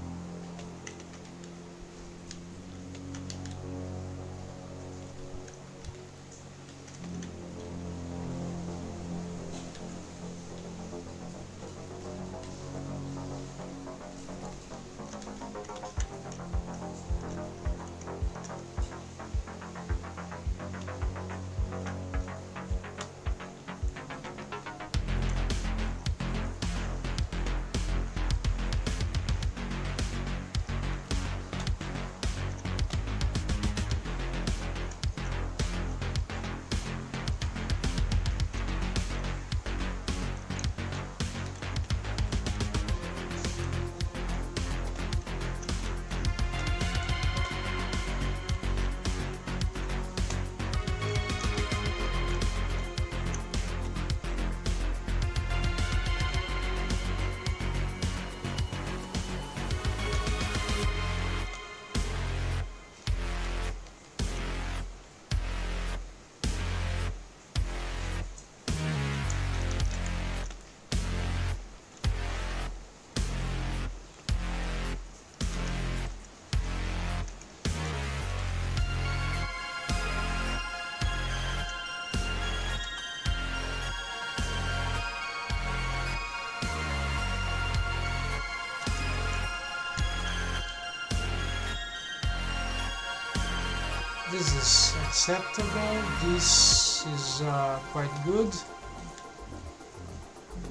This is acceptable, this is quite good,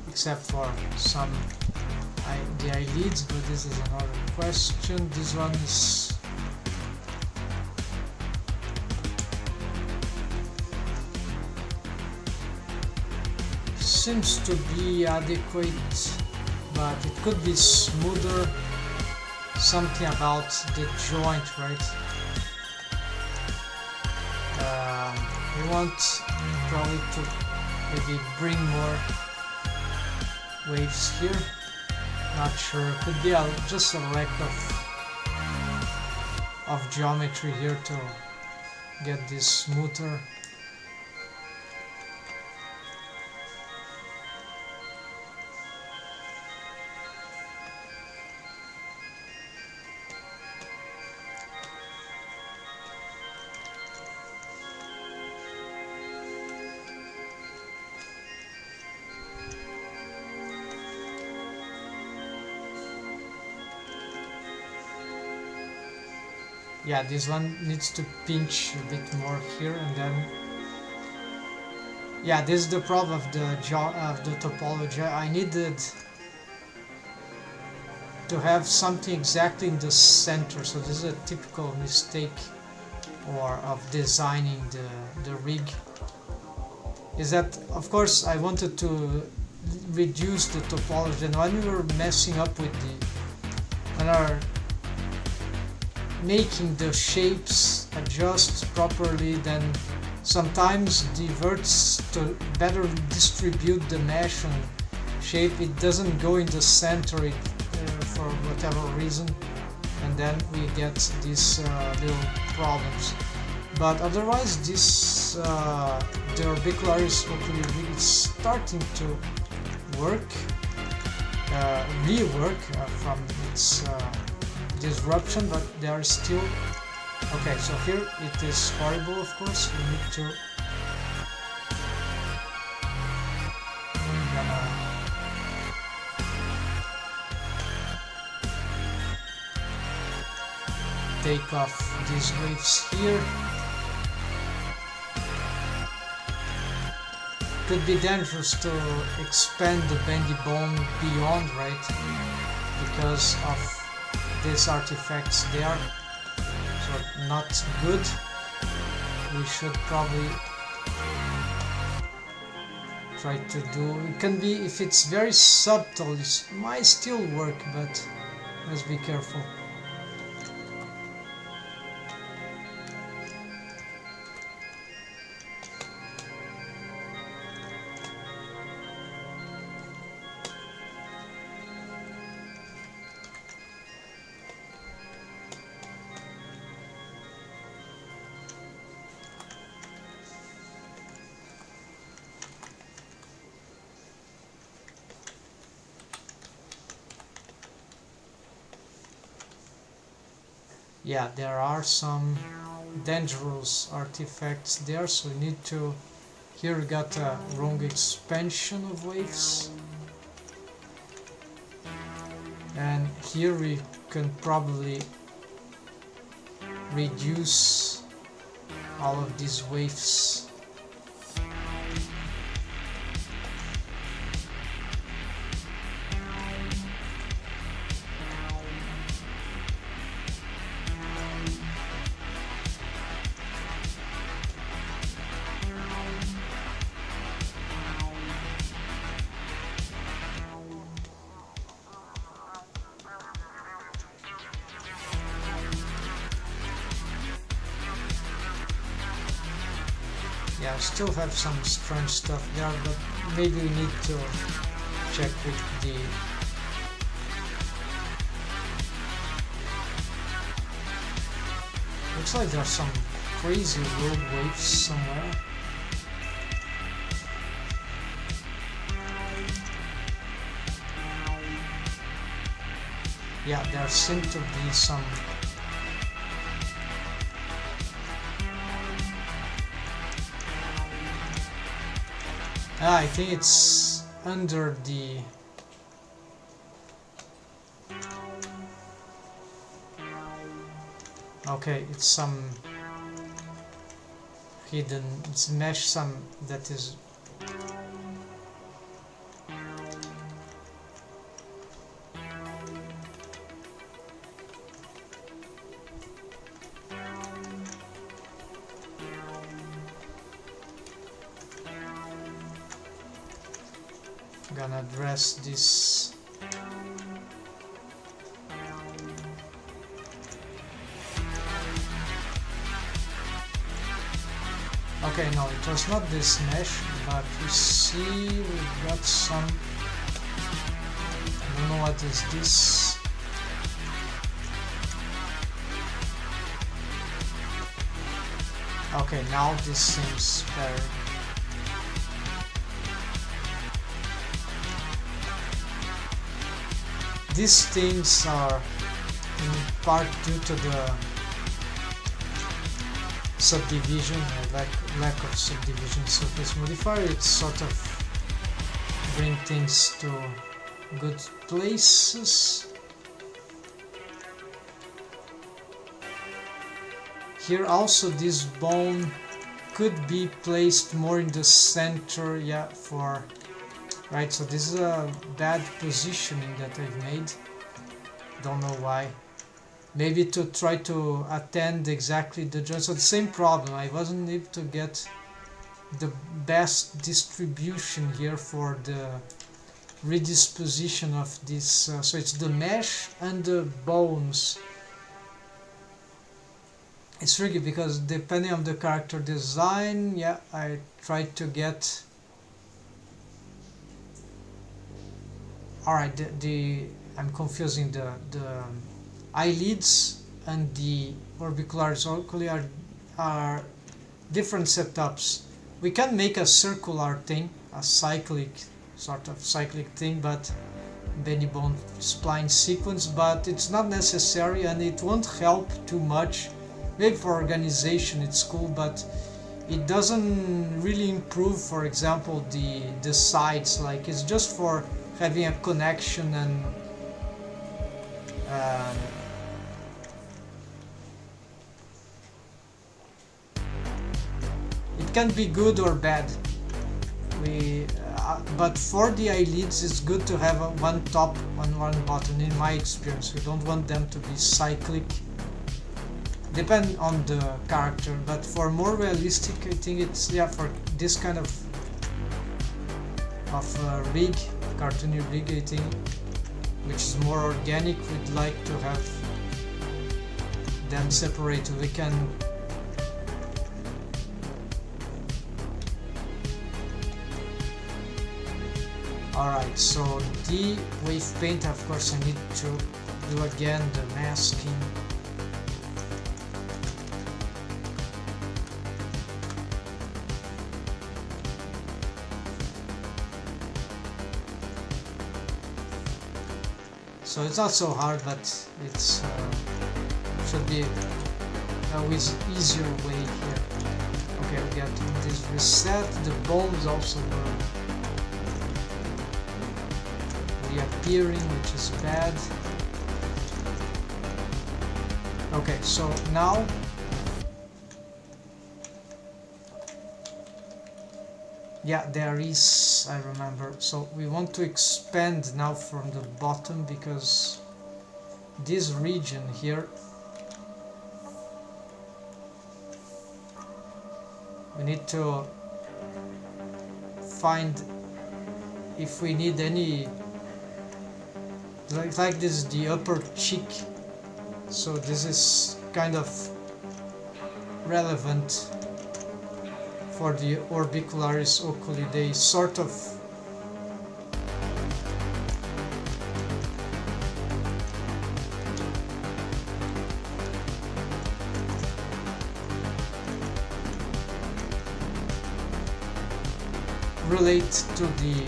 except for some the eyelids, but this is another question. This one is seems to be adequate, but it could be smoother. Something about the joint, right? We want probably to maybe bring more waves here. Not sure. Could be just a lack of geometry here to get this smoother. yeah, this one needs to pinch a bit more here, and then yeah, this is the problem of the topology. I needed to have something exactly in the center, so this is a typical mistake or of designing the rig, is that of course I wanted to reduce the topology, and when we were messing up with when our making the shapes adjust properly, then sometimes the verts to better distribute the mesh and shape, it doesn't go in the center for whatever reason, and then we get these little problems. But otherwise, this the orbicularis hopefully really starting to work, rework from its disruption, but they are still okay. So here it is horrible. Of course, we need to. I'm gonna take off these waves here. Could be dangerous to expand the bendy bone beyond, right? Because of these artifacts there. So not good. We should probably try to do. It can be, if it's very subtle, it might still work, but let's be careful. Yeah, there are some dangerous artifacts there, so we need to. Here we got a wrong expansion of waves, and here we can probably reduce all of these waves. Yeah, I still have some strange stuff there, but maybe we need to check with the. Looks like there's some crazy road waves somewhere. Yeah, there seem to be some. I think it's under the. Okay, it's some hidden. It's mesh, some that is. Gonna address this. Okay, no, it was not this mesh, but you see we got some. I don't know what is this. Okay, now this seems better. These things are in part due to the subdivision, lack of subdivision surface modifier. It's sort of bring things to good places. here also this bone could be placed more in the center, yeah, for right. So this is a bad positioning that I've made. Don't know why. Maybe to try to attend exactly the joint. So the same problem. I wasn't able to get the best distribution here for the redisposition of this. So it's the mesh and the bones. It's tricky because depending on the character design, yeah, I tried to get. Alright, I'm confusing the eyelids and the orbicularis oculi are different setups. We can make a circular thing, a cyclic thing, but Benny Bone spline sequence, but it's not necessary and it won't help too much. Maybe for organization it's cool, but it doesn't really improve, for example, the sides. Like, it's just for having a connection and it can be good or bad. But for the eyelids it's good to have one top and one bottom, in my experience. We don't want them to be cyclic, depend on the character, but for more realistic, I think it's, yeah, for this kind of rig, cartoony rig, I think, which is more organic, we'd like to have them separated. We can alright, so the wave paint, of course I need to do again the masking. So it's not so hard, but it's should be always easier way here. Okay, we got this reset. The bones also were reappearing, which is bad. Okay, so now yeah, there is, I remember. So we want to expand now from the bottom, because this region here, we need to find if we need any, like this is the upper cheek, so this is kind of relevant for the orbicularis oculi. They sort of relate to the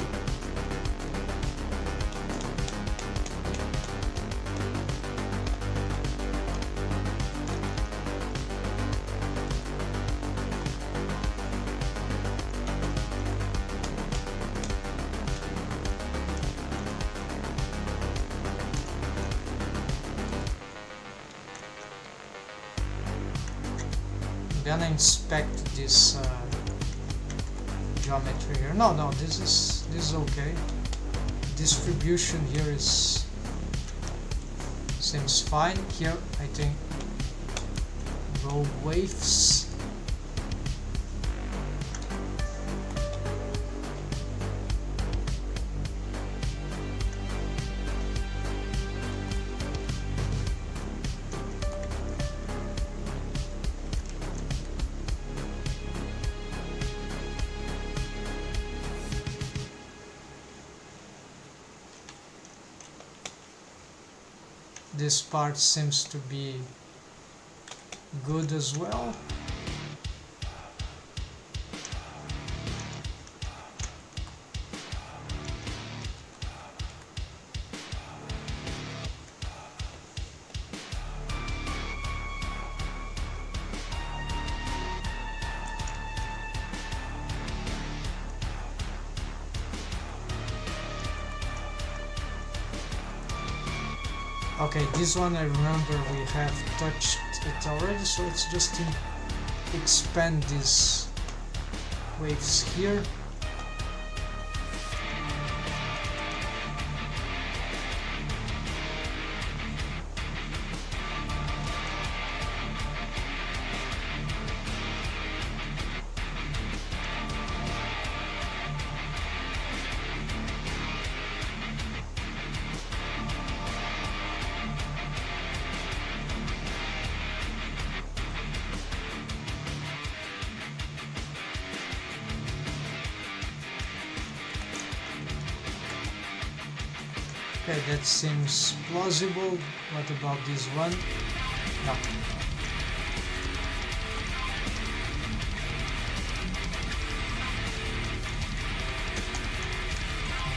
gonna inspect this geometry here. No, this is okay. Distribution here seems fine. Here I think go waves. This part seems to be good as well. Okay, this one I remember we have touched it already, so let's just expand these waves here. Okay, that seems plausible. What about this one? No.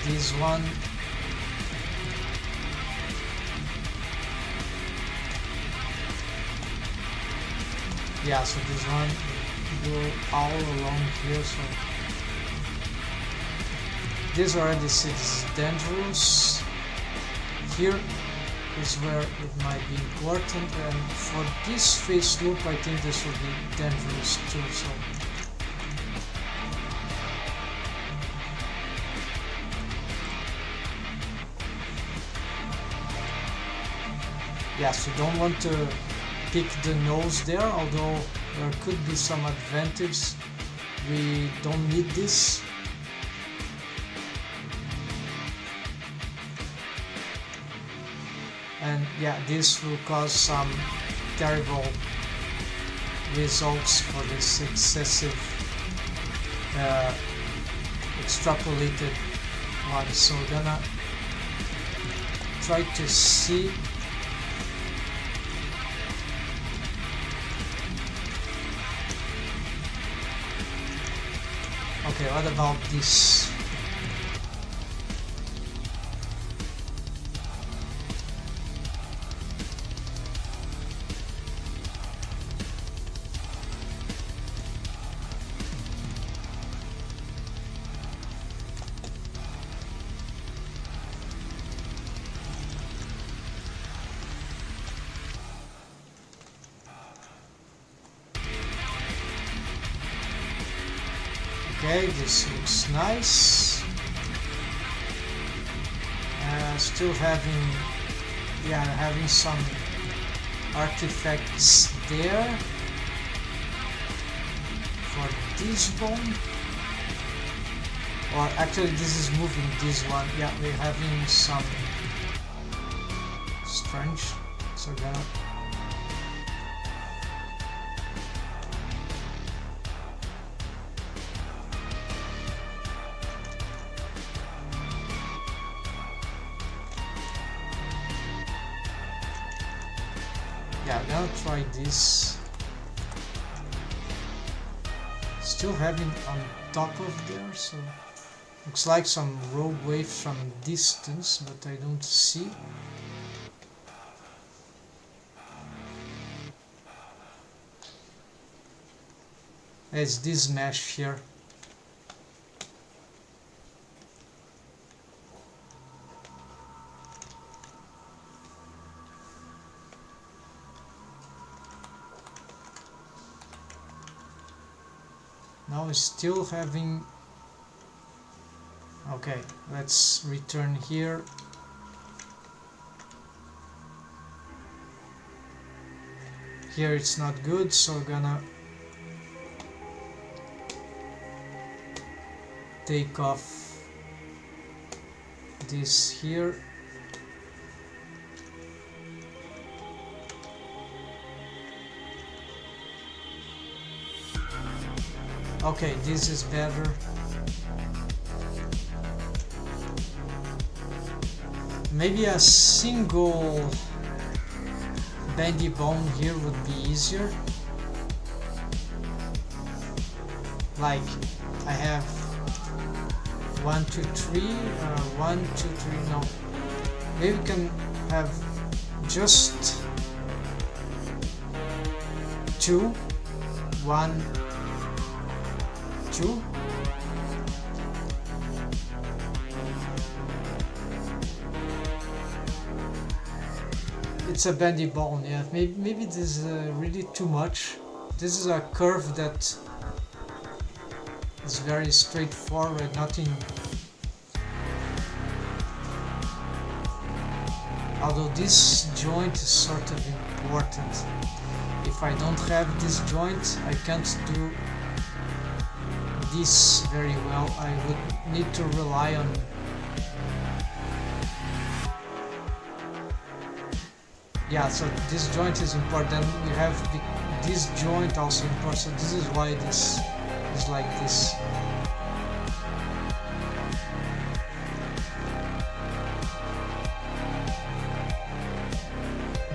This one. Yeah, so this one go all along here, so this already seems dangerous. Here is where it might be important, and for this phase loop I think this will be dangerous too, so yes, you don't want to pick the nose there, although there could be some advantage. We don't need this. And yeah, this will cause some terrible results for this excessive extrapolated one. So we're gonna try to see okay, what about this? Okay, this looks nice. Still having some artifacts there for this bone. Or actually, this is moving this one. Yeah, we're having some strange. So gonna. Yeah, I'm gonna try this. Still having on top of there, so looks like some rogue waves from distance, but I don't see. It's this mesh here. Now we're still having. Okay, let's return here. Here it's not good, so we're gonna take off this here. Okay, this is better. Maybe a single bendy bone here would be easier. Like I have 1, 2, 3, 1, 2, 3. No, maybe we can have just 2, 1, 2. it's a bendy bone. Yeah, maybe this is really too much. This is a curve that is very straightforward, nothing. Although this joint is sort of important. If I don't have this joint, I can't do this very well. I would need to rely on so this joint is important. We have this joint also important, so this is why this is like this.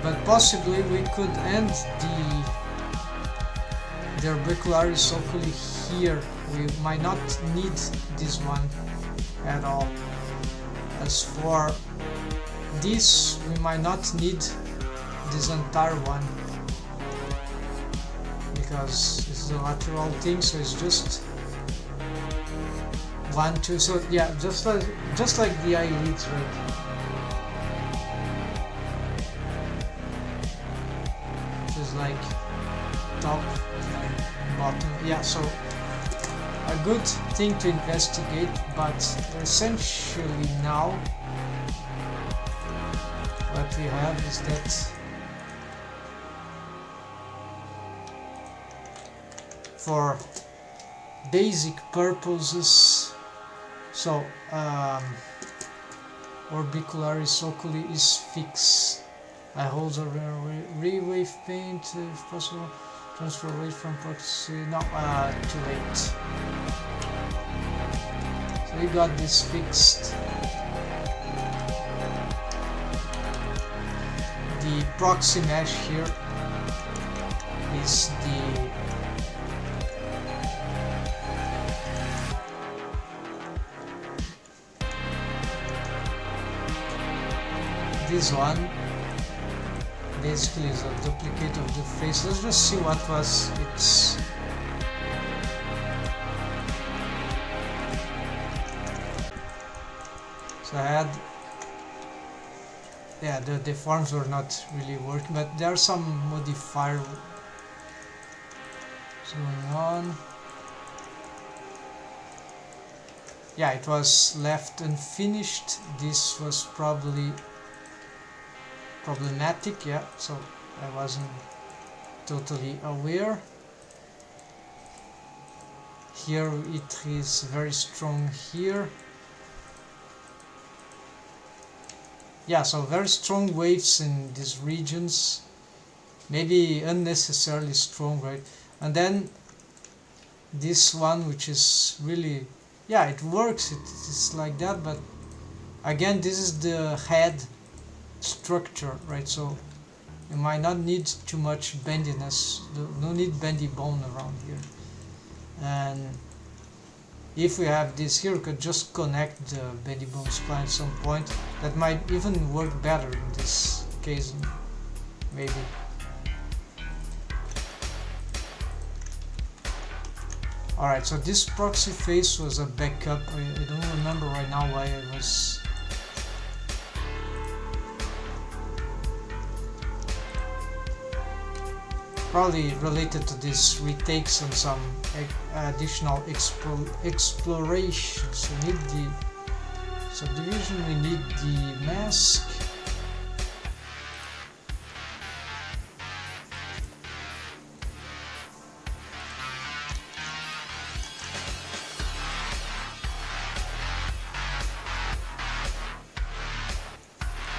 But possibly we could end the orbicularis oculi here. We might not need this one at all. As for this, we might not need this entire one because it's a lateral thing, so it's just 1, 2. So yeah, just like the eyelids, right? Just like top and bottom. Yeah, so a good thing to investigate, but essentially now what we have is that for basic purposes, so orbicularis oculi is fixed. I hold a re-wave paint if possible. Transfer away from proxy. No, too late. So we got this fixed. The proxy mesh here is this one basically is a duplicate of the face. Let's just see what was its so I had the forms were not really working, but there are some modifiers going on. Yeah, it was left unfinished. This was probably problematic, yeah, so I wasn't totally aware. Here it is very strong here. Yeah, so very strong waves in these regions, maybe unnecessarily strong, right? And then this one, which is really, yeah, it works, it's like that, but again, this is the head structure, right? So you might not need too much bendiness, no need bendy bone around here. And if we have this here, we could just connect the bendy bone spline at some point. That might even work better in this case, maybe. Alright, so this proxy face was a backup. I don't remember right now why I was probably related to this retakes and some additional exploration. So we need the subdivision, we need the mask.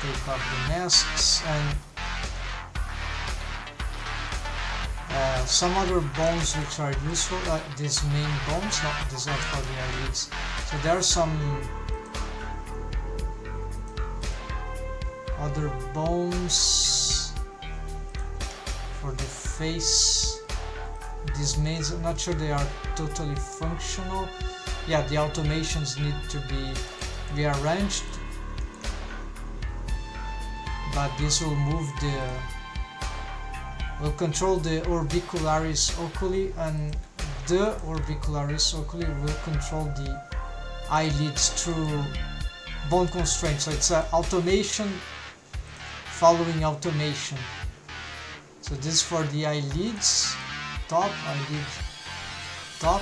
Take off the masks and some other bones which are useful, these main bones, no, these are for the eyelids. So there are some other bones for the face. These mains, I'm not sure they are totally functional. Yeah, the automations need to be rearranged, but this will move will control the orbicularis oculi, and the orbicularis oculi will control the eyelids through bone constraint. So it's an automation following automation. So this is for the eyelids, top, eyelid, top.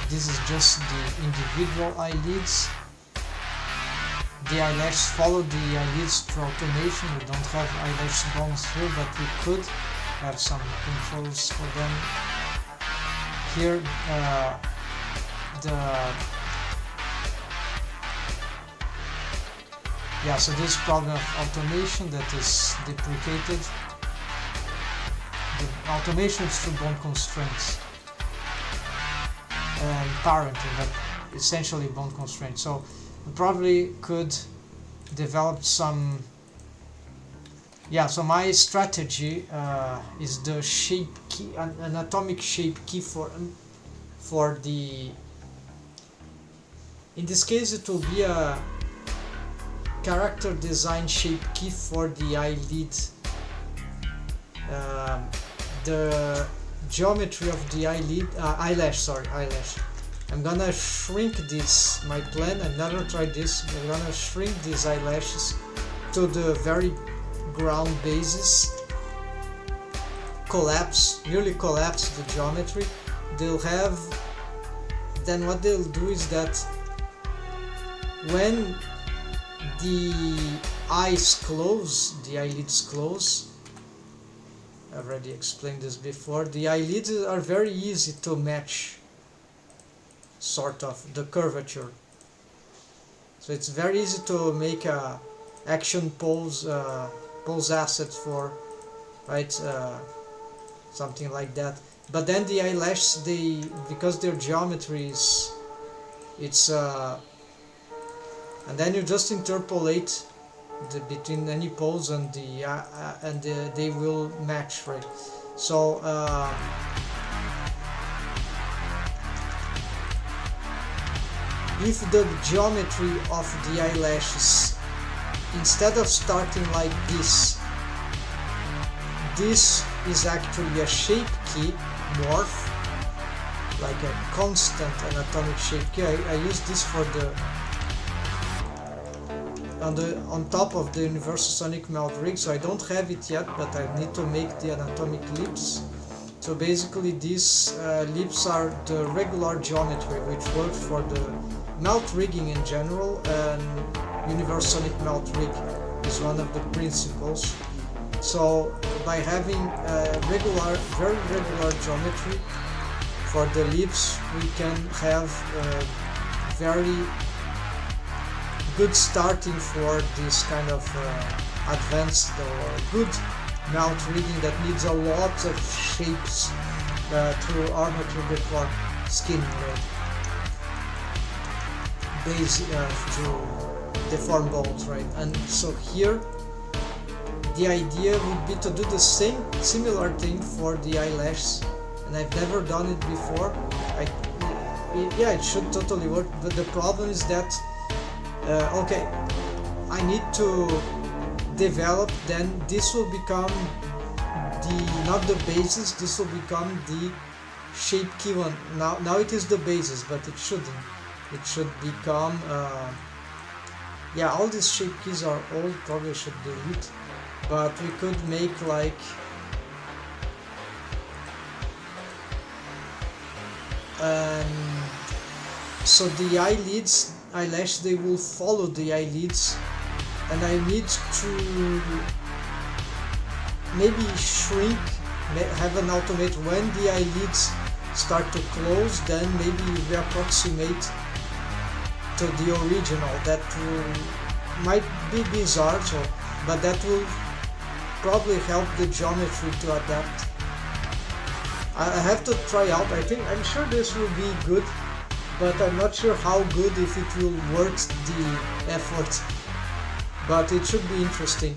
This is just the individual eyelids. The eyelashes follow the eyelids through automation. We don't have eyelash bones here, but we could have some controls for them. Here, so this problem of automation that is deprecated. The automation is through bone constraints and parenting, but essentially bone constraints. So we probably could develop some. So my strategy is the shape key, an atomic shape key for the. In this case, it will be a character design shape key for the eyelid. The geometry of the eyelash. I'm gonna shrink this. My plan, I've never tried this. I'm gonna shrink these eyelashes to the very ground basis. Nearly collapse the geometry. Then what they'll do is that when the eyelids close. I've already explained this before. The eyelids are very easy to match, sort of, the curvature. So it's very easy to make a action pose asset for, right, something like that. But then the eyelashes, because their geometry is, and then you just interpolate between any pose and they will match, right? So if the geometry of the eyelashes, instead of starting like this is actually a shape key morph, like a constant anatomic shape key. I use this for the on top of the universal sonic melt rig, so I don't have it yet, but I need to make the anatomic lips. So basically these lips are the regular geometry which works for the melt rigging in general, and universal sonic melt rig is one of the principles. So by having very regular geometry for the lips, we can have very good starting for this kind of advanced or good melt rigging that needs a lot of shapes through armature before skin, right? To deform bones, right? And so here the idea would be to do the similar thing for the eyelashes, and I've never done it before. It should totally work, but the problem is that okay, I need to develop, then this will become not the basis, this will become the shape key one. Now it is the basis, but it shouldn't. It should become all these shape keys are old, probably should delete, but we could make like so the eyelash, they will follow the eyelids, and I need to maybe shrink, have an automate when the eyelids start to close, then maybe we approximate to the original. That might be bizarre, but that will probably help the geometry to adapt. I have to try out. I'm sure this will be good, but I'm not sure how good, if it will worth the effort. But it should be interesting.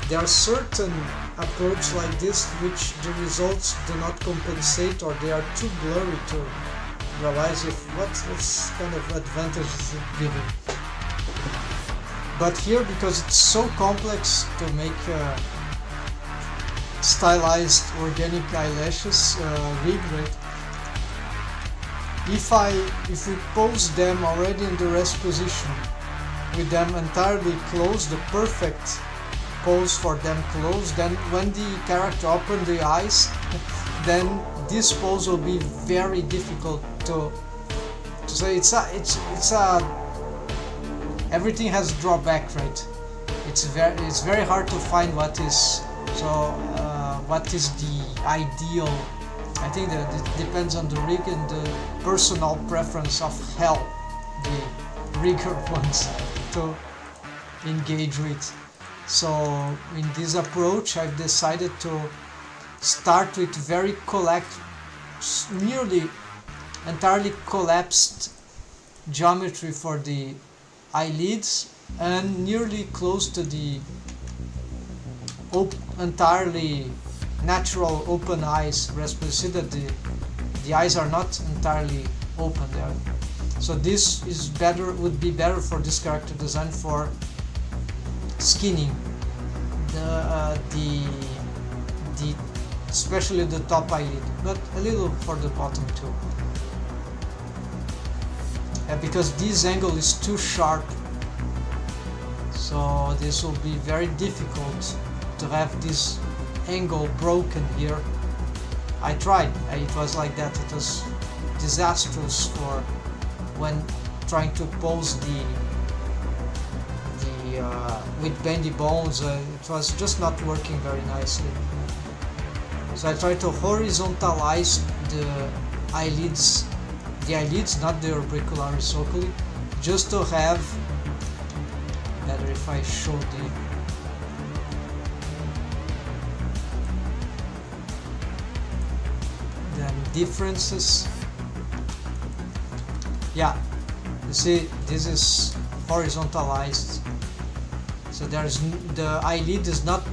There are certain approaches like this which the results do not compensate, or they are too blurry to realize what kind of advantage is it giving. But here, because it's so complex to make stylized organic eyelashes rig, right? If we pose them already in the rest position with them entirely closed, the perfect pose for them closed, then when the character open the eyes, then this pose will be very difficult to say. It's a everything has drawback, right? It's very hard to find what is what is the ideal. I think that it depends on the rig and the personal preference of hell, the rigger wants to engage with. So in this approach I've decided to start with very nearly entirely collapsed geometry for the eyelids and nearly close to the entirely natural open eyes. You see that the eyes are not entirely open there. So this is would be better for this character design for skinning the especially the top eyelid, but a little for the bottom too. Because this angle is too sharp, so this will be very difficult to have this angle broken here. I tried, it was like that. It was disastrous for when trying to pose with bendy bones. It was just not working very nicely. So I tried to horizontalize the eyelids, not the orbicularis oculi, just to have better if I show the differences. Yeah, you see, this is horizontalized, so the eyelid is not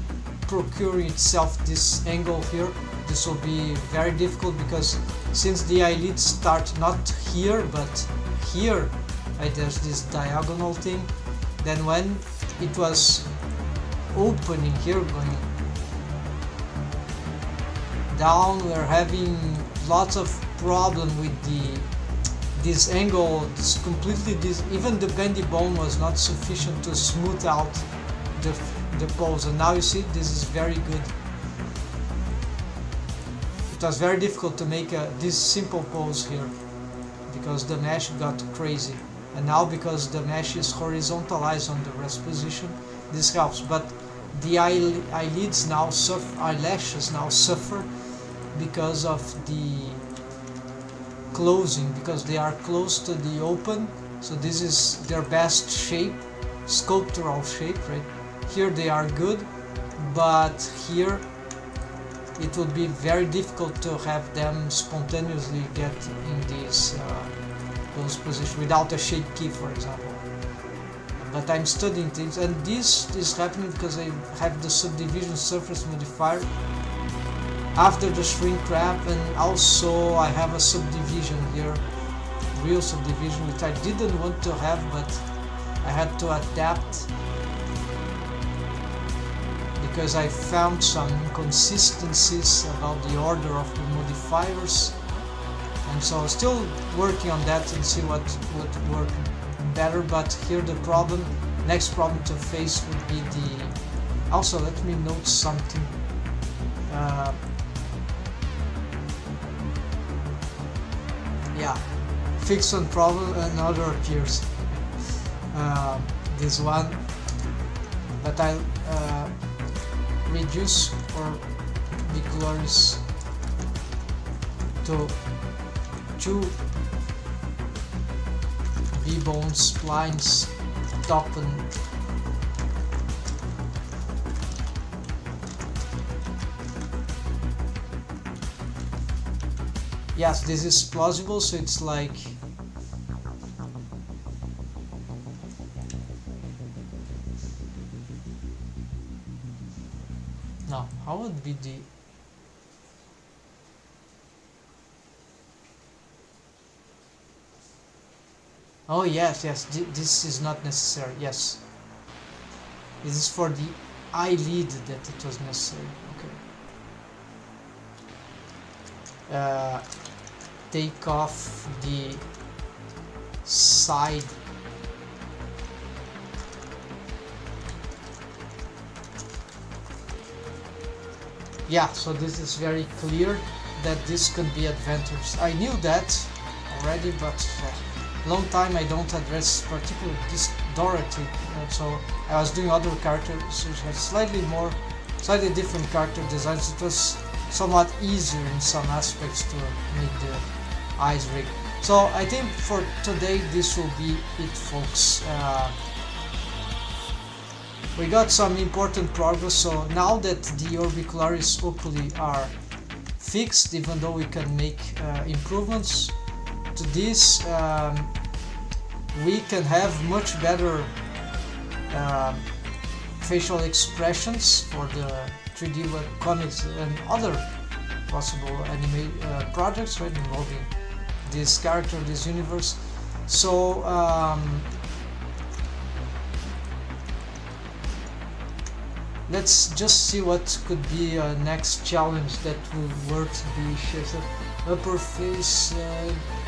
procuring itself this angle here. This will be very difficult because since the eyelids start not here but here, right, there's this diagonal thing, then when it was opening here going down, we're having lots of problem with this angle. Even the bendy bone was not sufficient to smooth out the pose, and now you see this is very good. It was very difficult to make this simple pose here because the mesh got crazy, and now because the mesh is horizontalized on the rest position, this helps. But the eyelids now eyelashes now suffer because of the closing, because they are close to the open. So this is their best shape, sculptural shape, right? Here they are good, but here it would be very difficult to have them spontaneously get in those positions without a shape key, for example. But I'm studying things, and this is happening because I have the subdivision surface modifier after the shrink wrap, and also I have a subdivision here, real subdivision, which I didn't want to have, but I had to adapt because I found some inconsistencies about the order of the modifiers, and so still working on that and see what would work better. But here the next problem to face would be also let me note something. Yeah, fix one problem, another appears. This one, but I'll reduce orbicularis to 2 V-bone splines top and yes, this is plausible, so it's like no, how would be the oh yes, this is not necessary. Yes, this is for the eyelid that it was necessary. Okay. Take off the side yeah, so this is very clear that this could be advantages. I knew that already, but long time I don't address particularly this Dorothy, so I was doing other characters which had slightly different character designs. It was somewhat easier in some aspects to make the eyes rig. So I think for today this will be it, folks. We got some important progress, so now that the orbicularis oculi are fixed, even though we can make improvements to this, we can have much better facial expressions for the 3D web comics and other possible anime projects, right, involving this character, this universe. So let's just see what could be a next challenge that will work to be shared. Upper face,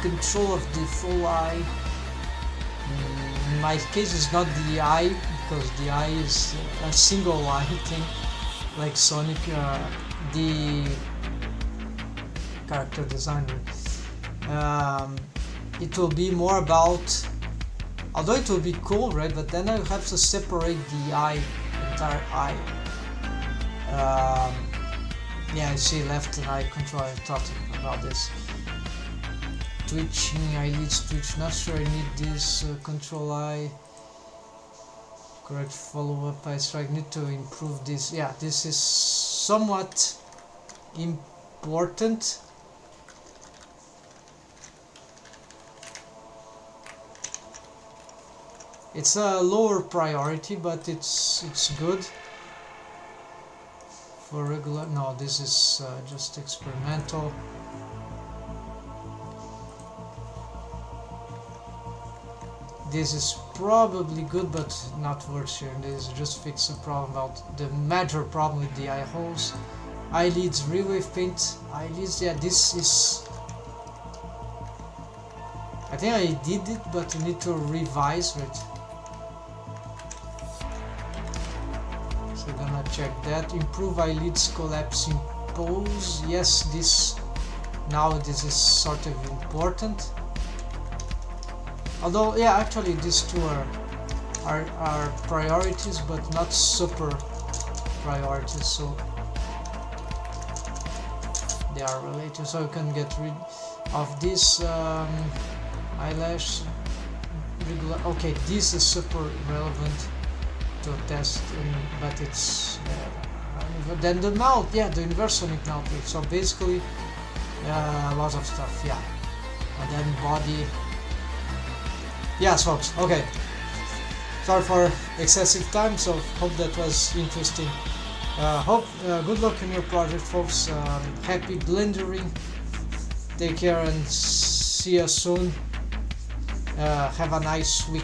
control of the full eye. In my case it's not the eye, because the eye is a single eye thing, like Sonic, the character designer. It will be more about, although it will be cool, right, but then I have to separate the eye, entire eye. Yeah, I see left eye control. I thought about this. Twitching, eyelids twitch. Not sure I need this control eye. Correct follow-up eye strike. Need to improve this. Yeah, this is somewhat important. It's a lower priority, but it's good. For regular, no, this is just experimental. This is probably good, but not worth sharing. This just fix the problem about the major problem with the eye holes. Eyelids, rewave paint. Eyelids, yeah, this is. I think I did it, but I need to revise it. So we're gonna check that. Improve eyelids collapsing pose. Yes, this is sort of important. Although, yeah, actually these two are priorities, but not super priorities, so they are related. So you can get rid of this eyelash regular. Okay, this is super relevant to test, but it's then the mouth, yeah, the inverse sonic mouth. So basically a lot of stuff, yeah. And then body. Yes, folks. Okay. Sorry for excessive time. So hope that was interesting. Good luck in your project, folks. Happy blendering. Take care and see you soon. Have a nice week.